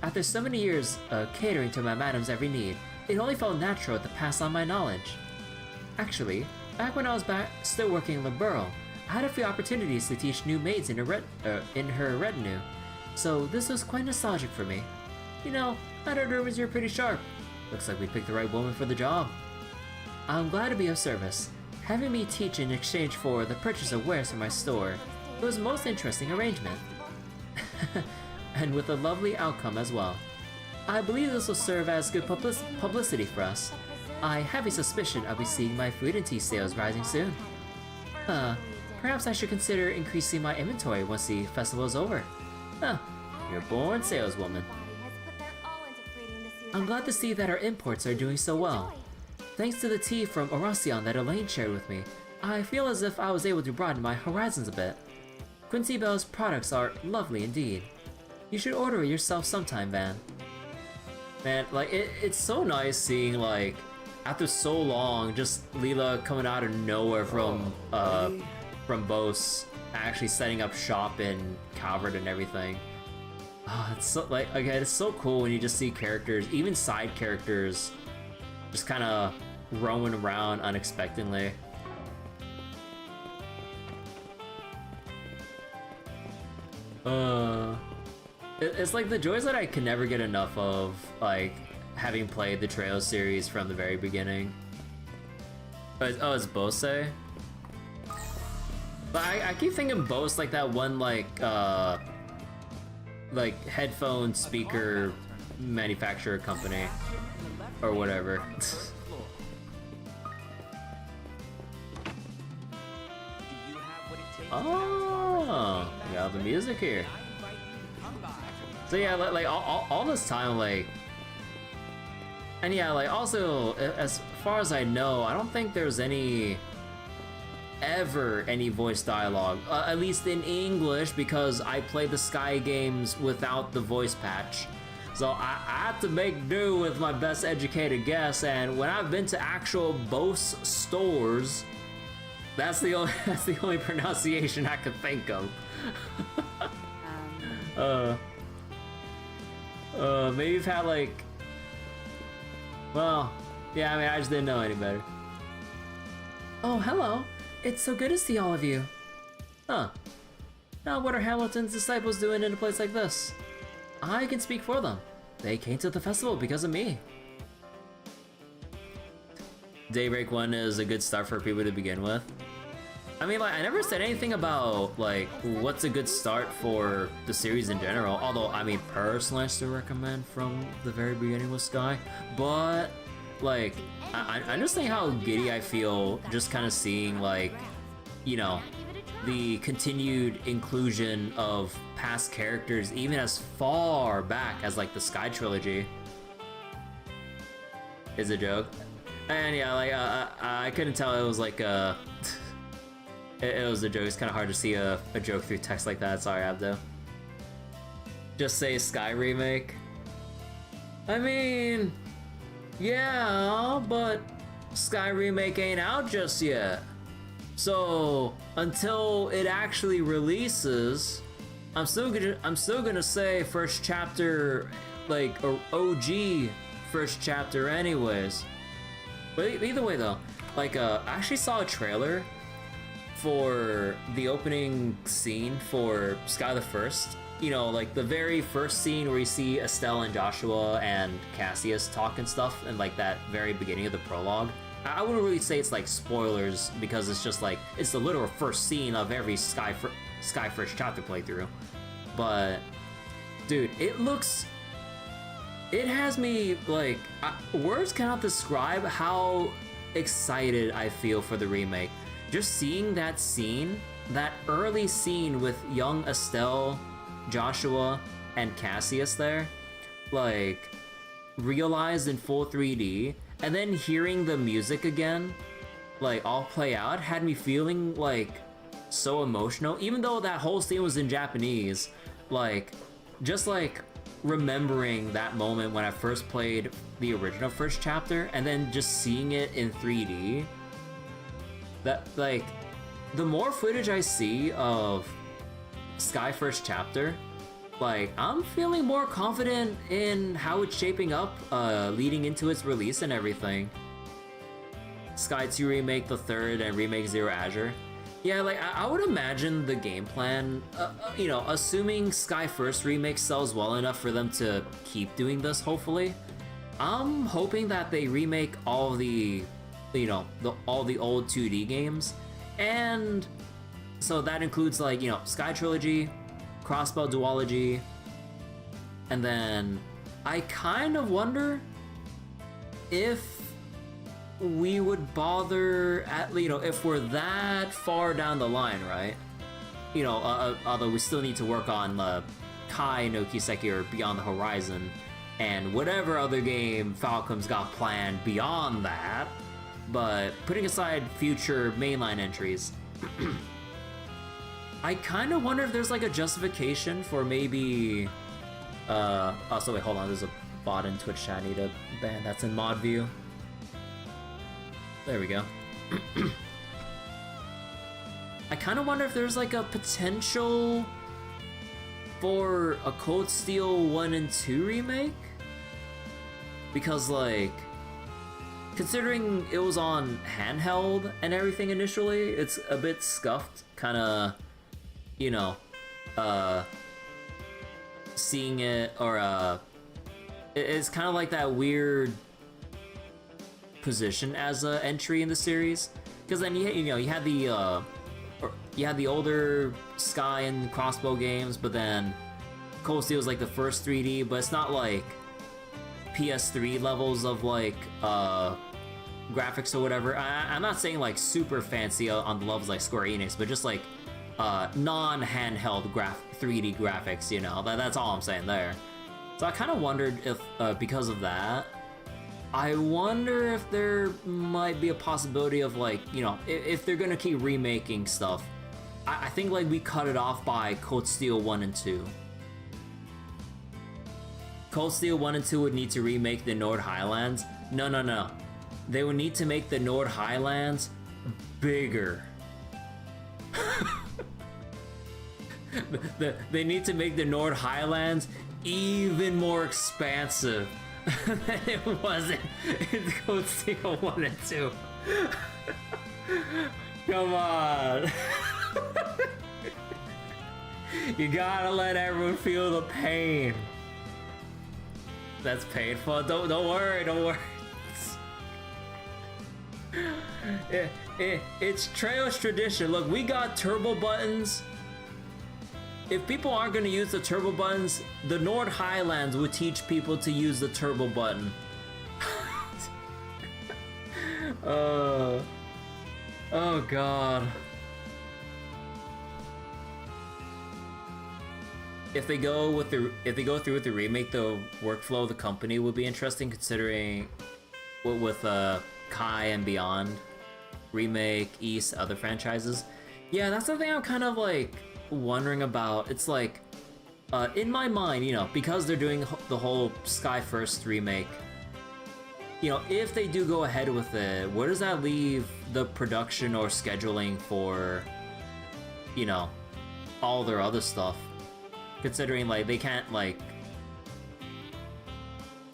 After so many years catering to my madam's every need, it only felt natural to pass on my knowledge. Actually, back when I was still working in the borough, I had a few opportunities to teach new maids in her retinue, so this was quite nostalgic for me. You know, I heard rumors you're pretty sharp. Looks like we picked the right woman for the job. I'm glad to be of service. Having me teach in exchange for the purchase of wares from my store, it was a most interesting arrangement. And with a lovely outcome as well. I believe this will serve as good publicity for us. I have a suspicion I'll be seeing my food and tea sales rising soon. Perhaps I should consider increasing my inventory once the festival is over. You're a born saleswoman. I'm glad to see that our imports are doing so well. Thanks to the tea from Oracion that Elaine shared with me, I feel as if I was able to broaden my horizons a bit. Quincy Bell's products are lovely indeed. You should order it yourself sometime, Van. Man, like, it's so nice seeing, like, after so long, just Leela coming out of nowhere from Bose, actually setting up shop in Calvert and everything. Oh, it's so, like, again, it's so cool when you just see characters, even side characters, just kind of roaming around unexpectedly. It's like the joys that I can never get enough of, like, having played the Trails series from the very beginning. Oh, it's Bose? But I keep thinking Bose like that one, like headphone speaker manufacturer company. Or whatever. Oh, we got the music here. So yeah, like all this time, like, and yeah, like also as far as I know, I don't think there's ever any voice dialogue, at least in English, because I played the Sky games without the voice patch. So I had to make do with my best educated guess, and when I've been to actual Bose stores, that's the only pronunciation I could think of. Maybe you've had like, well, yeah, I mean, I just didn't know any better. Oh, hello. It's so good to see all of you. Huh. Now what are Hamilton's disciples doing in a place like this? I can speak for them. They came to the festival because of me. Daybreak 1 is a good start for people to begin with. I mean, like, I never said anything about, like, what's a good start for the series in general. Although, I mean, personally, I still recommend from the very beginning with Sky. But, like, I just think how giddy I feel just kind of seeing, like, you know, the continued inclusion of past characters, even as far back as, like, the Sky trilogy. Is a joke. And yeah, like, I couldn't tell it was like a... It was a joke. It's kind of hard to see a joke through text like that. Sorry, Abdo. Just say Sky Remake. I mean... yeah, but Sky Remake ain't out just yet. So, until it actually releases, I'm still gonna say first chapter, like, OG first chapter anyways. But either way though, like, I actually saw a trailer for the opening scene for Sky the First. You know, like the very first scene where you see Estelle and Joshua and Cassius talk and stuff, and like that very beginning of the prologue. I wouldn't really say it's like spoilers, because it's just like, it's the literal first scene of every Sky First chapter playthrough. But, dude, it has me, like, words cannot describe how excited I feel for the remake. Just seeing that scene, that early scene with young Estelle, Joshua, and Cassius there, like, realized in full 3D, and then hearing the music again, like, all play out, had me feeling, like, so emotional. Even though that whole scene was in Japanese, like, just, like, remembering that moment when I first played the original first chapter, and then just seeing it in 3D, that, like, the more footage I see of Sky First Chapter, like, I'm feeling more confident in how it's shaping up, leading into its release and everything. Sky 2 Remake the third and Remake Zero Azure. Yeah, like, I would imagine the game plan, you know, assuming Sky First Remake sells well enough for them to keep doing this, hopefully. I'm hoping that they remake all the, you know, all the old 2D games, and so that includes, like, you know, Sky Trilogy, Crossbow Duology, and then I kind of wonder if we would bother at, you know, if we're that far down the line, right? You know, although we still need to work on Kai no Kiseki or Beyond the Horizon, and whatever other game Falcom's got planned beyond that, but putting aside future mainline entries, I kind of wonder if there's like a justification for maybe, oh, so wait, hold on, there's a bot in Twitch chat I need to ban, that's in mod view. There we go. I kind of wonder if there's like a potential for a Cold Steel 1 and 2 remake? Because, like, considering it was on handheld and everything initially, it's a bit scuffed, kind of, you know, seeing it, or it's kind of like that weird position as an entry in the series, because then you know you had the older Sky and Crossbow games, but then Cold Steel was like the first 3D, but it's not like PS3 levels of like graphics or whatever. I'm not saying like super fancy on the levels like Square Enix, but just like non-handheld 3D graphics, you know, that's all I'm saying there. So I kind of wondered if because of that, I wonder if there might be a possibility of, like, you know, if they're gonna keep remaking stuff, I think, like, we cut it off by Cold Steel 1 and 2. Cold Steel 1 and 2 would need to remake the Nord Highlands. No. They would need to make the Nord Highlands bigger. They need to make the Nord Highlands even more expansive than it was in Cold Steel 1 and 2. Come on. You gotta let everyone feel the pain. That's painful. Don't worry. It's Trail's tradition. Look, we got turbo buttons. If people aren't going to use the turbo buttons, the Nord Highlands would teach people to use the turbo button. Oh god. If they go through with the remake, the workflow of the company would be interesting, considering with Kai and Beyond, Remake, East, other franchises. Yeah, that's the thing I'm kind of like wondering about. It's like, in my mind, you know, because they're doing the whole Sky First remake, you know, if they do go ahead with it, where does that leave the production or scheduling for, you know, all their other stuff? Considering, like, they can't, like,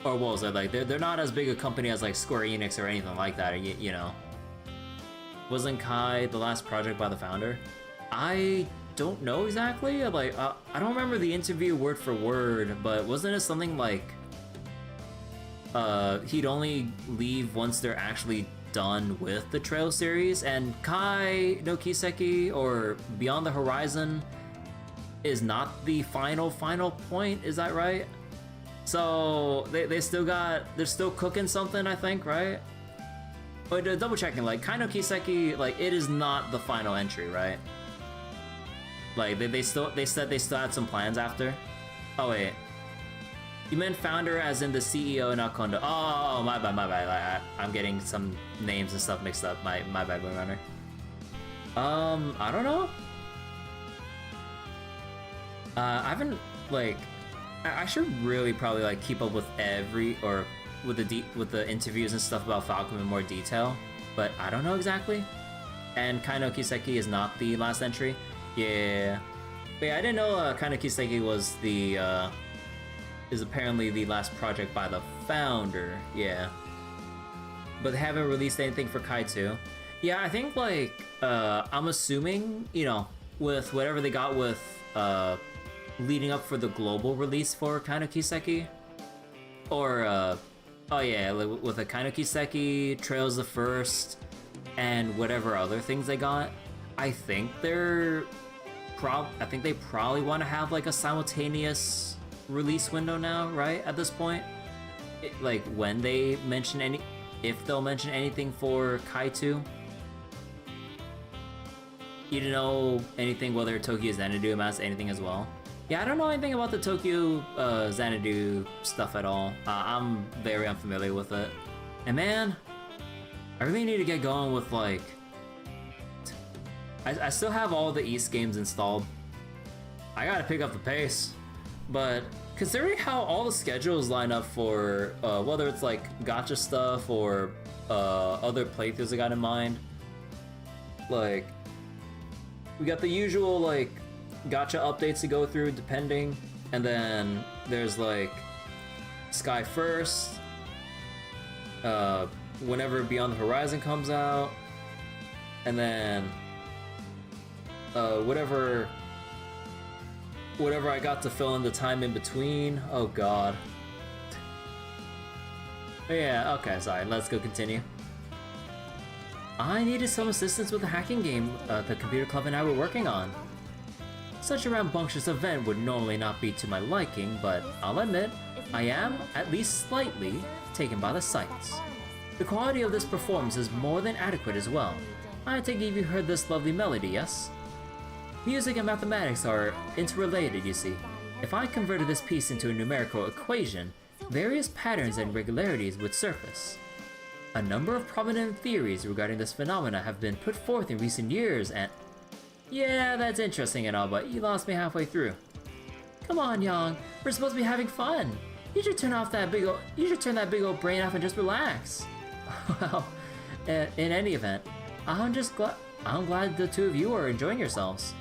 or what was it, like, they're not as big a company as, like, Square Enix or anything like that, you know. Wasn't Kai the last project by the founder? I don't know exactly, like, I don't remember the interview word for word, but wasn't it something like, he'd only leave once they're actually done with the Trail series, and Kai no Kiseki, or Beyond the Horizon, is not the final point, is that right? So they're still cooking something, I think, right? But double checking, like, Kai no Kiseki, like, it is not the final entry, right? Like, they said they still had some plans after. Oh wait, You meant founder as in the CEO, not Kondo. Oh, my bad. I'm getting some names and stuff mixed up. My bad, Blue Runner. I don't know. I haven't, like, I should really probably, like, keep up with with the interviews and stuff about Falcom in more detail, but I don't know exactly. And Kaino Kiseki is not the last entry. Yeah. But yeah, I didn't know Kaino Kiseki was is apparently the last project by the founder. Yeah. But they haven't released anything for Kaito. Yeah, I think, like, I'm assuming, you know, with whatever they got with, leading up for the global release for Kaino Kiseki, or, oh yeah, with a Kaino Kiseki, Trails the First, and whatever other things they got, I think they probably want to have, like, a simultaneous release window now, right, at this point? Like, when they mention if they'll mention anything for Kaito. You don't know anything whether Tokyo Xanadu amounts to anything as well? Yeah, I don't know anything about the Tokyo Xanadu stuff at all. I'm very unfamiliar with it. And man, I really need to get going with, like... I still have all the East games installed. I gotta pick up the pace. But considering how all the schedules line up for whether it's like gacha stuff or other playthroughs I got in mind, like... We got the usual, like, gacha updates to go through, depending. And then there's, like, Sky First. Whenever Beyond the Horizon comes out. And then... whatever I got to fill in the time in between. Oh, God. Yeah, okay, sorry. Let's go continue. I needed some assistance with the hacking game the computer club and I were working on. Such a rambunctious event would normally not be to my liking, but I'll admit, I am, at least slightly, taken by the sights. The quality of this performance is more than adequate as well. I take it you've heard this lovely melody, yes? Music and mathematics are interrelated, you see. If I converted this piece into a numerical equation, various patterns and regularities would surface. A number of prominent theories regarding this phenomena have been put forth in recent years and... Yeah, that's interesting and all, but you lost me halfway through. Come on, Yang. We're supposed to be having fun. You should turn that big old brain off and just relax. Well, in any event, I'm glad the two of you are enjoying yourselves.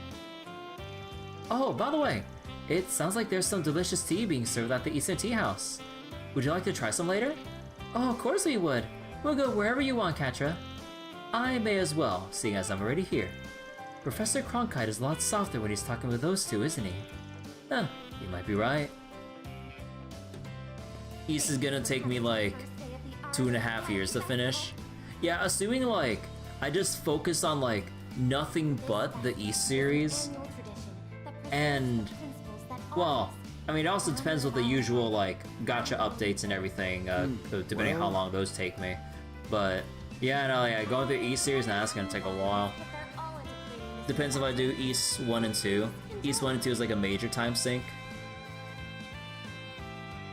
Oh, by the way, it sounds like there's some delicious tea being served at the Eastern Tea House. Would you like to try some later? Oh, of course we would. We'll go wherever you want, Katra. I may as well, seeing as I'm already here. Professor Cronkite is a lot softer when he's talking with those two, isn't he? Huh, you might be right. East is gonna take me like 2.5 years to finish. Yeah, assuming like I just focus on like nothing but the East series. And, well, I mean, it also depends with the usual like gacha updates and everything, depending how long those take me. But yeah, no, yeah, going through East series, now that's gonna take a while. Depends if I do East 1 and 2. East 1 and 2 is like a major time sink.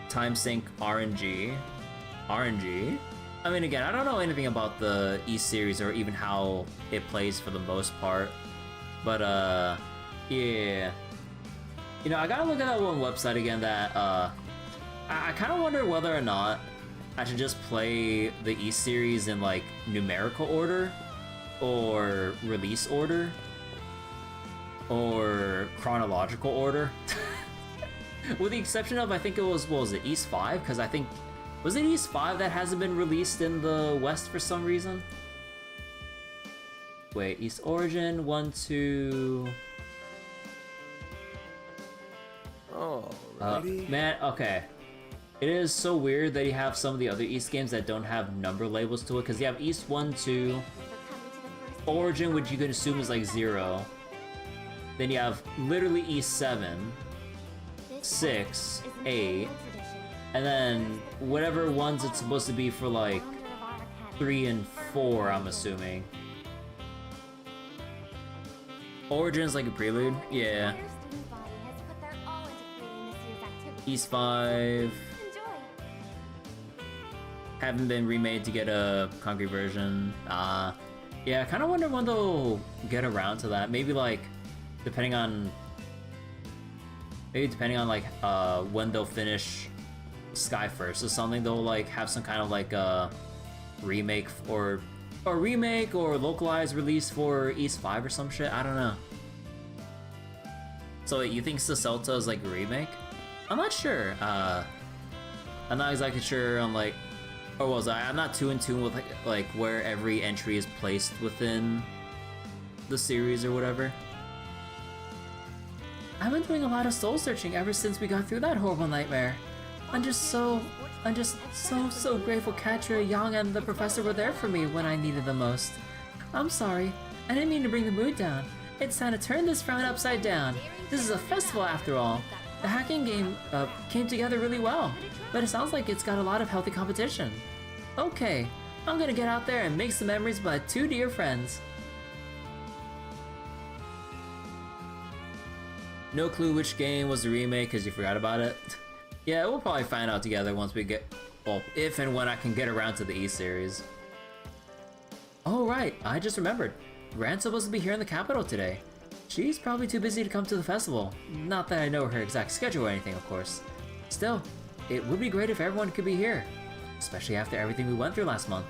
Time sink RNG. RNG? I mean, again, I don't know anything about the East series or even how it plays for the most part. But, yeah. You know, I gotta look at that one website again that, I kind of wonder whether or not I should just play the East series in, like, numerical order, or release order, or chronological order. With the exception of, I think it was, what was it, East 5? Because I think, was it East 5 that hasn't been released in the West for some reason? Wait, East Origin, 1, 2... Alrighty. Man, okay. It is so weird that you have some of the other East games that don't have number labels to it, because you have East 1, 2, Origin, which you can assume is like 0. Then you have literally East 7, 6, 8, and then whatever ones it's supposed to be for like 3 and 4, I'm assuming. Origin's like a prelude? Yeah. East 5... haven't been remade to get a concrete version. Yeah, I kind of wonder when they'll get around to that. Maybe like, depending on like when they'll finish Sky First or something, they'll like have some kind of like remake or localized release for East 5 or some shit. I don't know. So wait, you think Celta is like a remake? I'm not sure. I'm not exactly sure on like, or was I? I'm not too in tune with like where every entry is placed within the series or whatever. I've been doing a lot of soul searching ever since we got through that horrible nightmare. I'm just so grateful Katria, Yang, and the professor were there for me when I needed them most. I'm sorry, I didn't mean to bring the mood down. It's time to turn this frown upside down. This is a festival after all. The hacking game came together really well, but it sounds like it's got a lot of healthy competition. Okay, I'm gonna get out there and make some memories with my two dear friends. No clue which game was the remake because you forgot about it. Yeah, we'll probably find out together once we get, well, if and when I can get around to the E series. Oh right, I just remembered. Rand's supposed to be here in the capital today. She's probably too busy to come to the festival. Not that I know her exact schedule or anything, of course. Still, it would be great if everyone could be here, especially after everything we went through last month.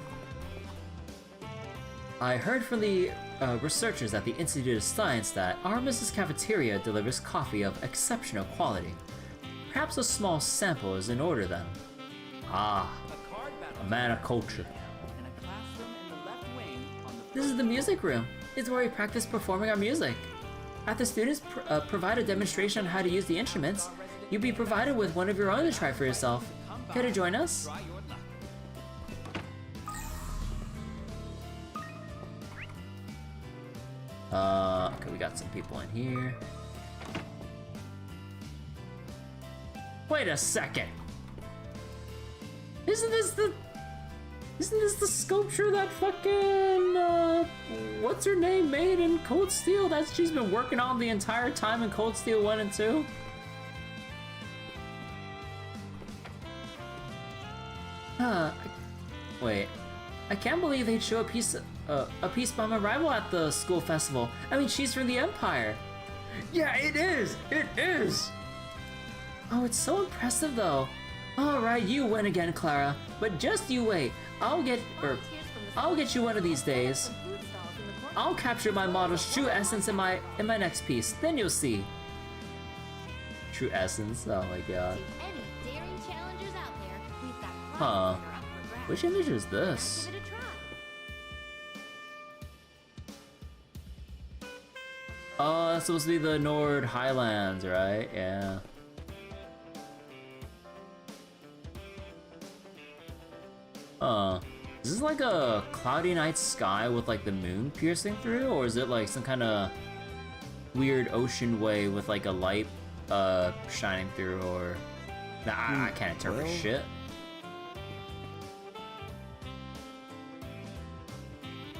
I heard from the researchers at the Institute of Science that Aramis' cafeteria delivers coffee of exceptional quality. Perhaps a small sample is in order then. Ah, a man of culture. This is the music room. It's where we practice performing our music. After students provide a demonstration on how to use the instruments, you'll be provided with one of your own to try for yourself. Care to join us? Okay, we got some people in here. Wait a second. Isn't this the sculpture that fucking, what's her name made in Cold Steel that she's been working on the entire time in Cold Steel 1 and 2? Wait. I can't believe they'd show a piece by my rival at the school festival. I mean, she's from the Empire. Yeah, it is! It is! Oh, it's so impressive though. Alright, you win again, Clara. But just you wait. I'll get you one of these days. I'll capture my model's true essence in my next piece. Then you'll see. True essence? Oh my god. Huh. Which image is this? Oh, that's supposed to be the Nord Highlands, right? Yeah. Is this like a cloudy night sky with like the moon piercing through? Or is it like some kind of weird ocean wave with like a light shining through? Or I can't interpret shit.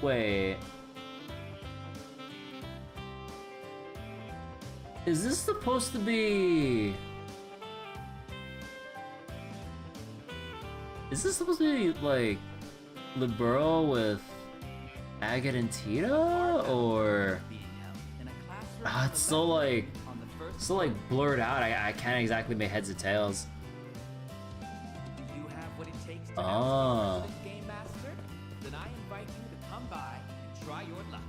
Wait. Is this supposed to be... Is this supposed to be like Liberal with Agate and Tita? Or... it's so like blurred out, I can't exactly make heads or tails. Oh. Then I invite you to come by and try your luck.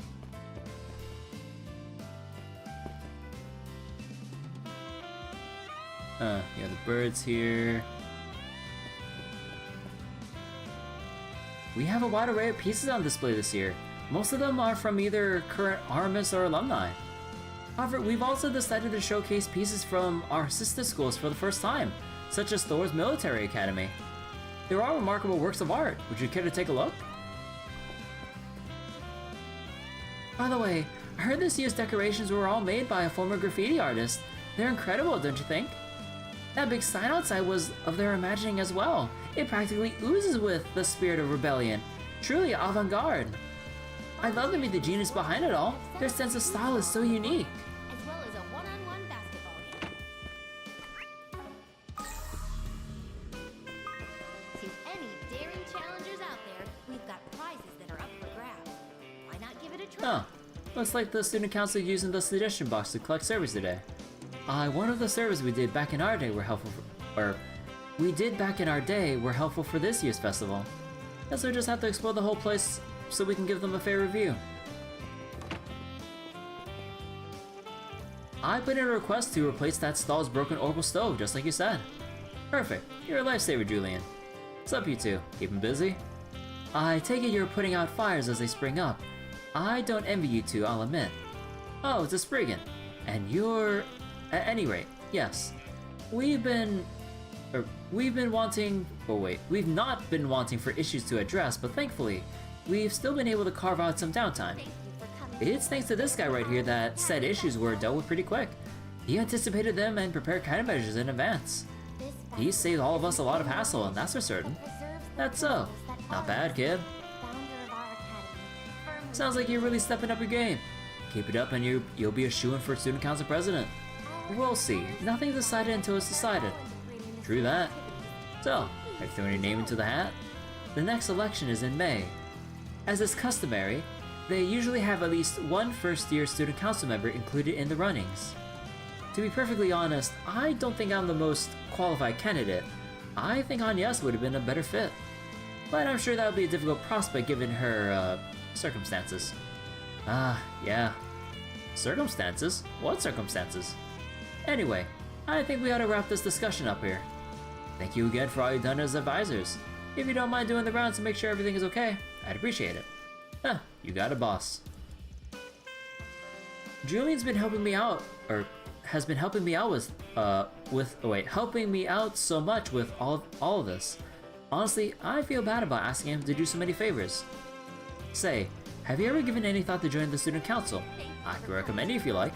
Yeah, the birds here. We have a wide array of pieces on display this year. Most of them are from either current Aramis or alumni. However, we've also decided to showcase pieces from our sister schools for the first time, such as Thor's Military Academy. There are remarkable works of art. Would you care to take a look? By the way, I heard this year's decorations were all made by a former graffiti artist. They're incredible, don't you think? That big sign outside was of their imagining as well. It practically oozes with the spirit of rebellion. Truly avant-garde. I'd love to meet the genius behind it all. Their sense of style is so unique. As well as a one-on-one basketball game. To any daring Oh, looks like the student council using the suggestion box to collect surveys today. One of the surveys we did back in our day were helpful for this year's festival. Guess we'll just have to explore the whole place so we can give them a fair review. I put in a request to replace that stall's broken orbital stove, just like you said. Perfect. You're a lifesaver, Julian. What's up, you two? Keeping busy? I take it you're putting out fires as they spring up. I don't envy you two, I'll admit. Oh, it's a Spriggan. And you're... At any rate, yes. We've not been wanting for issues to address, but thankfully, we've still been able to carve out some downtime. It's thanks to this guy right here that said issues were dealt with pretty quick. He anticipated them and prepared countermeasures in advance. He saved all of us a lot of hassle, and that's for certain. That's so. Not bad, kid. Sounds like you're really stepping up your game. Keep it up and you'll be a shoo-in for student council president. We'll see. Nothing's decided until it's decided. True that. So, have you thrown your name into the hat? The next election is in May. As is customary, they usually have at least one first-year student council member included in the runnings. To be perfectly honest, I don't think I'm the most qualified candidate. I think Agnès would have been a better fit. But I'm sure that would be a difficult prospect given her, circumstances. Yeah. Circumstances? What circumstances? Anyway, I think we ought to wrap this discussion up here. Thank you again for all you've done as advisors. If you don't mind doing the rounds to make sure everything is okay, I'd appreciate it. You got it, boss. Julian's been helping me out, or has been helping me out helping me out so much with all of this. Honestly, I feel bad about asking him to do so many favors. Say, have you ever given any thought to joining the student council? I could recommend you if you like.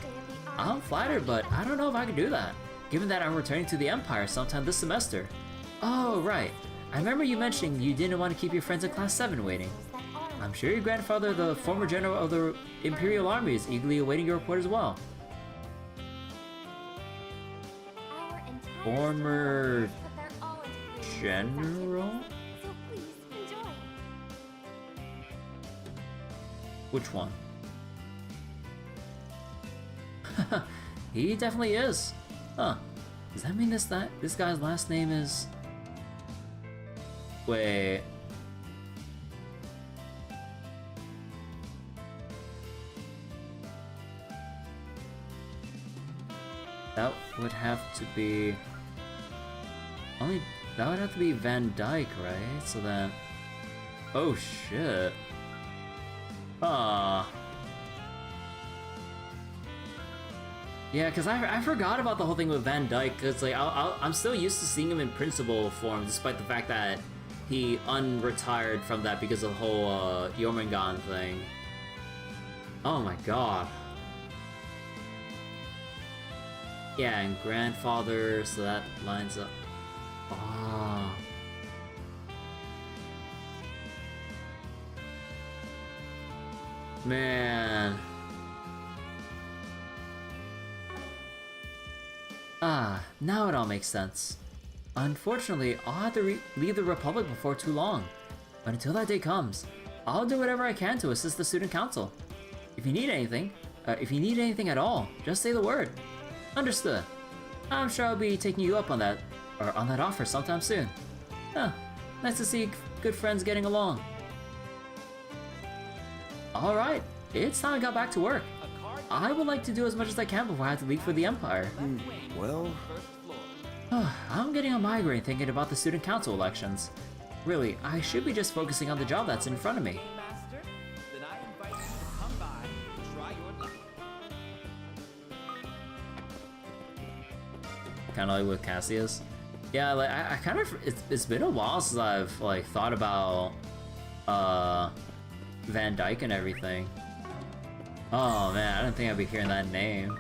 I'm flattered, but I don't know if I can do that, given that I'm returning to the Empire sometime this semester. Oh, right. I remember you mentioning you didn't want to keep your friends in Class 7 waiting. I'm sure your grandfather, the former general of the Imperial Army, is eagerly awaiting your report as well. Former general? Which one? He definitely is. Huh. Does that mean this guy's last name is... Wait... That would have to be... That would have to be Van Dyke, right? So then... Oh shit. Yeah, because I forgot about the whole thing with Van Dyke, because like, I'm still used to seeing him in principal form, despite the fact that he unretired from that because of the whole Jormungand thing. Oh my god. Yeah, and grandfather, so that lines up. Ah. Man. Now it all makes sense. Unfortunately, I'll have to leave the Republic before too long. But until that day comes, I'll do whatever I can to assist the student council. If you need anything at all, just say the word. Understood. I'm sure I'll be taking you up on that offer sometime soon. Nice to see good friends getting along. Alright, it's time I got back to work. I would like to do as much as I can before I have to leave for the Empire. Well... I'm getting a migraine thinking about the student council elections. Really, I should be just focusing on the job that's in front of me. Then I invite you to come by and try your luck. Kind of like with Cassius. Yeah, like I kind of it's been a while since I've like thought about Van Dyke and everything. Oh man, I didn't think I'd be hearing that name.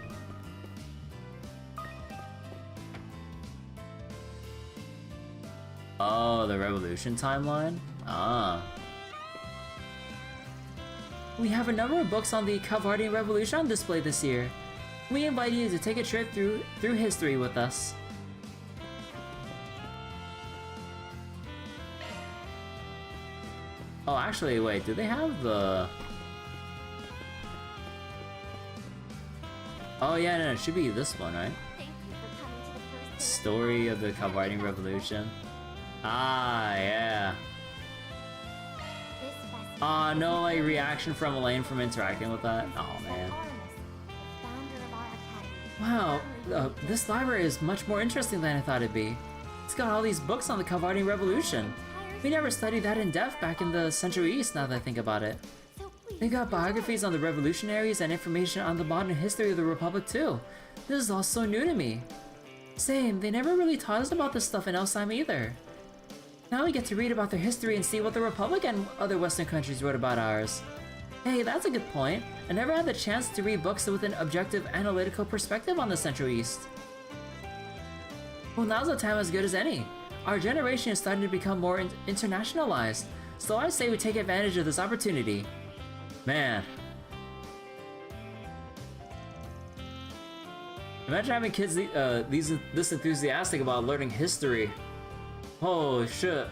Oh, the Revolution timeline? We have a number of books on the Calvardian Revolution on display this year. We invite you to take a trip through history with us. Oh, actually, wait, do they have the... Oh yeah, no, it should be this one, right? Thank you for coming to the first Story of the Cub-Riding Revolution. Ah, yeah. This festival Ah, no, like, reaction from Elaine from interacting with that? Oh, man. Aramis, the founder of our academy. Wow, this library is much more interesting than I thought it'd be. It's got all these books on the Cub-Riding Revolution. We never studied that in depth back in the Central East, now that I think about it. So please, They got biographies on the revolutionaries and information on the modern history of the Republic too. This is all so new to me. Same, they never really taught us about this stuff in Elsheim either. Now we get to read about their history and see what the Republic and other Western countries wrote about ours. Hey, that's a good point. I never had the chance to read books with an objective, analytical perspective on the Central East. Well, now's a time as good as any. Our generation is starting to become more internationalized, so I say we take advantage of this opportunity. Man. Imagine having kids this enthusiastic about learning history. Holy shit.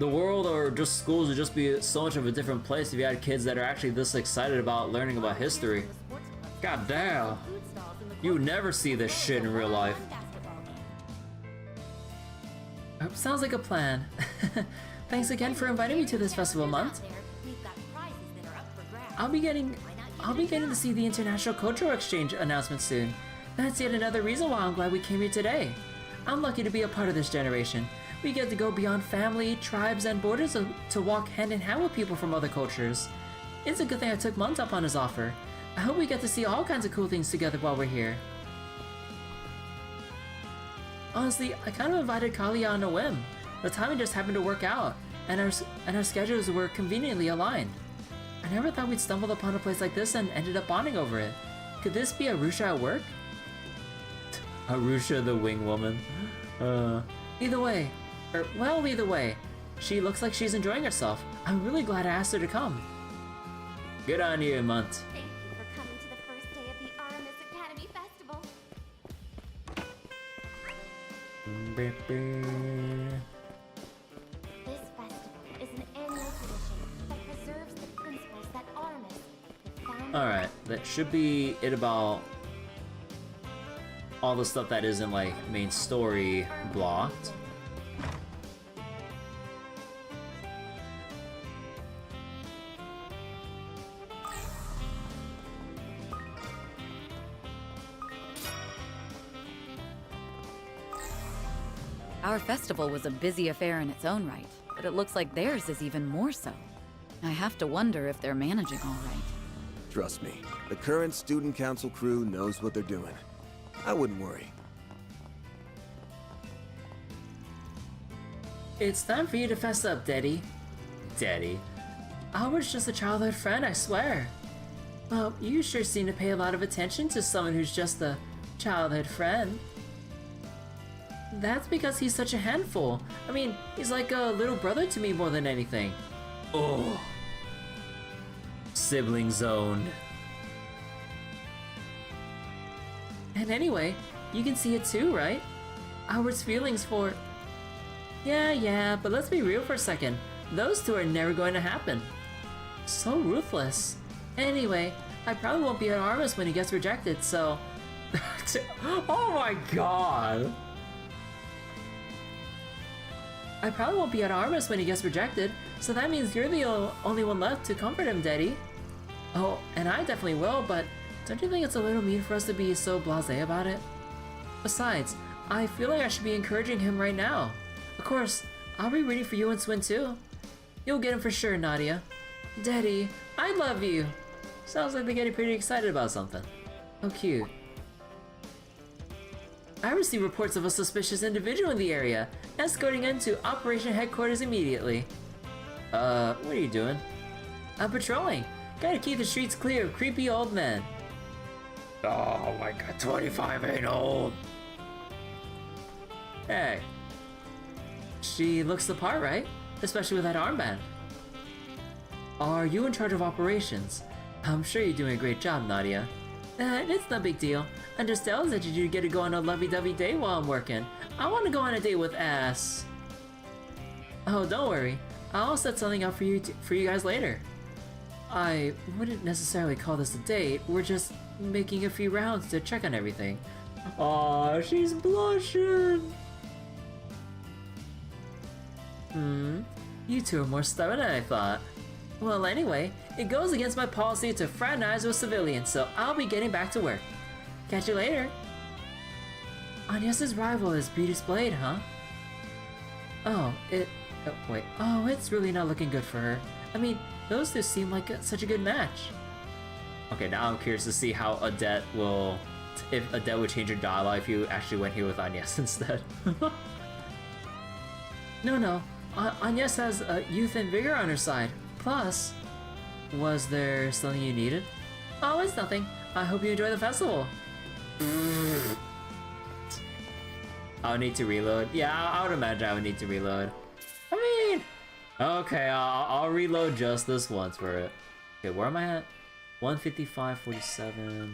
The world or just schools would just be so much of a different place if you had kids that are actually this excited about learning about history. God damn. You would never see this shit in real life. Sounds like a plan. Thanks again for inviting me to this festival month. I'll be getting to see the International Cultural Exchange announcement soon. That's yet another reason why I'm glad we came here today. I'm lucky to be a part of this generation. We get to go beyond family, tribes, and borders to walk hand in hand with people from other cultures. It's a good thing I took Munt up on his offer. I hope we get to see all kinds of cool things together while we're here. Honestly, I kind of invited Kalia on a whim. The timing just happened to work out, and our schedules were conveniently aligned. I never thought we'd stumbled upon a place like this and ended up bonding over it. Could this be Arusha at work? Arusha the wing woman. Either way. She looks like she's enjoying herself. I'm really glad I asked her to come. Good on you, Munt. thank you for coming to the first day of the Aramis Academy Festival. This festival is an annual tradition that preserves the principles that Aramis, the founder. Alright, that should be it about all the stuff that isn't like main story blocked. Our festival was a busy affair in its own right, but it looks like theirs is even more so. I have to wonder if they're managing all right. Trust me, the current student council crew knows what they're doing. I wouldn't worry. It's time for you to fess up, Daddy. Daddy. Albert's just a childhood friend, I swear. Well, you sure seem to pay a lot of attention to someone who's just a childhood friend. That's because he's such a handful. I mean, he's like a little brother to me more than anything. Oh. Sibling zone. And anyway, you can see it too, right? Albert's feelings for... Yeah, but let's be real for a second. Those two are never going to happen. So ruthless. Anyway, I probably won't be at Aramis when he gets rejected, so... Oh my god! I probably won't be at Aramis when he gets rejected, so that means you're the only one left to comfort him, Daddy. Oh, and I definitely will, but don't you think it's a little mean for us to be so blasé about it? Besides, I feel like I should be encouraging him right now. Of course, I'll be rooting for you and Swin too. You'll get him for sure, Nadia. Daddy, I love you! Sounds like they're getting pretty excited about something. Oh, cute. I received reports of a suspicious individual in the area, escorting into Operation Headquarters immediately. What are you doing? I'm patrolling. Gotta keep the streets clear of creepy old men. Oh my god, 25 ain't old. Hey. She looks the part, right? Especially with that armband. Are you in charge of operations? I'm sure you're doing a great job, Nadia. It's no big deal. Understell's that you get to go on a lovey-dovey date while I'm working. I want to go on a date with Ass. Oh, don't worry. I'll set something up for you guys later. I wouldn't necessarily call this a date. We're just making a few rounds to check on everything. Aw, she's blushing. You two are more stubborn than I thought. Well, anyway, it goes against my policy to fraternize with civilians, so I'll be getting back to work. Catch you later. Agnès' rival is be displayed, huh? Oh, it's really not looking good for her. I mean, those two seem like such a good match. Okay, now I'm curious to see how Odette will... if Odette would change her dialogue if you actually went here with Agnès instead. No. Agnès has youth and vigor on her side. Plus, was there something you needed? Oh, it's nothing. I hope you enjoy the festival. I'll need to reload. Yeah, I would imagine I would need to reload. I mean, okay, I'll reload just this once for it. Okay, where am I at? 155.47.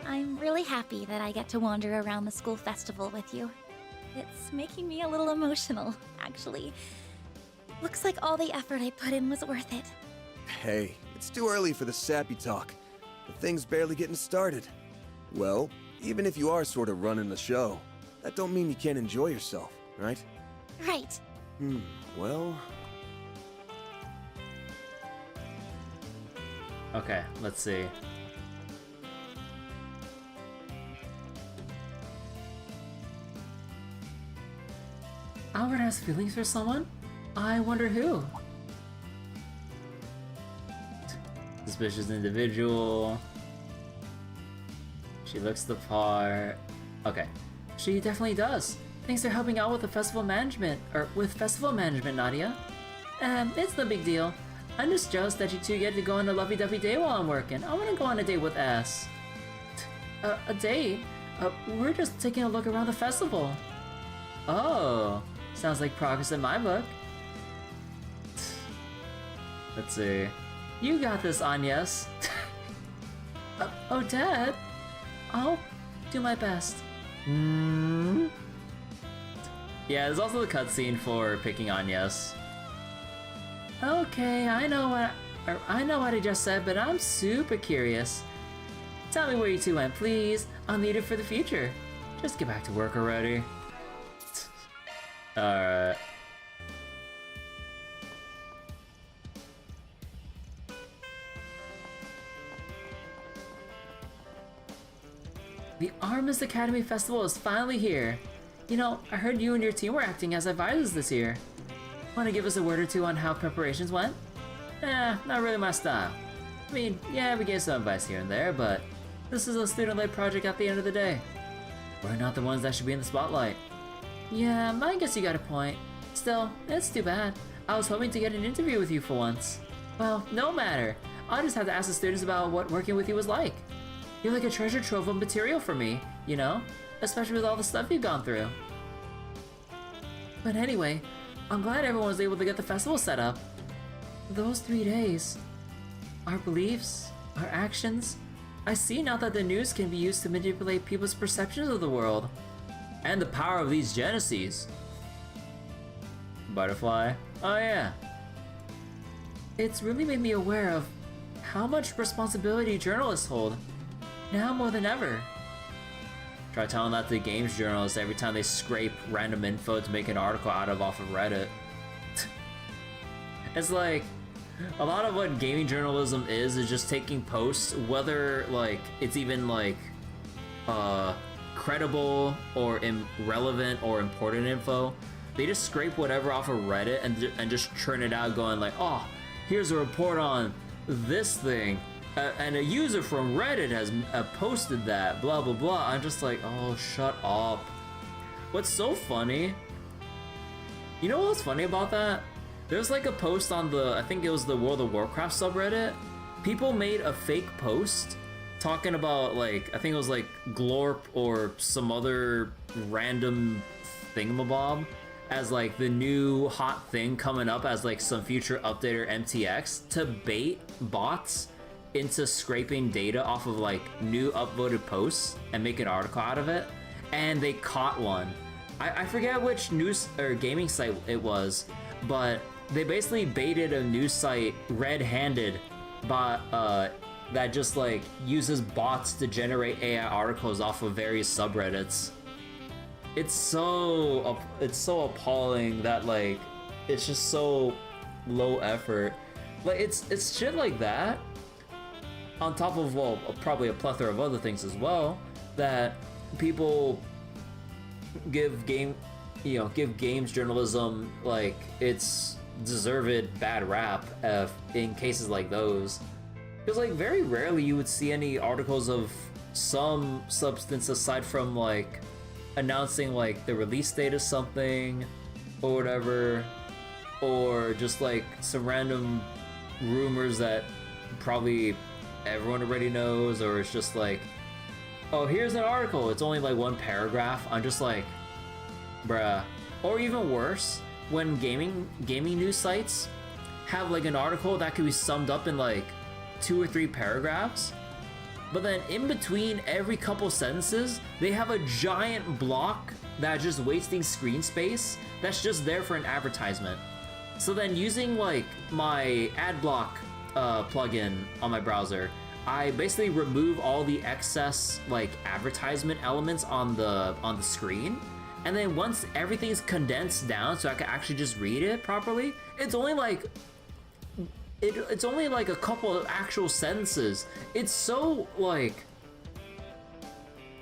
I'm really happy that I get to wander around the school festival with you. It's making me a little emotional, actually. Looks like all the effort I put in was worth it. Hey, it's too early for the sappy talk. The thing's barely getting started. Well, even if you are sort of running the show, that don't mean you can't enjoy yourself, right? Right. Well... Okay, let's see. Albert has feelings for someone? I wonder who? Suspicious individual. She looks the part. Okay. She definitely does. Thanks for helping out with the festival management, Nadia. It's no big deal. I'm just jealous that you two get to go on a lovey-dovey day while I'm working. I want to go on a date with S. A date? We're just taking a look around the festival. Oh, sounds like progress in my book. Let's see. You got this, Agnès. Oh, Dad. I'll do my best. Yeah, there's also the cutscene for picking Agnès. Okay, I know what I just said, but I'm super curious. Tell me where you two went, please. I'll need it for the future. Just get back to work already. Alright. The Aramis Academy Festival is finally here. You know, I heard you and your team were acting as advisors this year. Want to give us a word or two on how preparations went? Not really my style. I mean, yeah, we gave some advice here and there, but this is a student-led project at the end of the day. We're not the ones that should be in the spotlight. Yeah, I guess you got a point. Still, it's too bad. I was hoping to get an interview with you for once. Well, no matter. I'll just have to ask the students about what working with you was like. You're like a treasure trove of material for me, you know? Especially with all the stuff you've gone through. But anyway, I'm glad everyone was able to get the festival set up. Those 3 days, our beliefs, our actions, I see now that the news can be used to manipulate people's perceptions of the world. And the power of these genesis. Butterfly. Oh yeah. It's really made me aware of how much responsibility journalists hold. Now more than ever. Try telling that to games journalists every time they scrape random info to make an article out of off of Reddit. It's like, a lot of what gaming journalism is just taking posts, whether like it's even like credible or irrelevant or important info. They just scrape whatever off of Reddit and just churn it out going like, oh, here's a report on this thing. And a user from Reddit has posted that, blah, blah, blah. I'm just like, oh, shut up. What's so funny? You know what's funny about that? There's like a post on the, I think it was the World of Warcraft subreddit. People made a fake post talking about like, I think it was like Glorp or some other random thingamabob as like the new hot thing coming up as like some future update or MTX to bait bots into scraping data off of like new upvoted posts and make an article out of it, and they caught one. I forget which news or gaming site it was, but they basically baited a news site red-handed by that just like uses bots to generate AI articles off of various subreddits. It's so appalling that like it's just so low effort. Like it's shit like that on top of, well, probably a plethora of other things as well, that people give games journalism like it's deserved bad rap in cases like those. Because like very rarely you would see any articles of some substance aside from like announcing like the release date of something or whatever, or just like some random rumors that probably everyone already knows, or it's just like, oh, here's an article, it's only like one paragraph. I'm just like, bruh. Or even worse, when gaming news sites have like an article that could be summed up in like 2 or 3 paragraphs, but then in between every couple sentences they have a giant block that's just wasting screen space that's just there for an advertisement. So then using like my ad block plugin on my browser, I basically remove all the excess like advertisement elements on the screen, and then once everything's condensed down so I can actually just read it properly, it's only like a couple of actual sentences. It's so like,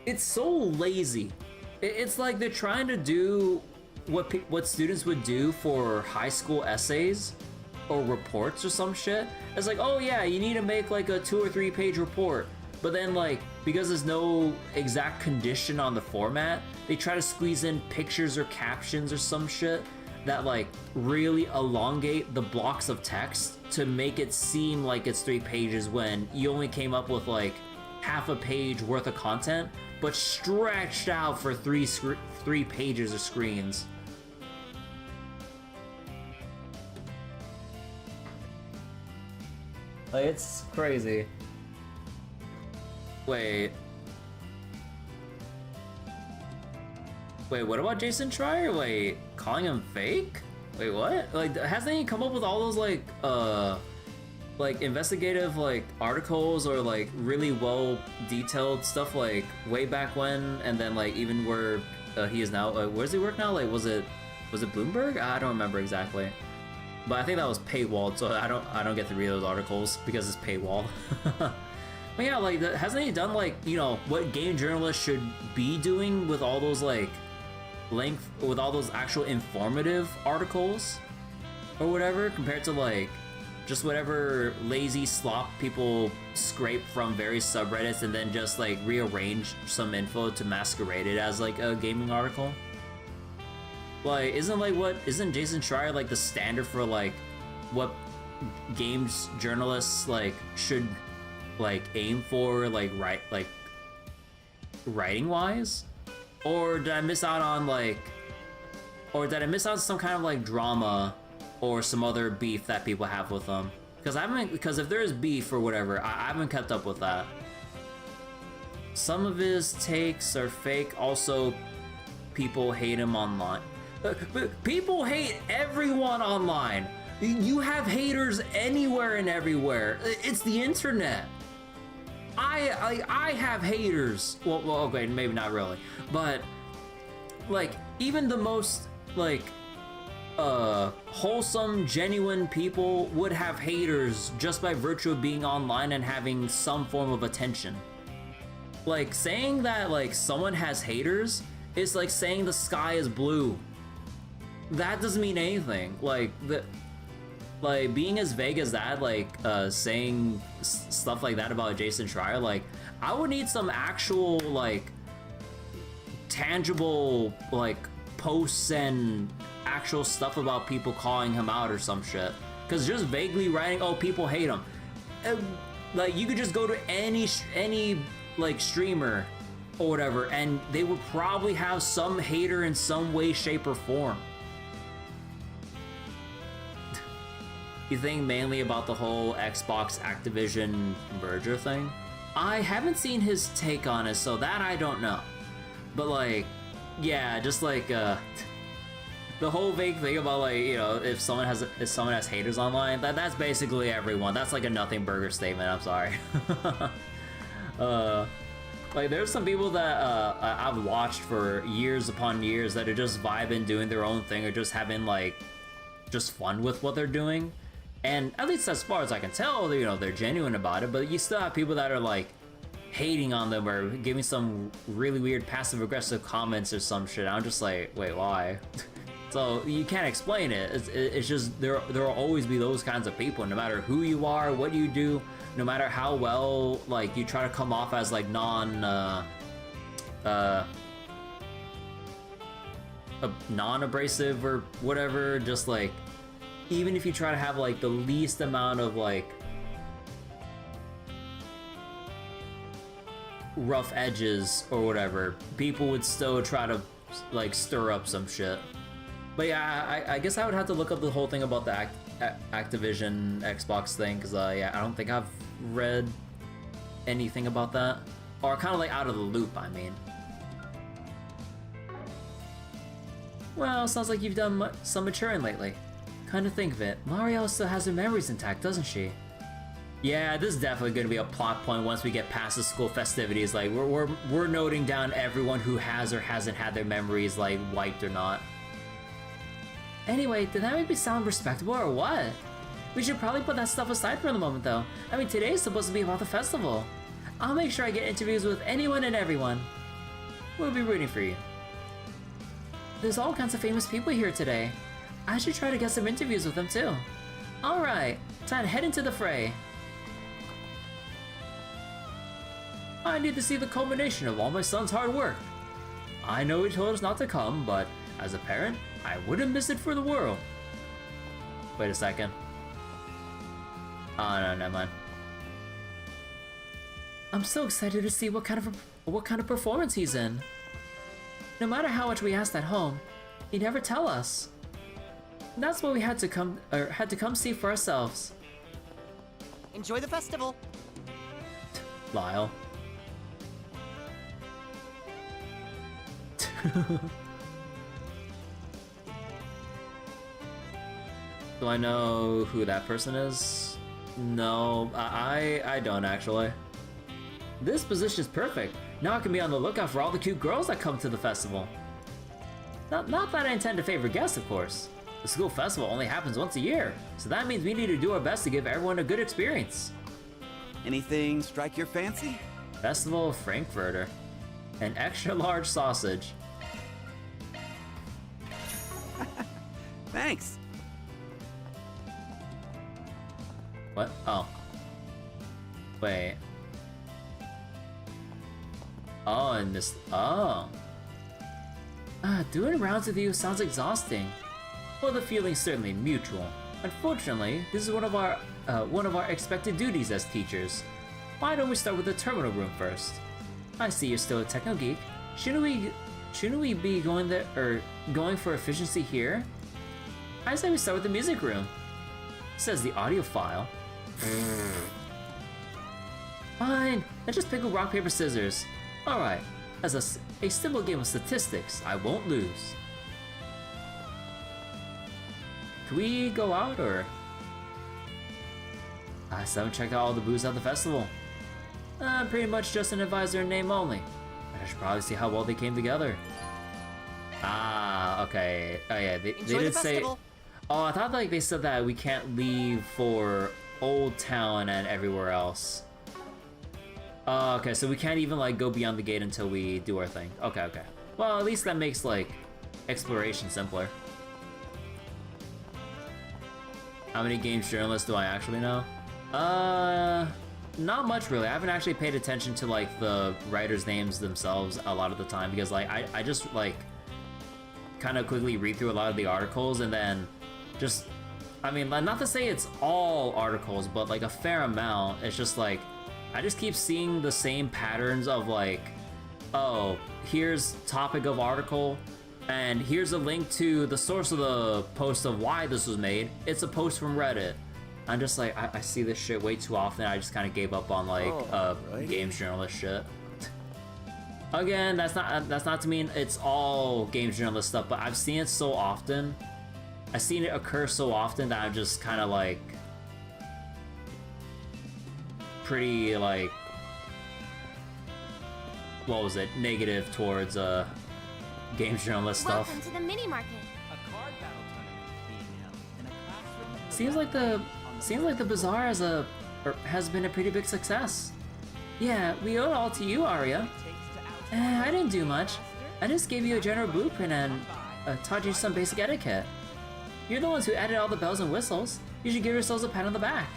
it's so lazy. It's like they're trying to do what students would do for high school essays or reports or some shit. It's like, oh yeah, you need to make like a 2 or 3 page report, but then like because there's no exact condition on the format, they try to squeeze in pictures or captions or some shit that like really elongate the blocks of text to make it seem like it's 3 pages when you only came up with like half a page worth of content, but stretched out for 3 pages of screens. Like, it's crazy. Wait, what about Jason Schreier? Wait, calling him fake? Wait, what? Like, hasn't he come up with all those like investigative like articles or like really well detailed stuff like way back when, and then like even where he is now? Where does he work now? Like, was it Bloomberg? I don't remember exactly, but I think that was paywalled, so I don't get to read those articles because it's paywalled. But yeah, like, hasn't he done like, you know, what game journalists should be doing with all those like with all those actual informative articles or whatever, compared to like just whatever lazy slop people scrape from various subreddits and then just like rearrange some info to masquerade it as like a gaming article? Like, isn't Jason Schreier like the standard for like what games journalists like should like aim for, like writing wise? Or did I miss out on some kind of like drama or some other beef that people have with them? Because if there is beef or whatever, I haven't kept up with that. Some of his takes are fake. Also, people hate him online. People hate everyone online. You have haters anywhere and everywhere. It's the internet. I have haters. Well, okay, maybe not really, but like even the most like wholesome, genuine people would have haters just by virtue of being online and having some form of attention. Like, saying that like someone has haters is like saying the sky is blue. That doesn't mean anything. Like being as vague as that, like saying stuff like that about Jason Schreier, like I would need some actual like tangible like posts and actual stuff about people calling him out or some shit. Because just vaguely writing, oh, people hate him, like you could just go to any like streamer or whatever and they would probably have some hater in some way, shape, or form. you think mainly about the whole Xbox Activision merger thing? I haven't seen his take on it, so that I don't know. But like, yeah, just like the whole vague thing about like, you know, if someone has haters online, that's basically everyone. That's like a nothing burger statement. I'm sorry. Like there's some people that I've watched for years upon years that are just vibing, doing their own thing, or just having like just fun with what they're doing. And at least as far as I can tell, you know, they're genuine about it. But you still have people that are like hating on them or giving some really weird passive aggressive comments or some shit. I'm just like, wait, why? So you can't explain it. It's just there will always be those kinds of people, no matter who you are, what you do, no matter how well like you try to come off as like non-abrasive or whatever. Just like, even if you try to have like the least amount of like rough edges or whatever, people would still try to like stir up some shit. But yeah, I guess I would have to look up the whole thing about the Activision Xbox thing, because yeah, I don't think I've read anything about that, or kind of like out of the loop, I mean. Well, sounds like you've done some maturing lately. Kind of think of it, Mario still has her memories intact, doesn't she? Yeah, this is definitely going to be a plot point once we get past the school festivities. Like we're noting down everyone who has or hasn't had their memories like wiped or not. Anyway, did that make me sound respectable or what? We should probably put that stuff aside for the moment though. I mean, today's supposed to be about the festival. I'll make sure I get interviews with anyone and everyone. We'll be rooting for you. There's all kinds of famous people here today. I should try to get some interviews with them too. Alright, time to head into the fray. I need to see the culmination of all my son's hard work. I know he told us not to come, but as a parent, I wouldn't miss it for the world. Wait a second. Oh no, never mind. I'm so excited to see what kind of performance he's in. No matter how much we asked at home, he'd never tell us. That's what we had to come see for ourselves. Enjoy the festival. Lyle. Do I know who that person is? No, I don't actually. This position is perfect. Now I can be on the lookout for all the cute girls that come to the festival. Not that I intend to favor guests, of course. The school festival only happens once a year, so that means we need to do our best to give everyone a good experience. Anything strike your fancy? Festival of Frankfurter. An extra large sausage. Thanks. What? Oh. Wait. Oh, and this. Oh. Doing rounds with you sounds exhausting. Well, the feeling's certainly mutual. Unfortunately, this is one of our expected duties as teachers. Why don't we start with the terminal room first? I see you're still a techno geek. Shouldn't we be going there or going for efficiency here? I say we start with the music room. Says the audio file. Fine, let's just pick a rock, paper, scissors. Alright, as a simple game of statistics, I won't lose. Can we go out, or? I still haven't checked out all the booths at the festival. I'm pretty much just an advisor in name only. I should probably see how well they came together. Ah, okay. Oh yeah, they did say... Oh, I thought like they said that we can't leave for Old Town and everywhere else. Oh, okay, so we can't even like go beyond the gate until we do our thing. Okay, okay. Well, at least that makes like exploration simpler. How many games journalists do I actually know? Not much really. I haven't actually paid attention to like the writers' names themselves a lot of the time, because like I just like kind of quickly read through a lot of the articles and then just, I mean, not to say it's all articles, but like a fair amount. It's just like I just keep seeing the same patterns of like, oh, here's topic of article, and here's a link to the source of the post of why this was made. It's a post from Reddit. I'm just like, I see this shit way too often. I just kind of gave up on like games journalist shit. Again, that's not to mean it's all games journalist stuff, but I've seen it so often. I've seen it occur so often that I'm just kind of like pretty like, what was it, negative towards games journalist stuff. Welcome to the mini market. Seems like the bazaar has been a pretty big success. Yeah, we owe it all to you, Arya. I didn't do much. I just gave you a general blueprint and taught you some basic etiquette. You're the ones who added all the bells and whistles. You should give yourselves a pat on the back.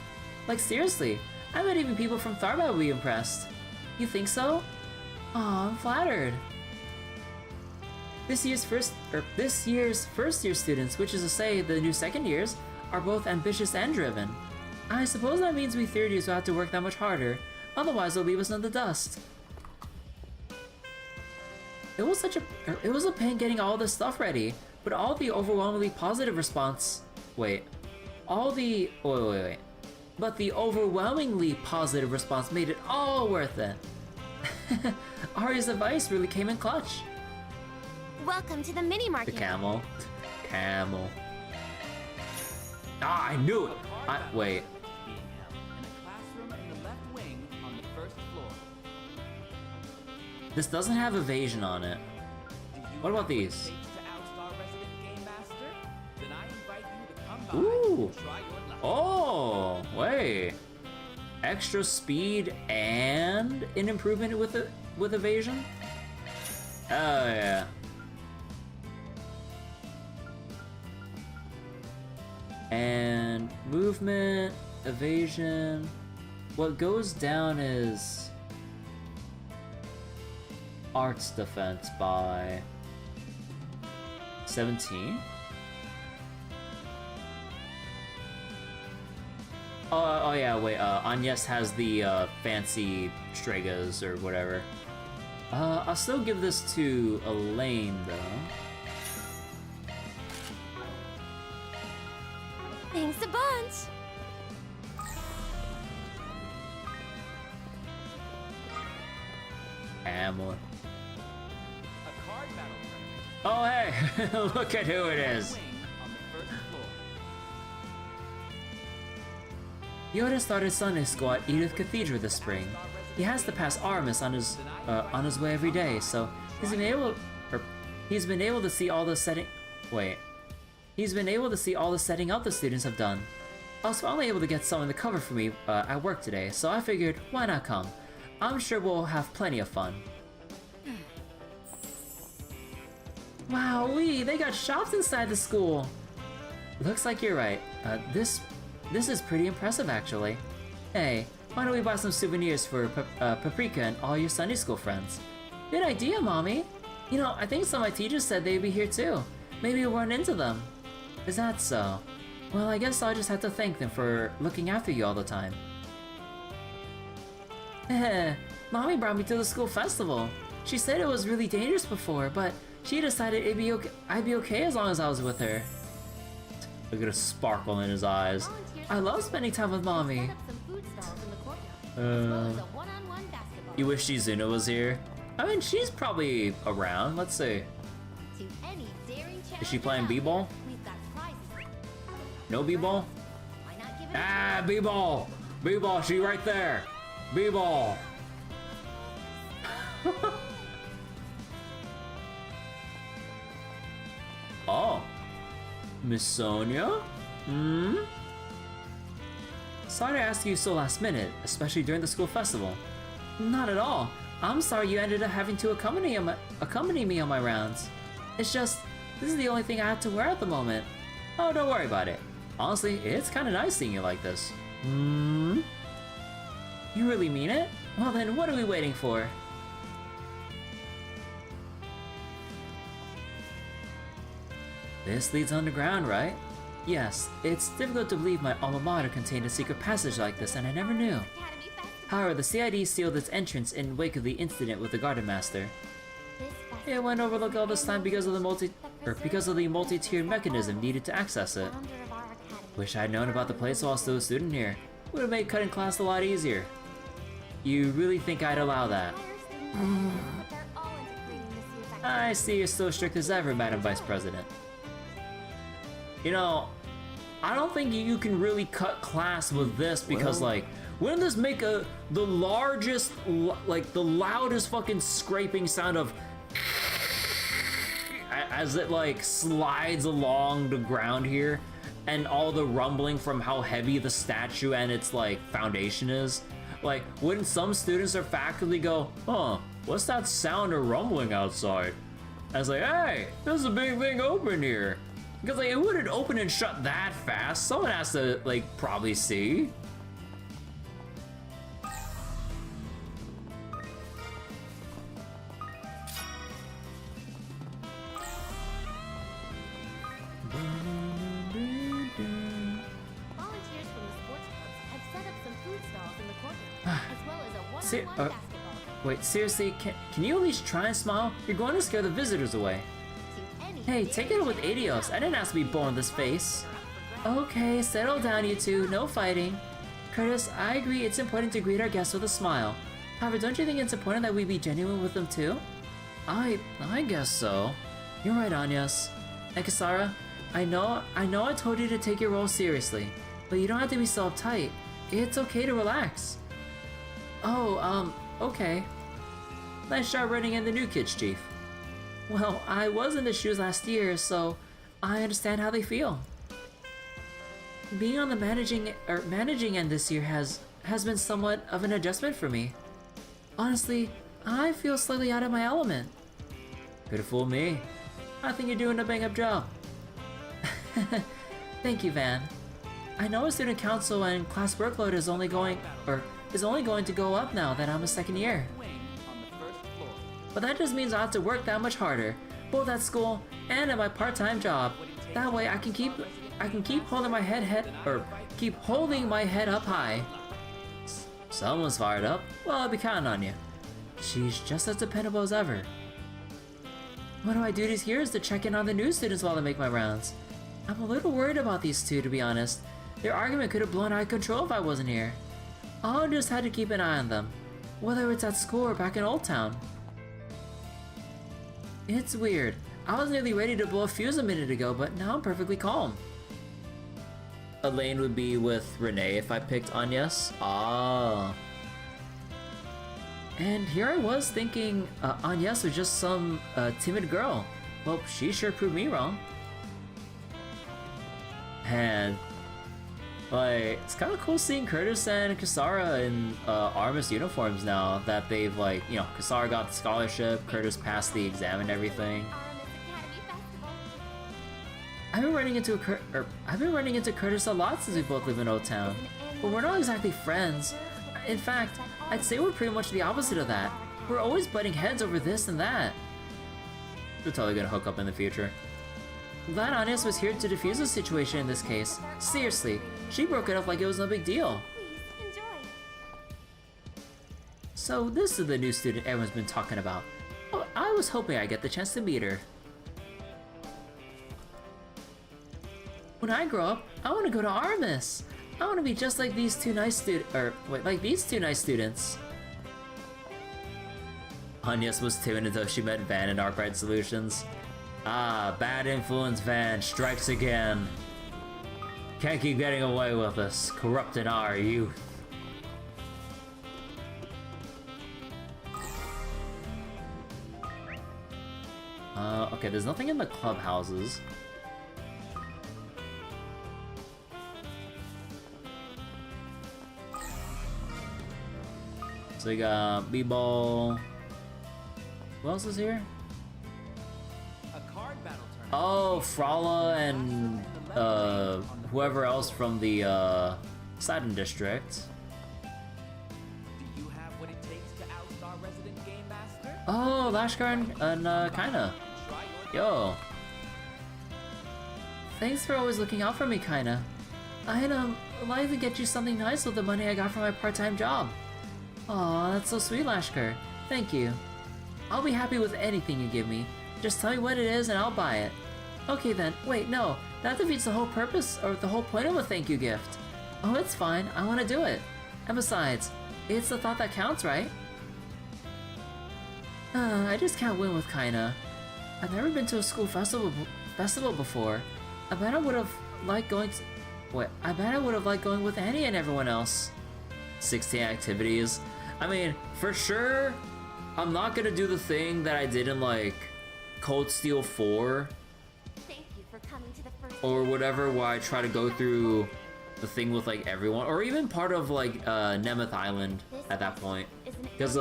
Like seriously, I bet even people from Tharba will be impressed. You think so? Aw, I'm flattered. This year's first year students, which is to say the new second years, are both ambitious and driven. I suppose that means we third years will have to work that much harder, otherwise they'll leave us in the dust. It was a pain getting all this stuff ready, but all the overwhelmingly positive response. But the overwhelmingly positive response made it all worth it. Arya's advice really came in clutch. Welcome to the mini market. The camel. Camel. Ah, I knew it! Wait. This doesn't have evasion on it. What about these? Ooh! Oh, wait. Extra speed and an improvement with evasion? Oh yeah. And movement, evasion. What goes down is arts defense by 17. Oh yeah, wait, Agnès has the fancy Stregas or whatever. I'll still give this to Elaine though. Thanks a bunch. Hamlet. Oh hey, look at who it is. Yoda started Sunday school at Edith Cathedral this spring. He has to pass Aramis on his way every day, so he's been able to see all the setting. He's been able to see all the setting up the students have done. I was finally able to get someone to cover for me at work today, so I figured, why not come? I'm sure we'll have plenty of fun. Wowee, they got shops inside the school! Looks like you're right. This is pretty impressive, actually. Hey, why don't we buy some souvenirs for Paprika and all your Sunday school friends? Good idea, Mommy! You know, I think some of my teachers said they'd be here too. Maybe we'll run into them. Is that so? Well, I guess I'll just have to thank them for looking after you all the time. Mommy brought me to the school festival. She said it was really dangerous before, but she decided I'd be okay as long as I was with her. Look at a sparkle in his eyes. I love spending time with Mommy. You wish Shizuna was here? I mean, she's probably around. Let's see. Is she playing b-ball? No b-ball? Ah, b-ball! B-ball, she right there! B-ball! Oh. Miss Sonia? Hmm? Sorry to ask you so last minute, especially during the school festival. Not at all. I'm sorry you ended up having to accompany me on my rounds. It's just, this is the only thing I have to wear at the moment. Oh, don't worry about it. Honestly, it's kinda nice seeing you like this. Hmm? You really mean it? Well then, what are we waiting for? This leads underground, right? Yes, it's difficult to believe my alma mater contained a secret passage like this, and I never knew. However, the CID sealed its entrance in wake of the incident with the Garden Master. It went overlooked all this time because of the multi-tiered mechanism needed to access it. Wish I'd known about the place while still a student here. Would have made cutting class a lot easier. You really think I'd allow that? I see you're still strict as ever, Madam Vice President. You know, I don't think you can really cut class with this because, like, wouldn't this make the largest, like, the loudest fucking scraping sound of as it, like, slides along the ground here, and all the rumbling from how heavy the statue and its, like, foundation is? Like, wouldn't some students or faculty go, huh, what's that sound or rumbling outside? I was like, hey, there's a big thing open here. Because, like, it wouldn't open and shut that fast. Someone has to, like, probably see. Volunteers from the sports clubs have set up some food stalls in the courtyard, as well as a one-on-one basketball. Wait, seriously, can you at least try and smile? You're going to scare the visitors away. Hey, take it with Adios. I didn't ask to be born with this face. Okay, settle down, you two. No fighting. Curtis, I agree it's important to greet our guests with a smile. However, don't you think it's important that we be genuine with them too? I guess so. You're right, Agnès. And Kisara, I know I told you to take your role seriously, but you don't have to be so uptight. It's okay to relax. Oh, okay. Nice job running in the new kids, Chief. Well, I was in the shoes last year, so I understand how they feel. Being on the managing end this year has been somewhat of an adjustment for me. Honestly, I feel slightly out of my element. Could have fooled me. I think you're doing a bang-up job. Thank you, Van. I know a student council and class workload is only going to go up now that I'm a second year. But that just means I have to work that much harder, both at school and at my part-time job. That way I can keep holding my head up high. Someone's fired up. Well, I'll be counting on you. She's just as dependable as ever. One of my duties here is to check in on the new students while I make my rounds. I'm a little worried about these two, to be honest. Their argument could have blown out of control if I wasn't here. I'll just have to keep an eye on them, whether it's at school or back in Old Town. It's weird. I was nearly ready to blow a fuse a minute ago, but now I'm perfectly calm. Elaine would be with Renee if I picked Agnès. Ah. And here I was thinking Agnès was just some timid girl. Well, she sure proved me wrong. And like, it's kind of cool seeing Curtis and Kisara in Aramis uniforms now that they've, like, you know, Kisara got the scholarship, Curtis passed the exam and everything. I've been running into Curtis a lot since we both live in Old Town, but we're not exactly friends. In fact, I'd say we're pretty much the opposite of that. We're always butting heads over this and that. They're totally gonna hook up in the future. I'm glad Agnès was here to defuse the situation in this case. Seriously, she broke it up like it was no big deal. Please, enjoy. So this is the new student everyone's been talking about. Oh, I was hoping I'd get the chance to meet her. When I grow up, I want to go to Aramis. I want to be just like these two nice students. Agnès was timid until she met Van in Arkwright Solutions. Ah, bad influence Van strikes again. Can't keep getting away with us, corrupting our youth. Okay, there's nothing in the clubhouses. So we got B-Ball. Who else is here? Oh, Frala and whoever else from the Saturn District. Do you have what it takes to oust our resident game master? Oh, Lashkar and Kaina. Yo. Thanks for always looking out for me, Kaina. I'd like to get you something nice with the money I got from my part-time job. Aw, that's so sweet, Lashkar. Thank you. I'll be happy with anything you give me. Just tell me what it is and I'll buy it. Okay then, wait, no, That defeats the whole purpose, or the whole point of a thank you gift. Oh, it's fine. I want to do it. And besides, it's the thought that counts, right? I just can't win with Kaina. I've never been to a school festival before. I bet I would have liked going to... Wait, I bet I would have liked going with Annie and everyone else. 16 activities. I mean, for sure, I'm not gonna do the thing that I did in, like, Cold Steel 4. Thank you for coming to the first Or whatever, where I try to go through the thing with, like, everyone. Or even part of, like, Nemeth Island at that point. Because,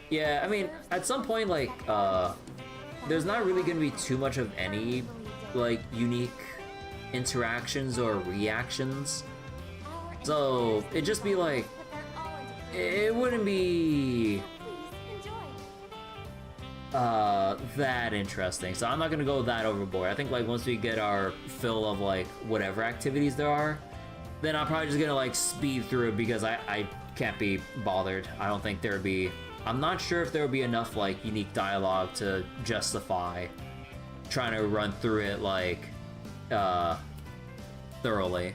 yeah, I mean, at some point, like, there's not really gonna be too much of any, like, unique interactions or reactions. So, it'd just be like, it wouldn't be that interesting. So I'm not gonna go that overboard. I think like once we get our fill of like whatever activities there are, then I'm probably just gonna like speed through it because I can't be bothered. I don't think there would be, I'm not sure if there would be enough like unique dialogue to justify trying to run through it like thoroughly.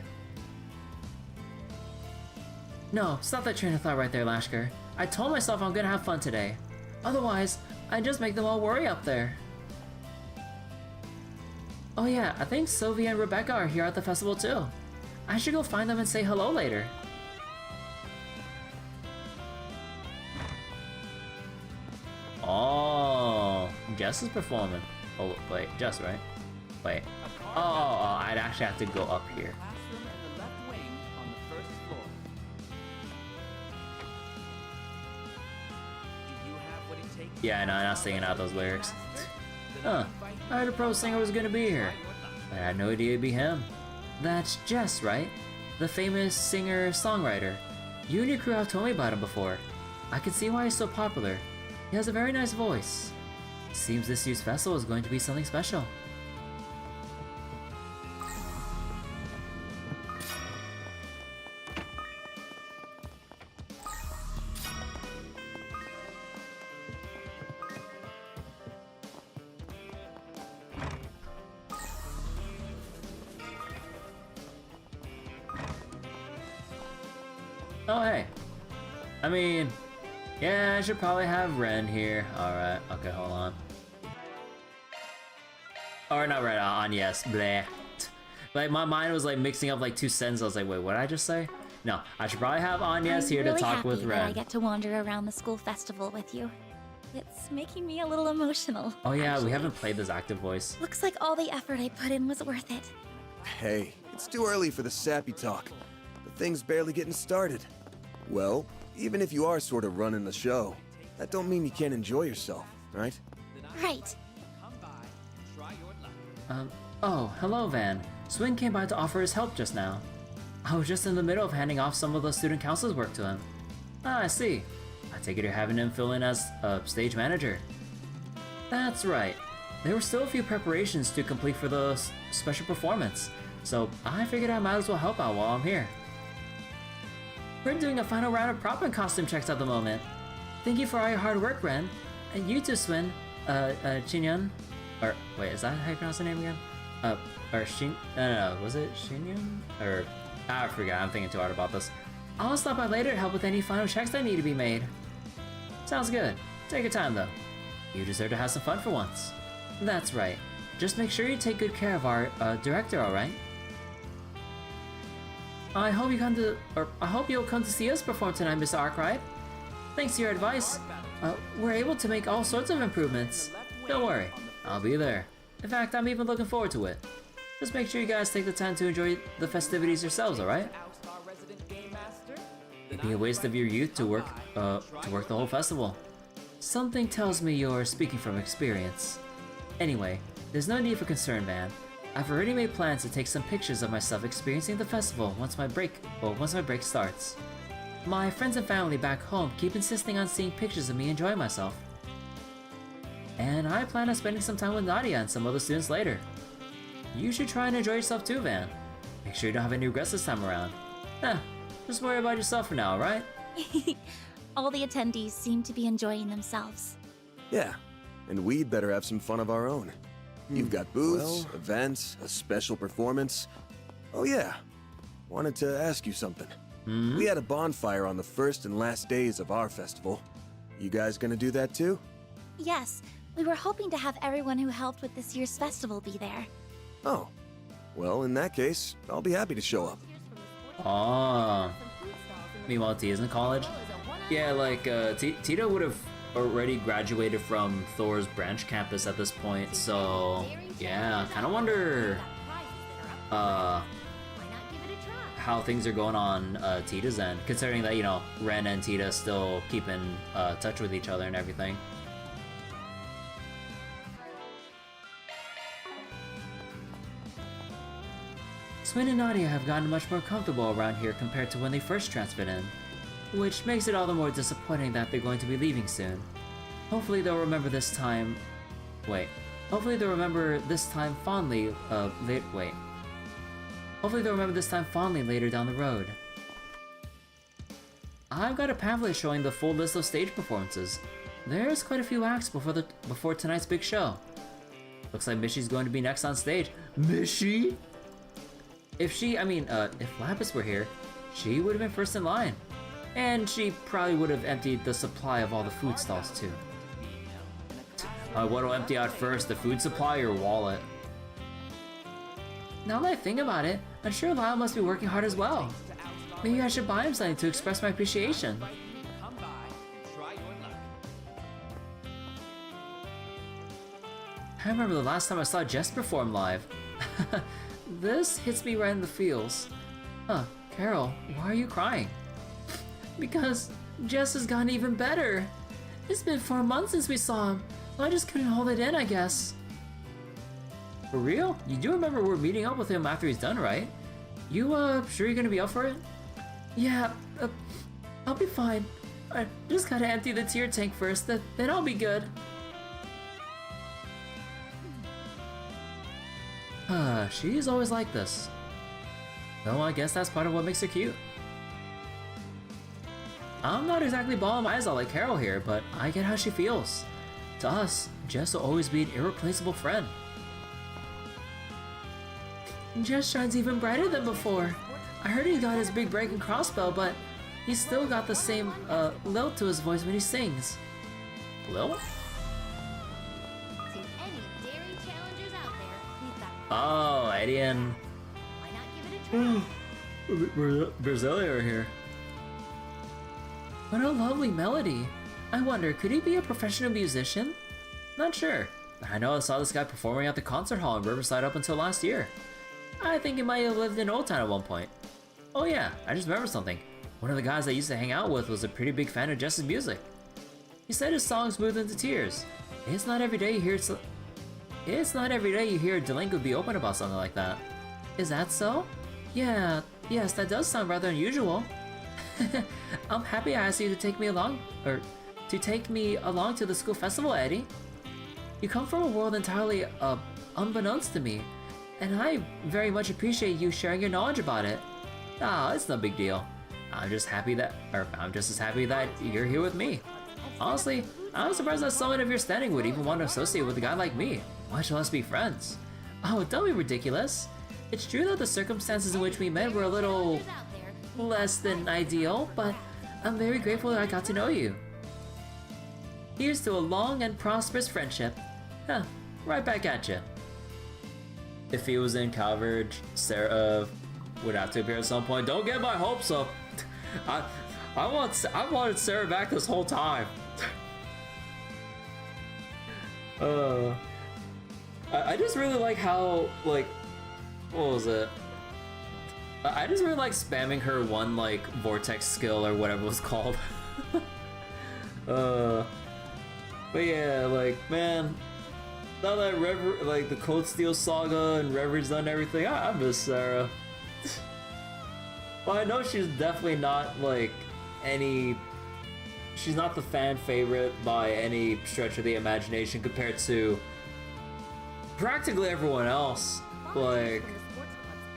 No, stop that train of thought right there, Lashker. I told myself I'm gonna have fun today. Otherwise, I'd just make them all worry up there. Oh yeah, I think Sylvia and Rebecca are here at the festival too. I should go find them and say hello later. Oh, Jess is performing. Oh, wait, Jess, right? Wait. Oh, I'd actually have to go up here. Yeah, no, I'm not singing out those lyrics. Huh, I heard a pro singer was gonna be here. I had no idea it'd be him. That's Jess, right? The famous singer-songwriter. You and your crew have told me about him before. I can see why he's so popular. He has a very nice voice. Seems this year's festival is going to be something special. Oh, hey. I mean, yeah, I should probably have Ren here. Alright, okay, hold on. Or not Ren, Agnès. Bleh. Like, my mind was like mixing up like two sentences. I was like, wait, what did I just say? No, I should probably have Agnès here to talk with Ren. I get to wander around the school festival with you. It's making me a little emotional. Oh yeah, we haven't played this active voice. Looks like all the effort I put in was worth it. Hey, it's too early for the sappy talk. The thing's barely getting started. Well, even if you are sort of running the show, that don't mean you can't enjoy yourself, right? Right. Oh, hello, Van. Swin came by to offer his help just now. I was just in the middle of handing off some of the student council's work to him. Ah, I see. I take it you're having him fill in as a stage manager. That's right. There were still a few preparations to complete for the special performance, so I figured I might as well help out while I'm here. We're doing a final round of prop and costume checks at the moment. Thank you for all your hard work, Ren. And you too, Swin. Chinyan? Or, wait, is that how you pronounce the name again? Or Shin... No, was it Shinyan? Or, I forgot, I'm thinking too hard about this. I'll stop by later to help with any final checks that need to be made. Sounds good. Take your time, though. You deserve to have some fun for once. That's right. Just make sure you take good care of our, director, alright? I hope you'll come to see us perform tonight, Mr. Arkwright. Thanks to your advice, we're able to make all sorts of improvements. Don't worry, I'll be there. In fact, I'm even looking forward to it. Just make sure you guys take the time to enjoy the festivities yourselves, alright? It'd be a waste of your youth to work the whole festival. Something tells me you're speaking from experience. Anyway, there's no need for concern, man. I've already made plans to take some pictures of myself experiencing the festival once my break starts. My friends and family back home keep insisting on seeing pictures of me enjoying myself. And I plan on spending some time with Nadia and some other students later. You should try and enjoy yourself too, Van. Make sure you don't have any regrets this time around. Just worry about yourself for now, alright? All the attendees seem to be enjoying themselves. Yeah, and we'd better have some fun of our own. You've got booths, events, a special performance. Oh yeah, wanted to ask you something. We had a bonfire on the first and last days of our festival. You guys gonna do that too? Yes, we were hoping to have everyone who helped with this year's festival be there. Oh, well, in that case, I'll be happy to show up. Oh. Meanwhile, Tia's in college? Yeah, like, Tita would have already graduated from Thor's branch campus at this point, so yeah, kind of wonder how things are going on Tita's end, considering that, you know, Ren and Tita still keep in touch with each other and everything. Swin and Nadia have gotten much more comfortable around here compared to when they first transferred in, which makes it all the more disappointing that they're going to be leaving soon. Hopefully they'll remember this time... Hopefully they'll remember this time fondly, Hopefully they'll remember this time fondly later down the road. I've got a pamphlet showing the full list of stage performances. There's quite a few acts before tonight's big show. Looks like Mishy's going to be next on stage. Mishy? If Lapis were here, she would have been first in line. And she probably would have emptied the supply of all the food stalls too. What'll empty out first, the food supply or wallet? Now that I think about it, I'm sure Lyle must be working hard as well. Maybe I should buy him something to express my appreciation. I remember the last time I saw Jess perform live. This hits me right in the feels. Huh, Carol, why are you crying? Because Jess has gotten even better. It's been 4 months since we saw him. I just couldn't hold it in, I guess. For real? You do remember we're meeting up with him after he's done, right? You, sure you're gonna be up for it? Yeah, I'll be fine. I just gotta empty the tear tank first, then I'll be good. She's always like this. Though I guess that's part of what makes her cute. I'm not exactly bawling my eyes out like Carol here, but I get how she feels. To us, Jess will always be an irreplaceable friend. Jess shines even brighter than before. I heard he got his big break in Crossbow, but he's still got the same lilt to his voice when he sings. Lilt? Oh, Eddie and Brasilia are here. What a lovely melody. I wonder, could he be a professional musician? Not sure. I know I saw this guy performing at the concert hall in Riverside up until last year. I think he might have lived in Old Town at one point. Oh yeah, I just remembered something. One of the guys I used to hang out with was a pretty big fan of Jess's music. He said his songs moved into tears. It's not every day you hear a delinquent be open about something like that. Is that so? Yeah, yes, that does sound rather unusual. I'm happy I asked you to take me along to the school festival, Eddie. You come from a world entirely unbeknownst to me, and I very much appreciate you sharing your knowledge about it. Ah, it's no big deal. I'm just as happy that you're here with me. Honestly, I'm surprised that someone of your standing would even want to associate with a guy like me, much less be friends. Oh, don't be ridiculous. It's true that the circumstances in which we met were a little less than ideal, but I'm very grateful that I got to know you. Here's to a long and prosperous friendship. Huh, right back at you. If he was in coverage, Sarah would have to appear at some point. Don't get my hopes up. I wanted Sarah back this whole time. I just really like how, like, what was it? I just really like spamming her one, like, vortex skill or whatever it was called. But yeah, like, man, now that the Cold Steel Saga and Reveries done everything, I miss Sarah. Well, I know she's definitely not, like, she's not the fan favorite by any stretch of the imagination compared to practically everyone else. Like,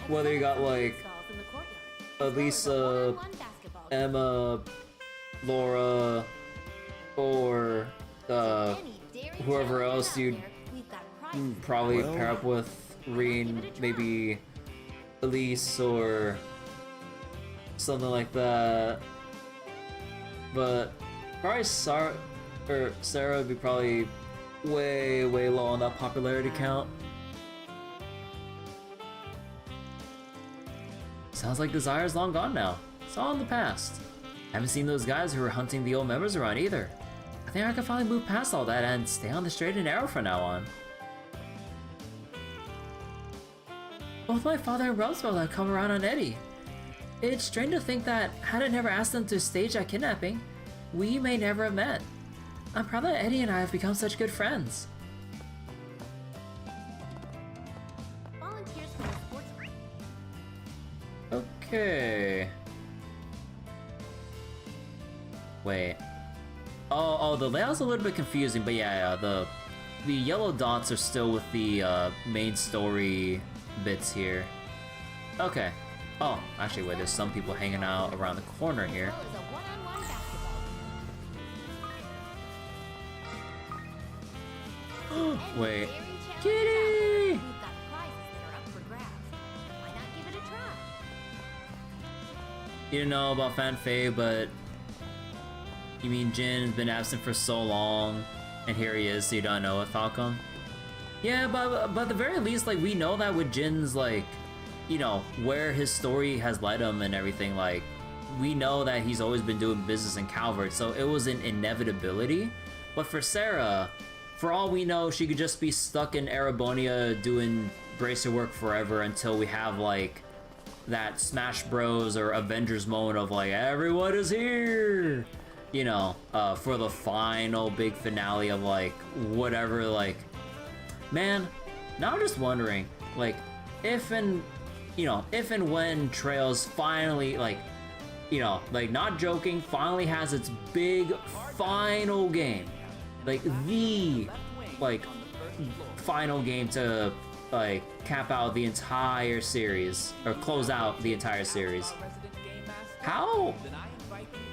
whether you got, like, Elisa, Emma, Laura, or whoever else you'd Probably Well- pair up with Reen, maybe Elise or something like that. But probably Sarah would be probably way low on that popularity count. Sounds like Desire's long gone now. It's all in the past. Haven't seen those guys who were hunting the old members around either. I think I can finally move past all that and stay on the straight and narrow from now on. Both my father and Roosevelt have come around on Eddie. It's strange to think that had I never asked them to stage that kidnapping, we may never have met. I'm proud that Eddie and I have become such good friends. Volunteers for the sports. Okay. Wait. Oh, the layout's a little bit confusing, but yeah, the yellow dots are still with the main story bits here. Okay. Oh, actually, wait, there's some people hanging out around the corner here. Wait. Kitty! You didn't know about Fan Fei, but you mean Jin's been absent for so long, and here he is, so you don't know it, Falcom? Yeah, but at the very least, like, we know that with Jin's, like, you know, where his story has led him and everything, like, we know that he's always been doing business in Calvert, so it was an inevitability. But for Sarah, for all we know, she could just be stuck in Arabonia doing bracer work forever until we have, like, that Smash Bros. Or Avengers moment of, like, everyone is here! You know, for the final big finale of, like, whatever, like... Man, now I'm just wondering, like, if and when Trails finally, like, you know, like, not joking, finally has its big final game. Like, the, like, final game to, like, cap out the entire series, or close out the entire series. How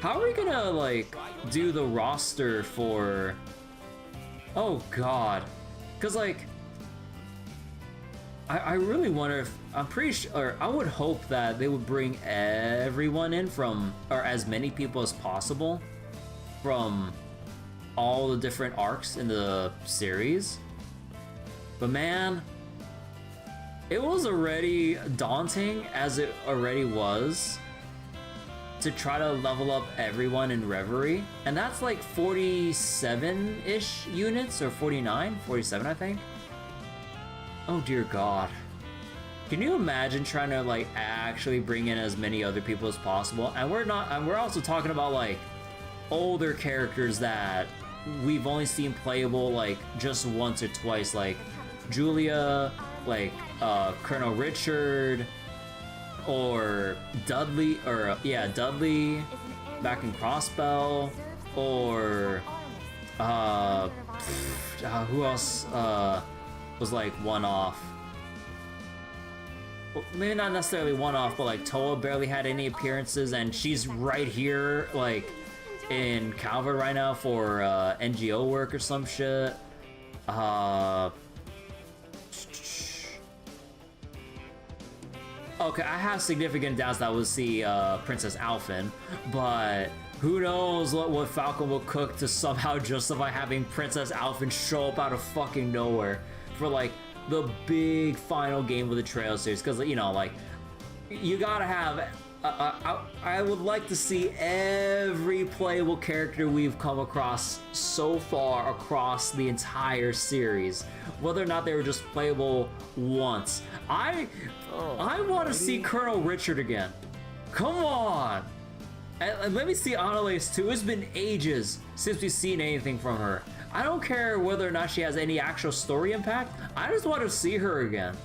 are we gonna, like, do the roster for... Oh, God. Because, like, I really wonder if... I'm pretty sure... Or I would hope that they would bring everyone in from... Or as many people as possible from all the different arcs in the series. But man, it was already daunting as it already was to try to level up everyone in Reverie. And that's like 47-ish units, or 49? 47, I think? Oh dear God. Can you imagine trying to like actually bring in as many other people as possible? And we're also talking about like older characters that we've only seen playable like just once or twice, like Julia, like Colonel Richard, or Dudley, or Dudley back in Crossbell, or who else was like one-off? Well, maybe not necessarily one-off, but like Toa barely had any appearances, and she's right here like in Calvert right now for NGO work or some shit. Okay, I have significant doubts that we'll see Princess Alphen, but who knows what Falcom will cook to somehow justify having Princess Alphen show up out of fucking nowhere for like the big final game of the Trail series, because you know, like, you gotta have I would like to see every playable character we've come across so far across the entire series, whether or not they were just playable once. I want to see Colonel Richard again. Come on! And let me see Annalise too. It's been ages since we've seen anything from her. I don't care whether or not she has any actual story impact. I just want to see her again.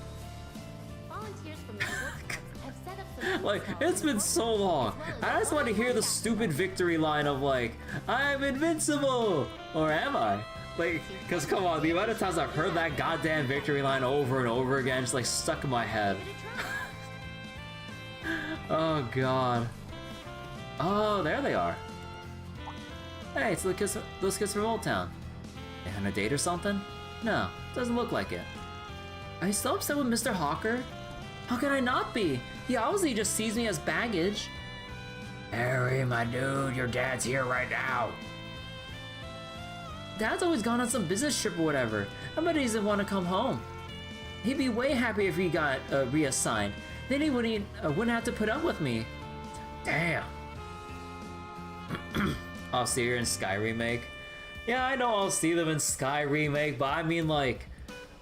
Like, it's been so long. I just want to hear the stupid victory line of like, I'm invincible! Or am I? Like, cause come on, the amount of times I've heard that goddamn victory line over and over again, just like stuck in my head. Oh God. Oh, there they are. Hey, it's those kids from Old Town. They on a date or something? No, Doesn't look like it. Are you still upset with Mr. Hawker? How can I not be? He obviously just sees me as baggage. Harry, my dude, your dad's here right now. Dad's always gone on some business trip or whatever. I bet he doesn't want to come home. He'd be way happy if he got reassigned. Then he wouldn't have to put up with me. Damn. I'll see her in Sky Remake. Yeah, I know I'll see them in Sky Remake, but I mean like,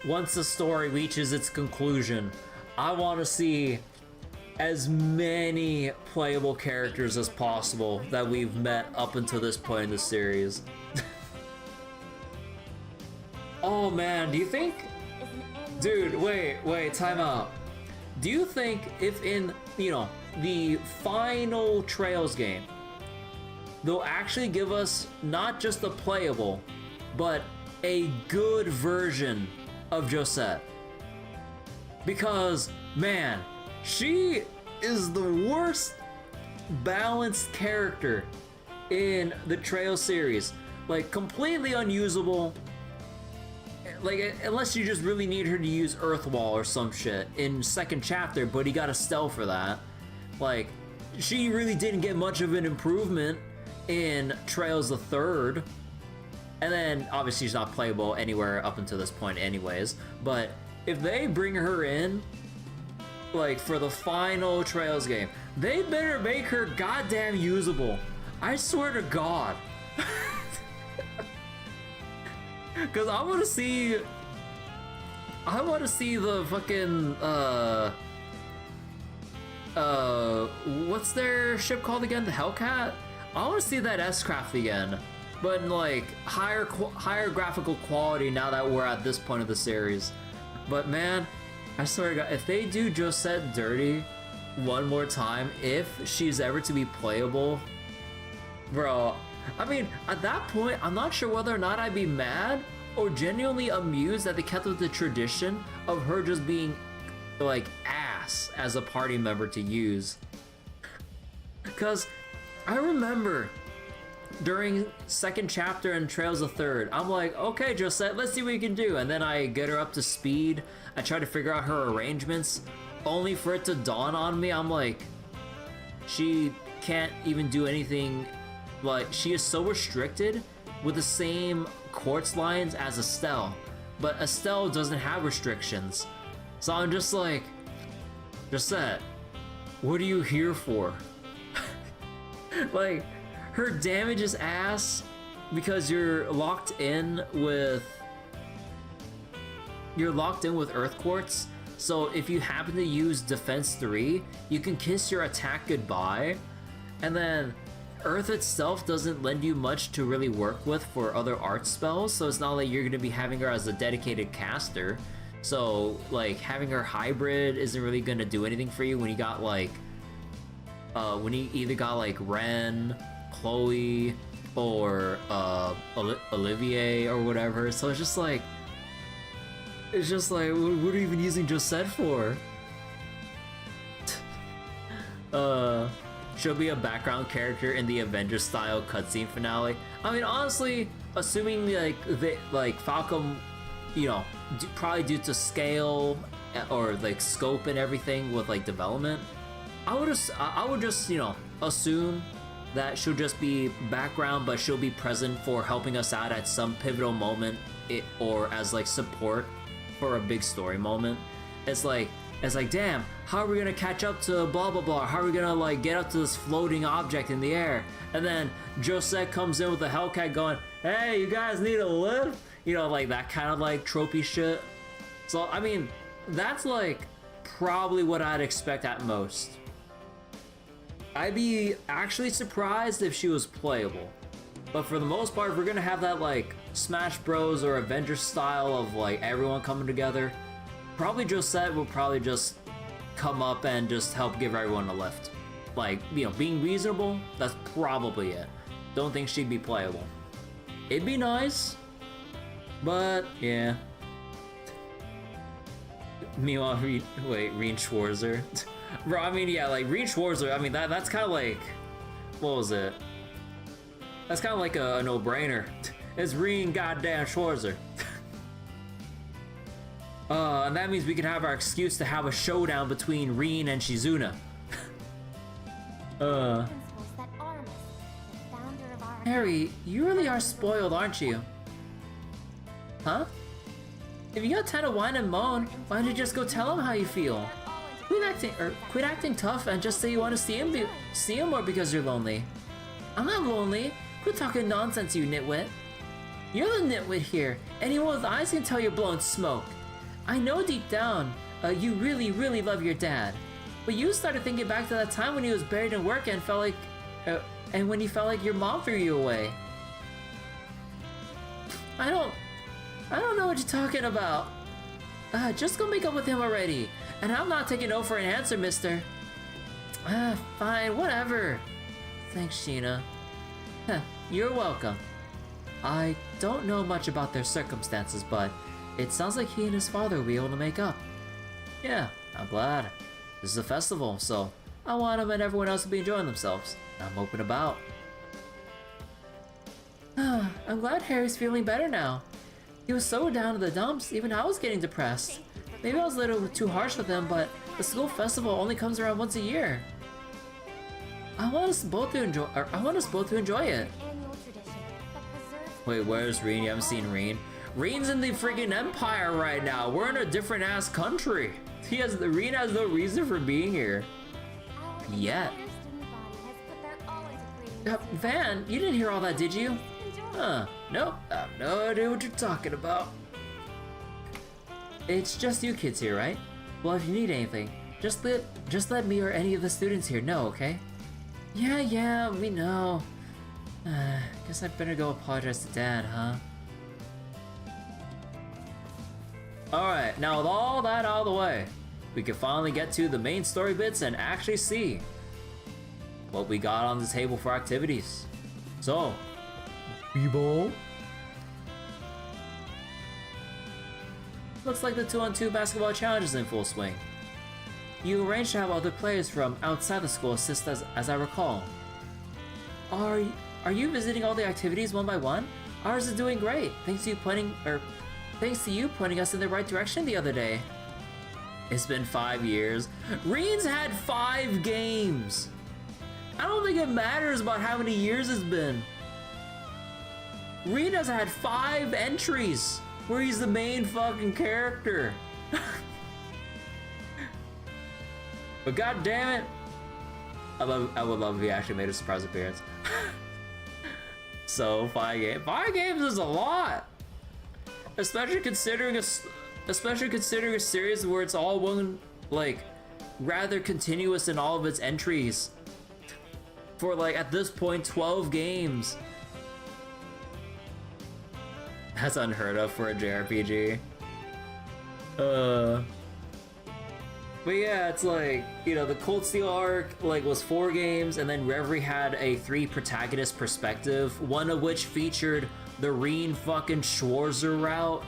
once the story reaches its conclusion, I want to see as many playable characters as possible that we've met up until this point in the series. Oh man, do you think... Dude, wait, time out. Do you think if in, you know, the final Trails game, they'll actually give us not just a playable, but a good version of Josette? Because, man, she is the worst balanced character in the Trails series. Like, completely unusable. Like, unless you just really need her to use Earthwall or some shit in second chapter, but he got Estelle for that. Like, she really didn't get much of an improvement in Trails the Third. And then, obviously, she's not playable anywhere up until this point anyways. But if they bring her in, like, for the final Trails game, they better make her goddamn usable. I swear to God. Cause I want to see the fucking what's their ship called again? The Hellcat? I want to see that S-Craft again, but in like higher graphical quality now that we're at this point of the series. But man, I swear to God, if they do Josette dirty one more time, if she's ever to be playable, bro. I mean, at that point, I'm not sure whether or not I'd be mad or genuinely amused that they kept with the tradition of her just being, like, ass as a party member to use. Because I remember during second chapter in Trails of Third, I'm like, okay, Josette, let's see what you can do. And then I get her up to speed. I try to figure out her arrangements, only for it to dawn on me. I'm like, she can't even do anything. Like, she is so restricted with the same quartz lines as Estelle, but Estelle doesn't have restrictions. So I'm just like, Josette, what are you here for? Like, her damage is ass because you're locked in with Earth Quartz. So if you happen to use Defense 3, you can kiss your attack goodbye, and then Earth itself doesn't lend you much to really work with for other art spells, so it's not like you're going to be having her as a dedicated caster. So, like, having her hybrid isn't really going to do anything for you when you got, like, when you either got, like, Ren, Chloe, or, Olivier, or whatever. So it's just like, what are you even using Josette for? She'll be a background character in the Avengers-style cutscene finale. I mean, honestly, assuming like Falcom, you know, probably due to scale or like scope and everything with like development, I would just you know assume that she'll just be background, but she'll be present for helping us out at some pivotal moment, or as like support for a big story moment. It's like, damn, how are we gonna catch up to blah blah blah? How are we gonna like get up to this floating object in the air? And then Josette comes in with a Hellcat going, hey, you guys need a lift? You know, like that kind of like tropey shit. So, I mean, that's like probably what I'd expect at most. I'd be actually surprised if she was playable. But for the most part, if we're gonna have that like Smash Bros or Avengers style of like everyone coming together, probably Josette will probably just come up and just help give everyone a lift. Like, you know, being reasonable, that's probably it. Don't think she'd be playable. It'd be nice, but yeah. Meanwhile, Rean Schwarzer. Bro, I mean, yeah, like, Rean Schwarzer, I mean, that's kind of like, what was it? That's kind of like a no-brainer. It's Rean goddamn Schwarzer. And that means we can have our excuse to have a showdown between Rin and Shizuna. Harry, you really are spoiled, aren't you? Huh? If you got time to whine and moan, why don't you just go tell him how you feel? Quit acting tough and just say you want to see him more because you're lonely. I'm not lonely. Quit talking nonsense, you nitwit. You're the nitwit here. Anyone with eyes can tell you're blowing smoke. I know deep down, you really, really love your dad. But you started thinking back to that time when he was buried in work and felt like, and when you felt like your mom threw you away. I don't know what you're talking about. Just go make up with him already. And I'm not taking no for an answer, mister. Fine, whatever. Thanks, Sheena. You're welcome. I don't know much about their circumstances, but it sounds like he and his father will be able to make up. Yeah, I'm glad. This is a festival, so I want him and everyone else to be enjoying themselves. I'm open about. I'm glad Harry's feeling better now. He was so down in the dumps, even I was getting depressed. Maybe I was a little too harsh with him, but the school festival only comes around once a year. I want us both to enjoy it. Wait, where's Rin? You haven't seen Rin? Rin's in the freaking Empire right now. We're in a different ass country. Rin has no reason for being here. Yet. Van, you didn't hear all that, did you? Nope. I have no idea what you're talking about. It's just you kids here, right? Well, if you need anything, just let me or any of the students here know, okay? Yeah, we know. Guess I better go apologize to Dad, huh? Alright, now with all that out of the way, we can finally get to the main story bits and actually see what we got on the table for activities. So, B-ball. Looks like the 2-on-2 basketball challenge is in full swing. You arranged to have other players from outside the school assist as I recall. Are you visiting all the activities one by one? Ours is doing great, thanks to you pointing us in the right direction the other day. It's been 5 years. Rin's had 5 games. I don't think it matters about how many years it's been. Rin has had 5 entries where he's the main fucking character. But god damn it, I would love if he actually made a surprise appearance. So 5 games. 5 games is a lot, especially considering a series where it's all one, like, rather continuous in all of its entries. For like at this point 12 games. That's unheard of for a JRPG. But yeah, it's like, you know, the Cold Steel arc like was 4 games, and then Reverie had a 3 protagonist perspective, one of which featured the Rin fucking Schwarzer route.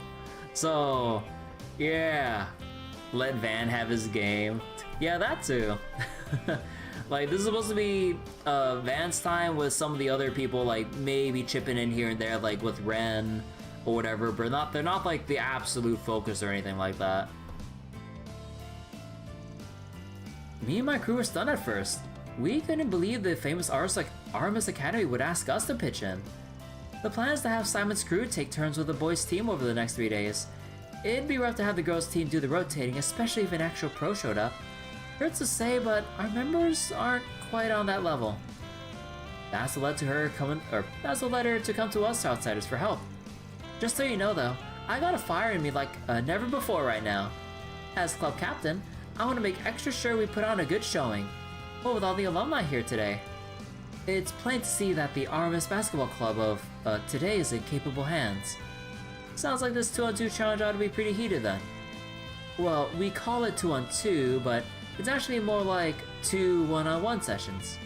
So yeah, let Van have his game. Yeah, that too. Like, this is supposed to be Van's time with some of the other people, like maybe chipping in here and there, like with Ren or whatever, but they're not like the absolute focus or anything like that. Me and my crew were stunned at first. We couldn't believe the famous Aramis Academy would ask us to pitch in. The plan is to have Simon's crew take turns with the boys' team over the next 3 days. It'd be rough to have the girls' team do the rotating, especially if an actual pro showed up. Hurts to say, but our members aren't quite on that level. That's what led her to come to us outsiders for help. Just so you know though, I got a fire in me like never before right now. As club captain, I want to make extra sure we put on a good showing. Well, with all the alumni here today, it's plain to see that the Aramis Basketball Club of today is in capable hands. Sounds like this 2-on-2 challenge ought to be pretty heated then. Well, we call it 2-on-2, but it's actually more like 2 1-on-1 sessions.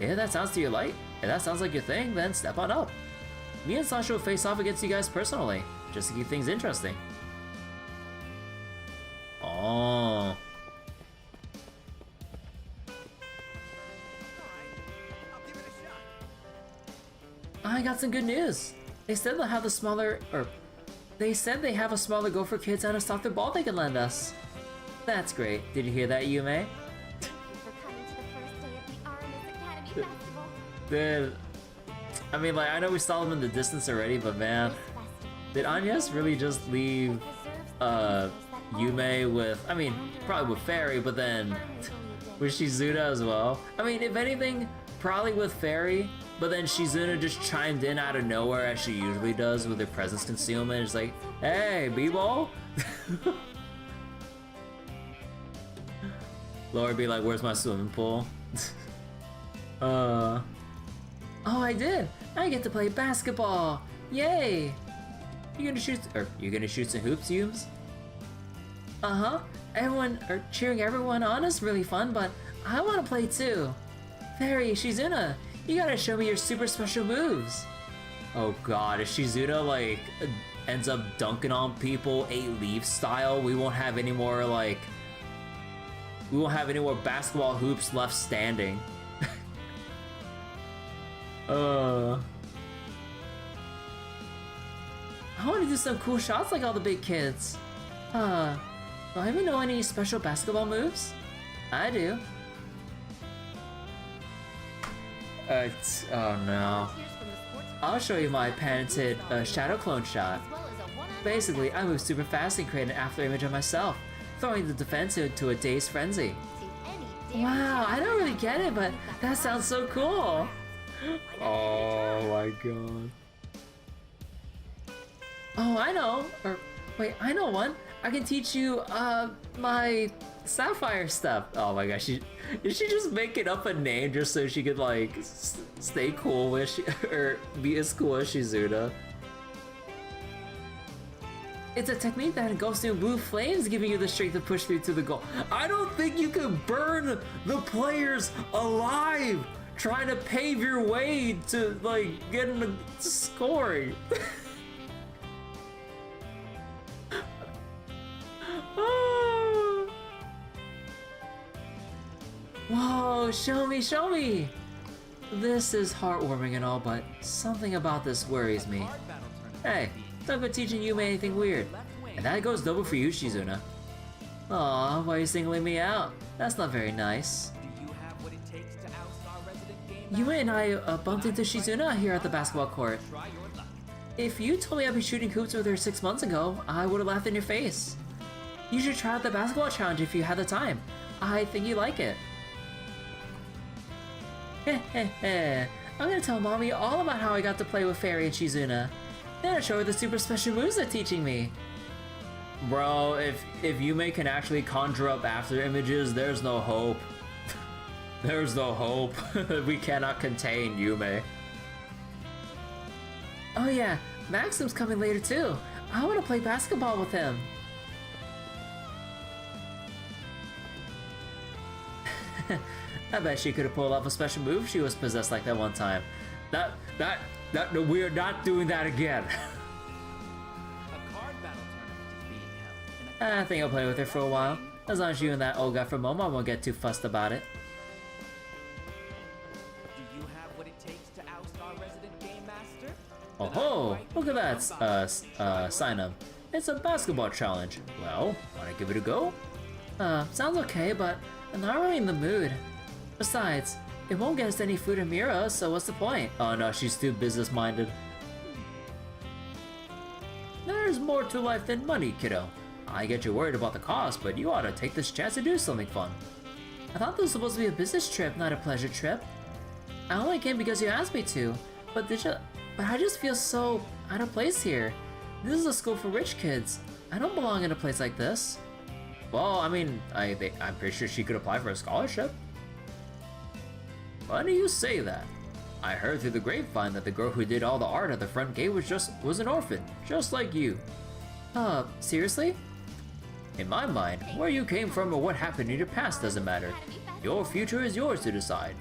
If that sounds to your light, if that sounds like your thing, then step on up. Me and Sasha will face off against you guys personally, just to keep things interesting. Oh. I got some good news. They said they'll have the They said they have a smaller goal for kids and a softer ball they can lend us. That's great. Did you hear that, Yume? Dude, I mean, like, I know we saw them in the distance already, but man, did Agnès really just leave Yume with, I mean, probably with Fairy, but then with Shizuna as well? I mean, if anything, probably with Fairy, but then Shizuna just chimed in out of nowhere as she usually does with her presence concealment. It's like, hey, B-Ball? Laura be like, where's my swimming pool? Oh, I did! I get to play basketball! Yay! You gonna shoot some hoops, Humes? Uh-huh. Cheering everyone on is really fun, but I wanna play too. Fairy, Shizuna, you gotta show me your super special moves. Oh god, if Shizuna, like, ends up dunking on people 8-leaf style, we won't have any more, like... We won't have any more basketball hoops left standing. I want to do some cool shots like all the big kids. Do I even know any special basketball moves? I do. Oh no. I'll show you my patented shadow clone shot. Basically, I move super fast and create an after image of myself, throwing the defense into a dazed frenzy. Wow, I don't really get it, but that sounds so cool. Oh my god. Oh, I know. Wait, I know one. I can teach you, my sapphire stuff. Oh my gosh, is she just making up a name just so she could, like, stay cool with or be as cool as Shizuna? It's a technique that engulfs you in blue flames, giving you the strength to push through to the goal. I don't think you can burn the players alive trying to pave your way to, like, getting the scoring. Whoa, show me! This is heartwarming and all, but something about this worries me. Hey, don't go teaching Yume anything weird. And that goes double for you, Shizuna. Aw, why are you singling me out? That's not very nice. Yume and I bumped into Shizuna here at the basketball court. If you told me I'd be shooting hoops with her 6 months ago, I would have laughed in your face. You should try out the basketball challenge if you had the time. I think you'd like it. I'm gonna tell Mommy all about how I got to play with Fairy and Shizuna. Then I'll show her the super special moves they're teaching me. Bro, if Yume can actually conjure up after images, there's no hope. There's no hope. We cannot contain Yume. Oh yeah, Maxim's coming later too. I want to play basketball with him. I bet she could have pulled off a special move if she was possessed like that one time. We're not doing that again. I think I'll play with her for a while. As long as you and that old guy from Montmart won't get too fussed about it. Oh, look at that sign up. It's a basketball challenge. Well, wanna give it a go? Sounds okay, but I'm not really in the mood. Besides, it won't get us any food or Mira, so what's the point? Oh no, she's too business-minded. There's more to life than money, kiddo. I get you worried about the cost, but you ought to take this chance to do something fun. I thought this was supposed to be a business trip, not a pleasure trip. I only came because you asked me to, but I just feel so out of place here. This is a school for rich kids. I don't belong in a place like this. Well, I mean, I'm pretty sure she could apply for a scholarship. Why do you say that? I heard through the grapevine that the girl who did all the art at the front gate was an orphan, just like you. Seriously? In my mind, where you came from or what happened in your past doesn't matter. Your future is yours to decide.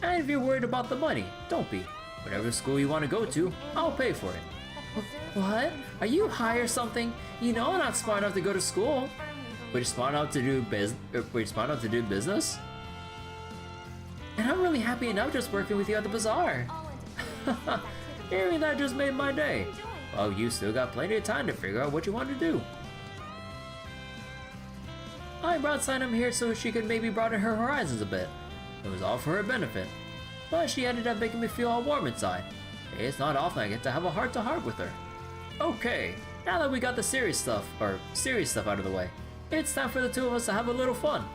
And if you're worried about the money, don't be. Whatever school you want to go to, I'll pay for it. What? Are you high or something? You know I'm not smart enough to go to school. But you're smart enough to do business? And I'm really happy enough just working with you at the bazaar. Hearing that just made my day. Well, you still got plenty of time to figure out what you want to do. I brought Sinum here so she could maybe broaden her horizons a bit. It was all for her benefit. But she ended up making me feel all warm inside. It's not often I get to have a heart-to-heart with her. Okay, now that we got the serious stuff out of the way, it's time for the two of us to have a little fun.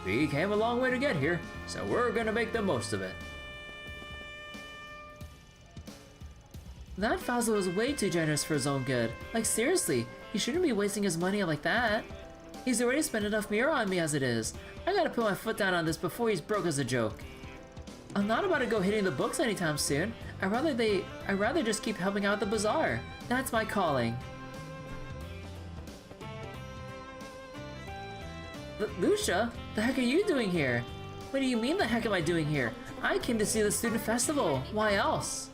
We came a long way to get here, so we're gonna make the most of it. That Fazio was way too generous for his own good. Like seriously, he shouldn't be wasting his money like that. He's already spent enough Mira on me as it is. I gotta put my foot down on this before he's broke as a joke. I'm not about to go hitting the books anytime soon. I'd rather just keep helping out the bazaar. That's my calling. Lucia, the heck are you doing here? What do you mean the heck am I doing here? I came to see the student festival. Why else?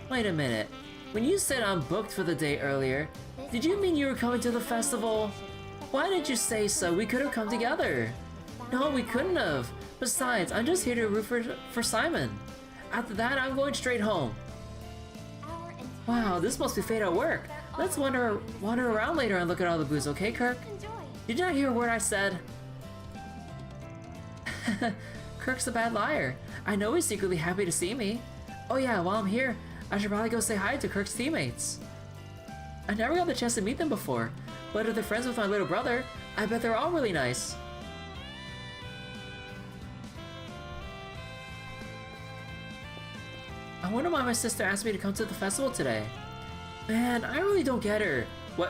Wait a minute. When you said I'm booked for the day earlier, did you mean you were coming to the festival? Why didn't you say so? We could have come together. No, we couldn't have. Besides, I'm just here to root for Simon. After that, I'm going straight home. Wow, this must be fate at work. Let's wander around later and look at all the booze, okay, Kirk? Did you not hear a word I said? Kirk's a bad liar. I know he's secretly happy to see me. Oh yeah, while I'm here, I should probably go say hi to Kirk's teammates. I never got the chance to meet them before, but if they're friends with my little brother, I bet they're all really nice. I wonder why my sister asked me to come to the festival today. Man, I really don't get her. What?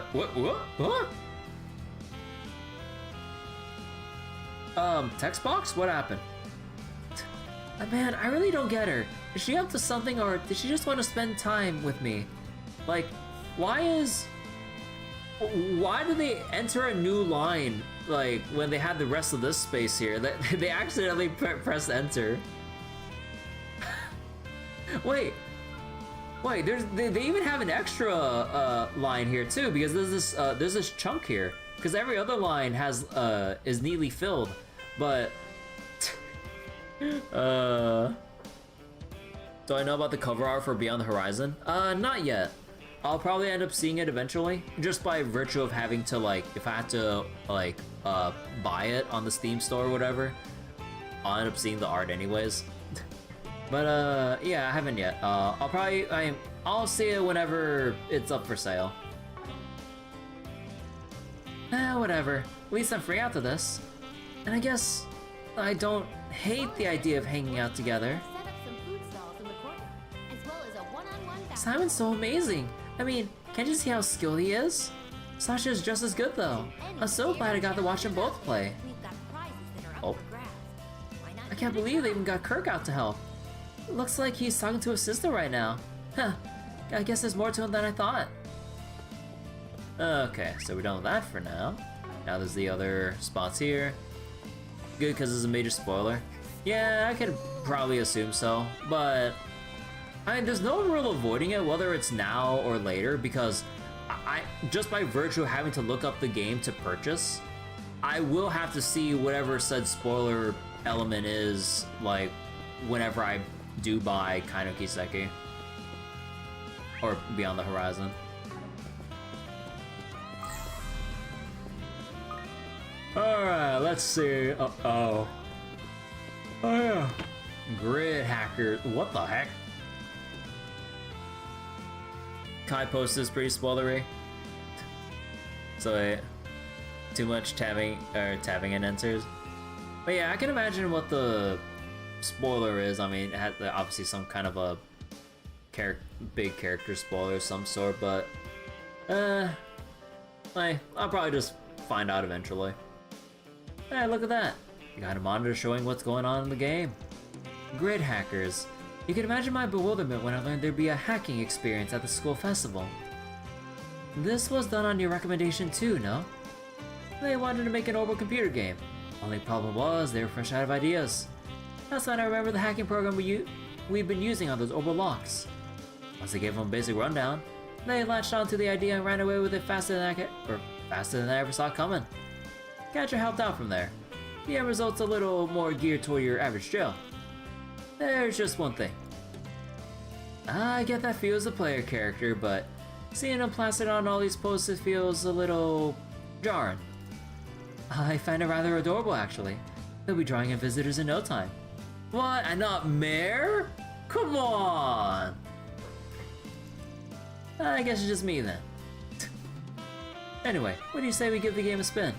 Text box? What happened? Man, I really don't get her. Is she up to something or did she just want to spend time with me? Like, why do they enter a new line, like, when they had the rest of this space here? That they accidentally pressed enter. Wait, they even have an extra line here too, because there's this chunk here. Because every other line has is neatly filled, but do I know about the cover art for Beyond the Horizon? Not yet. I'll probably end up seeing it eventually, just by virtue of having to, like, if I had to, like, buy it on the Steam store or whatever, I'll end up seeing the art anyways. But, yeah, I haven't yet. I'll see it whenever it's up for sale. Whatever. At least I'm free after this. And I guess I don't hate the idea of hanging out together. Simon's so amazing. I mean, can't you see how skilled he is? Sasha's just as good though. I'm so glad I got to watch them both play. Oh. I can't believe they even got Kirk out to help. Looks like he's talking to his sister right now. Huh. I guess there's more to him than I thought. Okay, so we're done with that for now. Now there's the other spots here. Good, because it's a major spoiler. Yeah, I could probably assume so, but I mean, there's no real avoiding it, whether it's now or later, because I just by virtue of having to look up the game to purchase, I will have to see whatever said spoiler element is, like, whenever I do buy Kaino Kiseki. Or Beyond the Horizon. Alright, let's see. Oh yeah. Grid hacker. What the heck? Kai post is pretty spoilery. So too much tabbing and enters. But yeah, I can imagine what the spoiler is. I mean, it had obviously some kind of a big character spoiler of some sort, but I'll probably just find out eventually. Hey, look at that! You got a monitor showing what's going on in the game. Grid hackers. You can imagine my bewilderment when I learned there'd be a hacking experience at the school festival. This was done on your recommendation too, no? They wanted to make an orbital computer game. Only problem was they were fresh out of ideas. That's when I remember the hacking program we've been using on those orbital locks. Once I gave them a basic rundown, they latched onto the idea and ran away with it faster than I ever saw it coming. Catcher helped out from there. The end result's a little more geared toward your average Joe. There's just one thing. I get that feel as a player character, but Seeing him plastered on all these posters feels a little jarring. I find it rather adorable, actually. He'll be drawing in visitors in no time. What? And not Mayor? Come on! I guess it's just me then. Anyway, what do you say we give the game a spin?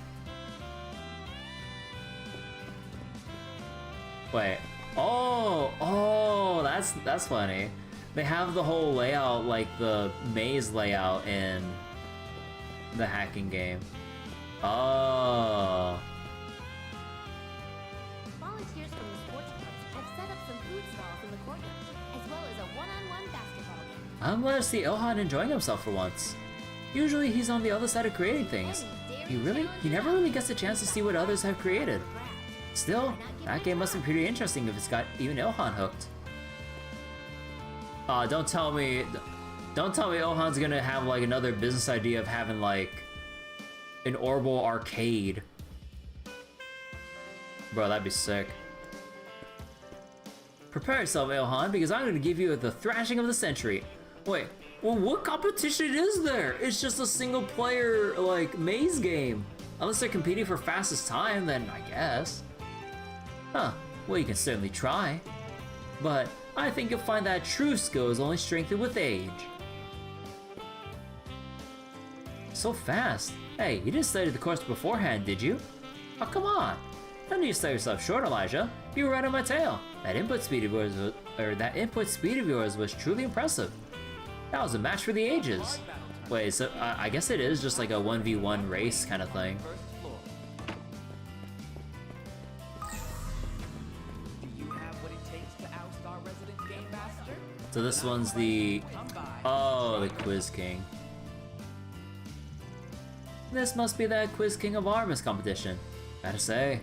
Wait. Oh, that's funny. They have the whole layout like the maze layout in the hacking game. Oh. Volunteers from the sports clubs have set up some food stalls in the courtyard, as well as a one-on-one basketball game. I'm glad to see Ilhan enjoying himself for once. Usually he's on the other side of creating things. He never really gets a chance to see what others have created. Still, that game must be pretty interesting if it's got even Ilhan hooked. Don't tell me Ilhan's gonna have like another business idea of having like an Orbital arcade. Bro, that'd be sick. Prepare yourself, Ilhan, because I'm gonna give you the thrashing of the century. Wait, well, what competition is there? It's just a single player, like, maze game. Unless they're competing for fastest time, then I guess. Huh, well, you can certainly try. But I think you'll find that true skill is only strengthened with age. So fast. Hey, you didn't study the course beforehand, did you? Oh, come on. Don't need to sell yourself short, Elijah. You were right on my tail. That input speed of yours was truly impressive. That was a match for the ages. Wait, so I guess it is just like a 1v1 race kind of thing. So this one's the... Oh, the Quiz King. This must be that Quiz King of Aramis competition. Gotta say,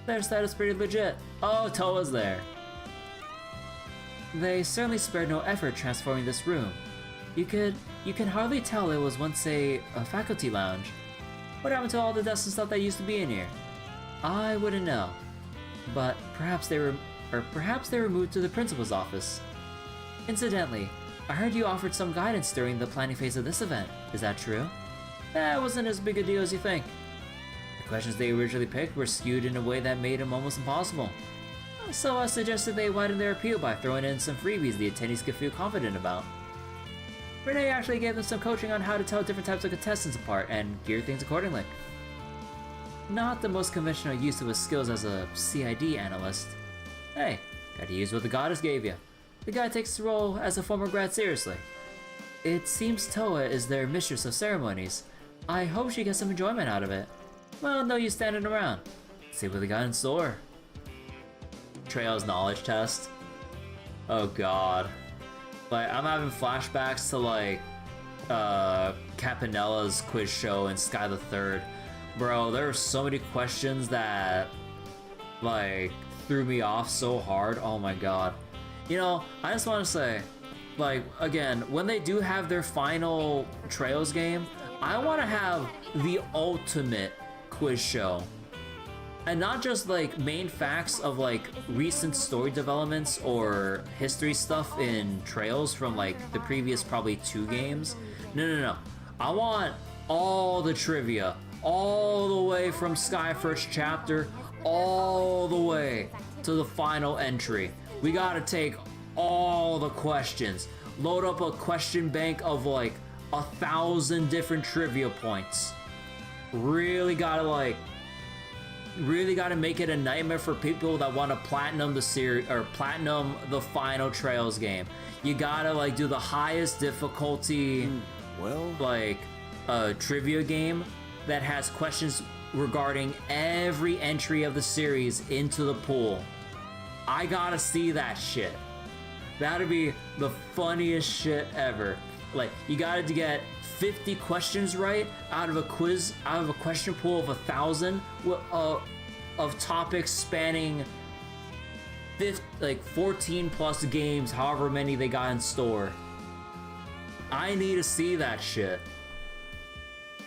their status pretty legit. Oh, Toa's there. They certainly spared no effort transforming this room. You can hardly tell it was once a faculty lounge. What happened to all the desks and stuff that used to be in here? I wouldn't know. But perhaps they were moved to the principal's office. Incidentally, I heard you offered some guidance during the planning phase of this event. Is that true? It wasn't as big a deal as you think. The questions they originally picked were skewed in a way that made them almost impossible. So I suggested they widen their appeal by throwing in some freebies the attendees could feel confident about. Renee actually gave them some coaching on how to tell different types of contestants apart and gear things accordingly. Not the most conventional use of his skills as a CID analyst. Hey, gotta use what the goddess gave you. The guy takes his role as a former grad seriously. It seems Toa is their mistress of ceremonies. I hope she gets some enjoyment out of it. Well, no use standing around. See what they got in store. Trail's knowledge test. Oh god. Like, I'm having flashbacks to like Capanella's quiz show in Sky the Third. Bro, there were so many questions that like threw me off so hard. Oh my god. You know, I just want to say, like, again, when they do have their final Trails game, I want to have the ultimate quiz show. And not just like main facts of like recent story developments or history stuff in Trails from like the previous probably 2 games. No. I want all the trivia, all the way from Sky First Chapter, all the way to the final entry. We gotta take all the questions, load up a question bank of like 1,000 different trivia points. Really gotta make it a nightmare for people that want to platinum the series or platinum the final Trails game. You gotta like do the highest difficulty, like trivia game that has questions regarding every entry of the series into the pool. I gotta see that shit. That'd be the funniest shit ever. Like, you gotta get 50 questions right out of a question pool of 1,000 of topics spanning 14 plus games, however many they got in store. I need to see that shit.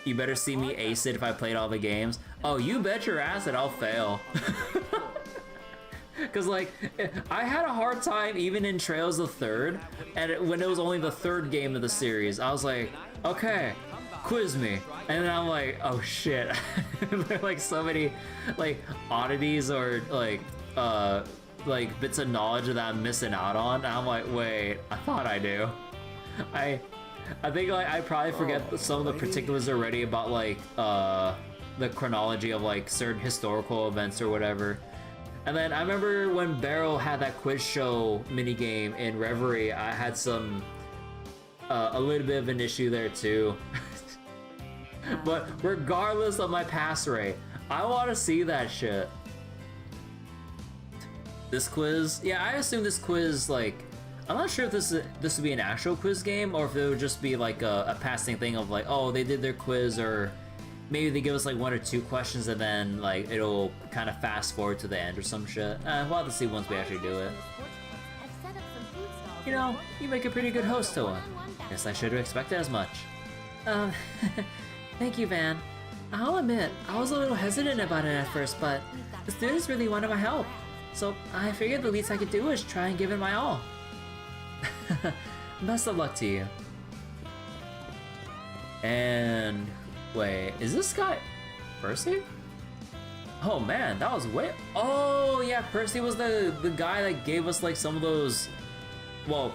You better see me ace it if I played all the games. Oh, you bet your ass that I'll fail. Because, like, I had a hard time even in Trails of Third, and when it was only the third game of the series, I was like, okay, quiz me. And then I'm like, oh shit. There are like so many, like, oddities or, like bits of knowledge that I'm missing out on. And I'm like, wait, I thought I do. I think, like, I probably forget some of the particulars already about, like, the chronology of, like, certain historical events or whatever. And then I remember when Barrel had that quiz show minigame in Reverie, I had some, a little bit of an issue there too. But regardless of my pass rate, I want to see that shit. This quiz, yeah, I assume this quiz, like, I'm not sure if this would be an actual quiz game or if it would just be like a passing thing of like, oh, they did their quiz, or maybe they give us like 1 or 2 questions and then like it'll kind of fast forward to the end or some shit. We'll have to see once we actually do it. You know, you make a pretty good host, Toa. Guess I should have expected as much. Thank you, Van. I'll admit, I was a little hesitant about it at first, but the students really wanted my help. So I figured the least I could do is try and give it my all. Best of luck to you. And wait, is this guy Percy? Oh man, that was way. Oh yeah, Percy was the guy that gave us like some of those, well,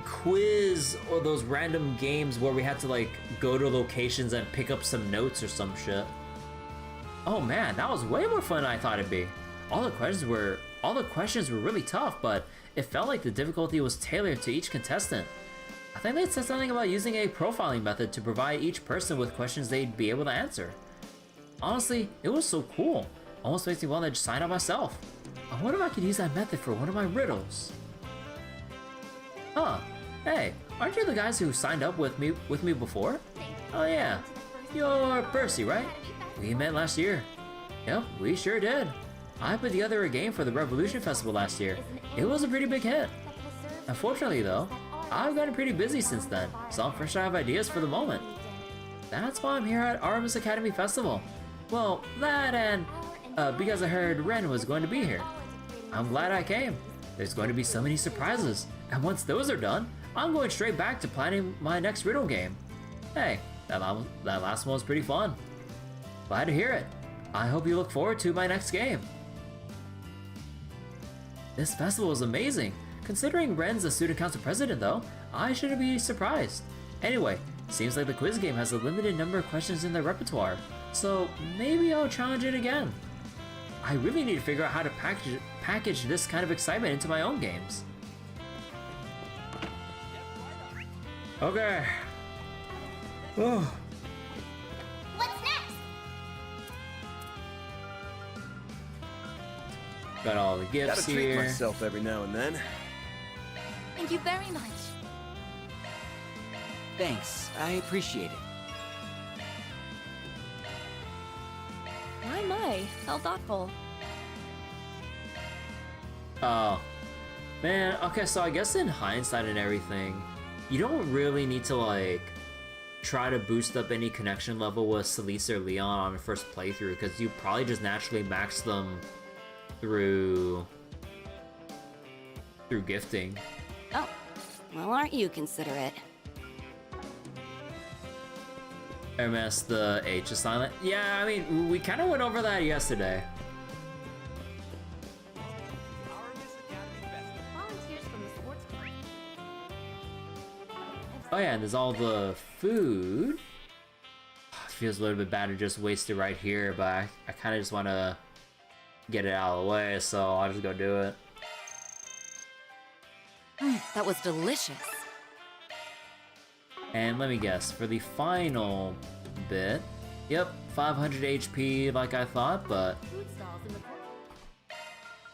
quiz or those random games where we had to like go to locations and pick up some notes or some shit. Oh man, that was way more fun than I thought it'd be. All the questions were really tough, but it felt like the difficulty was tailored to each contestant. I think they said something about using a profiling method to provide each person with questions they'd be able to answer. Honestly, it was so cool. Almost makes me want to just sign up myself. I wonder if I could use that method for one of my riddles. Huh. Hey, aren't you the guys who signed up with me before? Oh yeah. You're Percy, right? We met last year. Yep, we sure did. I put together a game for the Revolution Festival last year. It was a pretty big hit. Unfortunately though, I've gotten pretty busy since then, so I'm fresh out of ideas for the moment. That's why I'm here at Aramis Academy Festival. Well, that and because I heard Ren was going to be here. I'm glad I came. There's going to be so many surprises, and once those are done, I'm going straight back to planning my next riddle game. Hey, that last one was pretty fun. Glad to hear it. I hope you look forward to my next game. This festival is amazing. Considering Ren's the student council president though, I shouldn't be surprised. Anyway, seems like the quiz game has a limited number of questions in their repertoire, so maybe I'll challenge it again. I really need to figure out how to package this kind of excitement into my own games. Okay. Oh. What's next? Got all the gifts Gotta here. treat myself every now and then. Thank you very much. Thanks, I appreciate it. My, how thoughtful. Oh. Man, okay, so I guess in hindsight and everything, you don't really need to, like, try to boost up any connection level with Celeste or Leon on the first playthrough, because you probably just naturally max them through gifting. Oh, well, aren't you considerate? Hermes, the H is silent. Yeah, I mean, we kind of went over that yesterday. Oh yeah, and there's all the food. It feels a little bit bad to just waste it right here, but I kind of just want to get it out of the way, so I'll just go do it. That was delicious. And let me guess, for the final bit, yep, 500 HP like I thought, but...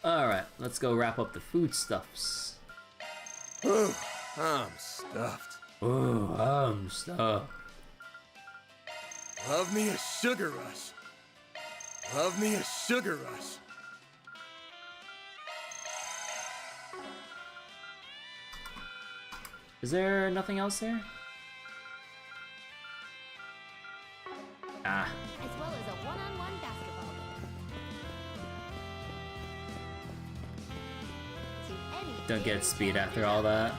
Alright, let's go wrap up the foodstuffs. Ooh, I'm stuffed. Ooh, I'm stuffed. Love me a sugar rush. Love me a sugar rush. Is there nothing else there? Ah. As well as a one-on-one basketball don't get speed after all that.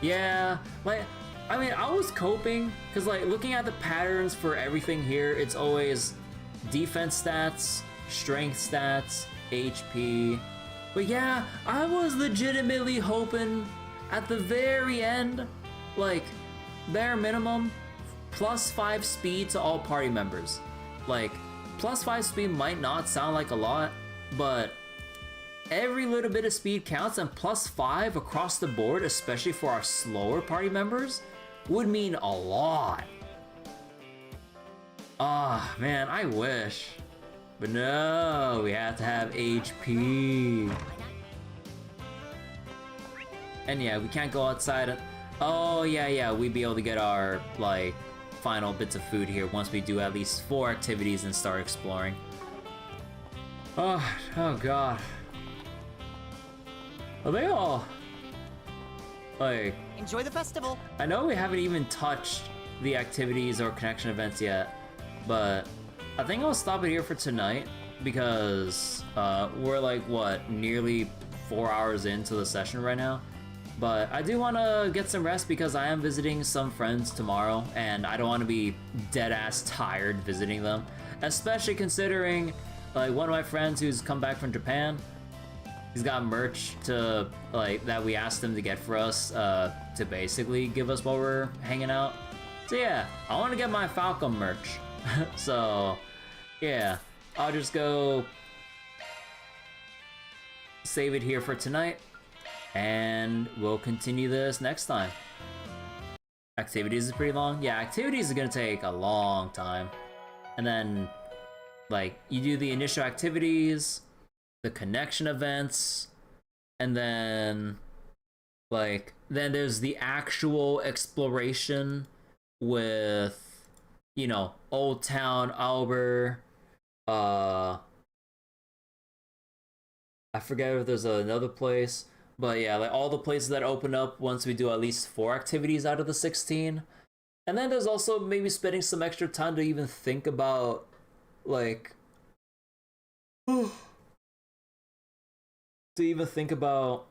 Yeah, like, I mean, I was coping, because, like, looking at the patterns for everything here, it's always defense stats, strength stats, HP. But yeah, I was legitimately hoping at the very end, like, bare minimum, +5 speed to all party members. Like, +5 speed might not sound like a lot, but every little bit of speed counts, and +5 across the board, especially for our slower party members, would mean a lot. Ah, man, I wish. But no, we have to have HP. And yeah, we can't go outside. Oh, yeah, we'd be able to get our, like, final bits of food here once we do at least 4 activities and start exploring. Oh god. Are they all... like... Enjoy the festival! I know we haven't even touched the activities or connection events yet, but I think I'll stop it here for tonight because we're like, what, nearly 4 hours into the session right now. But I do want to get some rest because I am visiting some friends tomorrow, and I don't want to be dead-ass tired visiting them, especially considering, like, one of my friends who's come back from Japan, he's got merch to, like, that we asked him to get for us to basically give us while we're hanging out. So yeah, I want to get my Falcom merch. So yeah, I'll just go save it here for tonight, and we'll continue this next time. Activities is pretty long. Yeah, activities is gonna take a long time. And then, like, you do the initial activities, the connection events, and then, like, then there's the actual exploration with, you know, Old Town, Albert, I forget if there's another place. But yeah, like all the places that open up once we do at least 4 activities out of the 16. And then there's also maybe spending some extra time to even think about, like, to even think about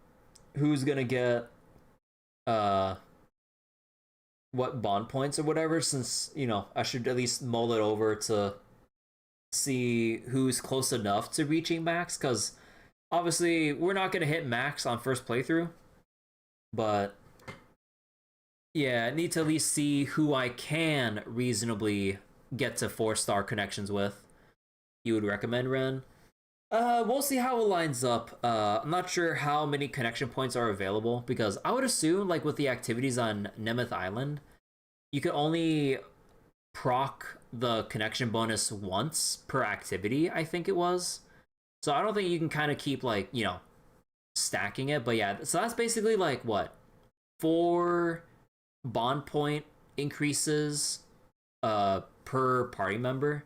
who's gonna get what bond points or whatever, since, you know, I should at least mull it over to see who's close enough to reaching max, because obviously, we're not going to hit max on first playthrough, but yeah, I need to at least see who I can reasonably get to 4-star connections with. You would recommend, Ren? We'll see how it lines up. I'm not sure how many connection points are available, because I would assume, like with the activities on Nemeth Island, you could only proc the connection bonus once per activity, I think it was. So I don't think you can kind of keep, like, you know, stacking it. But yeah, so that's basically like, what, 4 bond point increases per party member.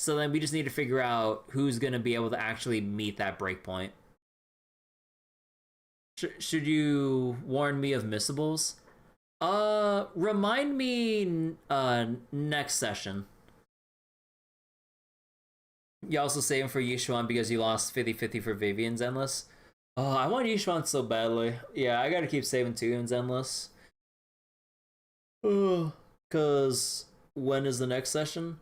So then we just need to figure out who's going to be able to actually meet that breakpoint. Should you warn me of missables? Remind me next session. You also saving for Yishuan because you lost 50-50 for Vivian's Endless. Oh, I want Yishuan so badly. Yeah, I gotta keep saving Tuyun's Endless. Oh, cause when is the next session?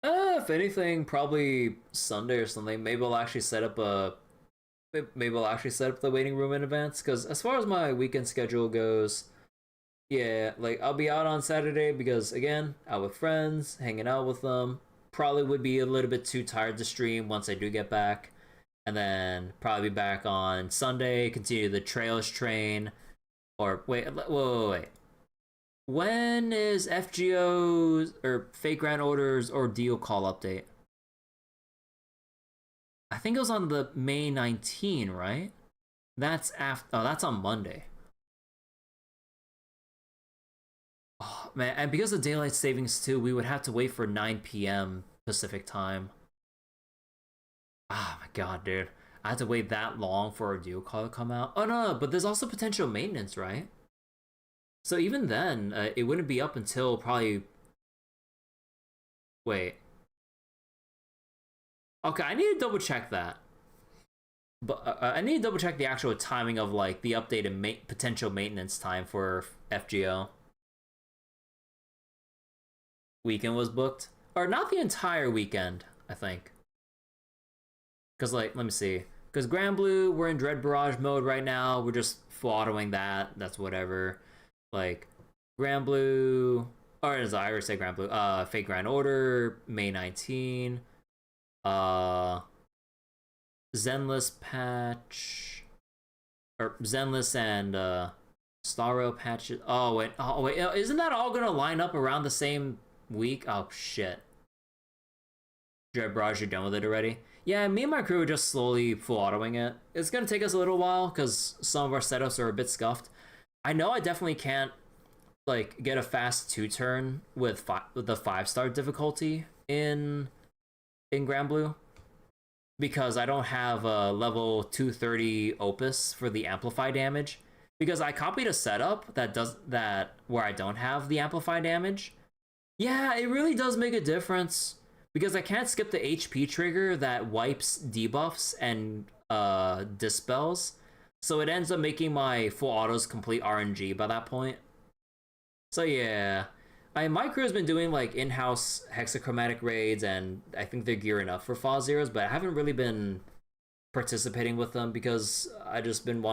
If anything, probably Sunday or something. Maybe I'll actually set up the waiting room in advance. Cause as far as my weekend schedule goes, yeah, like I'll be out on Saturday because again, out with friends, hanging out with them. Probably would be a little bit too tired to stream once I do get back. And then probably be back on Sunday, continue the Trails Train. Or wait. When is FGO's or Fate Grand Order's Ordeal Call update? I think it was on the May 19, right? That's after. Oh, that's on Monday. Oh, man, and because of daylight savings too, we would have to wait for 9 p.m. Pacific time. Oh my god, dude. I had to wait that long for a deal call to come out. Oh no, but there's also potential maintenance, right? So even then, it wouldn't be up until probably... Wait. Okay, I need to double check that. But I need to double check the actual timing of like the updated potential maintenance time for FGO. Weekend was booked, or not the entire weekend, I think. Cause like, let me see. Cause Grand Blue, we're in Dread Barrage mode right now. We're just full autoing that. That's whatever. Like Grand Blue, or as I already say, Grand Blue. Fate Grand Order, May 19. Zenless patch, or Zenless and Starro patches. Oh wait, isn't that all gonna line up around the same week? Oh shit. Dread Barrage, you're done with it already? Yeah, me and my crew are just slowly full autoing it. It's gonna take us a little while because some of our setups are a bit scuffed. I know I definitely can't like get a fast 2-turn with the 5-star difficulty in Grand Blue, because I don't have a level 230 Opus for the amplify damage. Because I copied a setup that does that where I don't have the amplify damage. Yeah, it really does make a difference. Because I can't skip the HP trigger that wipes debuffs and dispels. So it ends up making my full autos complete RNG by that point. So yeah. My crew has been doing like in-house hexachromatic raids, and I think they're gearing up for Fall Zeros, but I haven't really been participating with them because I just haven't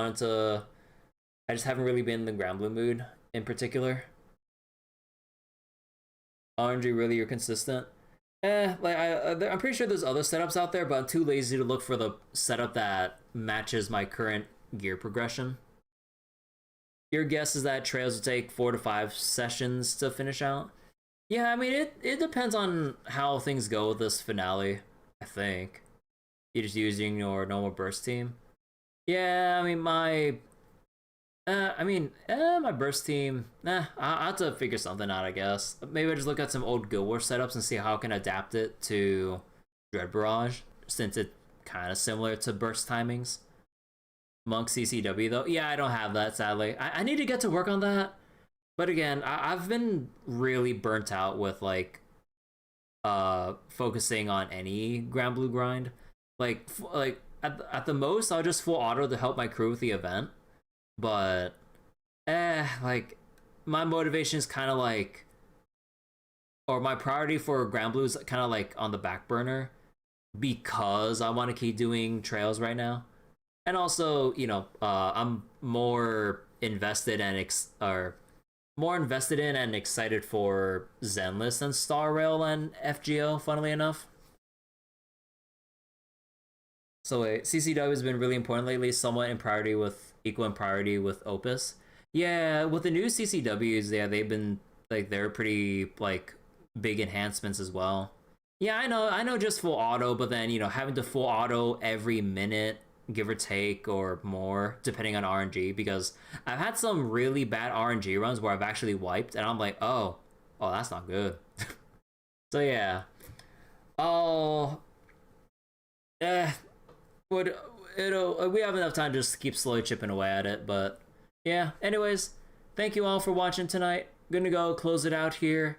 really been in the Grand Blue mood in particular. RNG, really, you're consistent? Like I'm pretty sure there's other setups out there, but I'm too lazy to look for the setup that matches my current gear progression. Your guess is that trails will take 4 to 5 sessions to finish out? Yeah, I mean, it depends on how things go with this finale, I think. You're just using your normal burst team? Yeah, I mean, my burst team, I'll have to figure something out, I guess. Maybe I just look at some old Guild Wars setups and see how I can adapt it to Dread Barrage, since it's kind of similar to burst timings. Monk CCW though, yeah, I don't have that, sadly. I need to get to work on that, but again, I've been really burnt out with like focusing on any Grand Blue grind. Like at the most, I'll just full auto to help my crew with the event, but like my motivation is kind of like, or my priority for Grand Blue is kind of like on the back burner because I want to keep doing trails right now. And also, you know, I'm more invested and excited for Zenless and Star Rail and FGO, funnily enough. So wait, CCW has been really important lately, somewhat equal in priority with Opus. Yeah, with the new CCWs, yeah, they've been like they're pretty like big enhancements as well. Yeah, I know just full auto, but then, you know, having to full auto every minute, give or take, or more, depending on RNG, because I've had some really bad RNG runs where I've actually wiped, and I'm like, oh, that's not good. So yeah. We have enough time to just keep slowly chipping away at it, but yeah. Anyways, thank you all for watching tonight. Gonna go close it out here.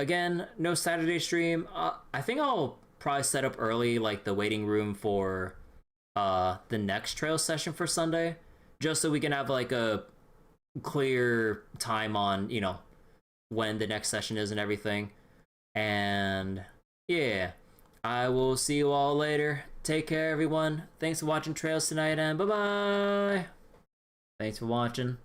Again, no Saturday stream. I think I'll probably set up early, like the waiting room for the next trail session for Sunday, just so we can have like a clear time on, you know, when the next session is and everything. And yeah, I will see you all later. Take care, everyone. Thanks for watching Trails tonight, and bye-bye. Thanks for watching.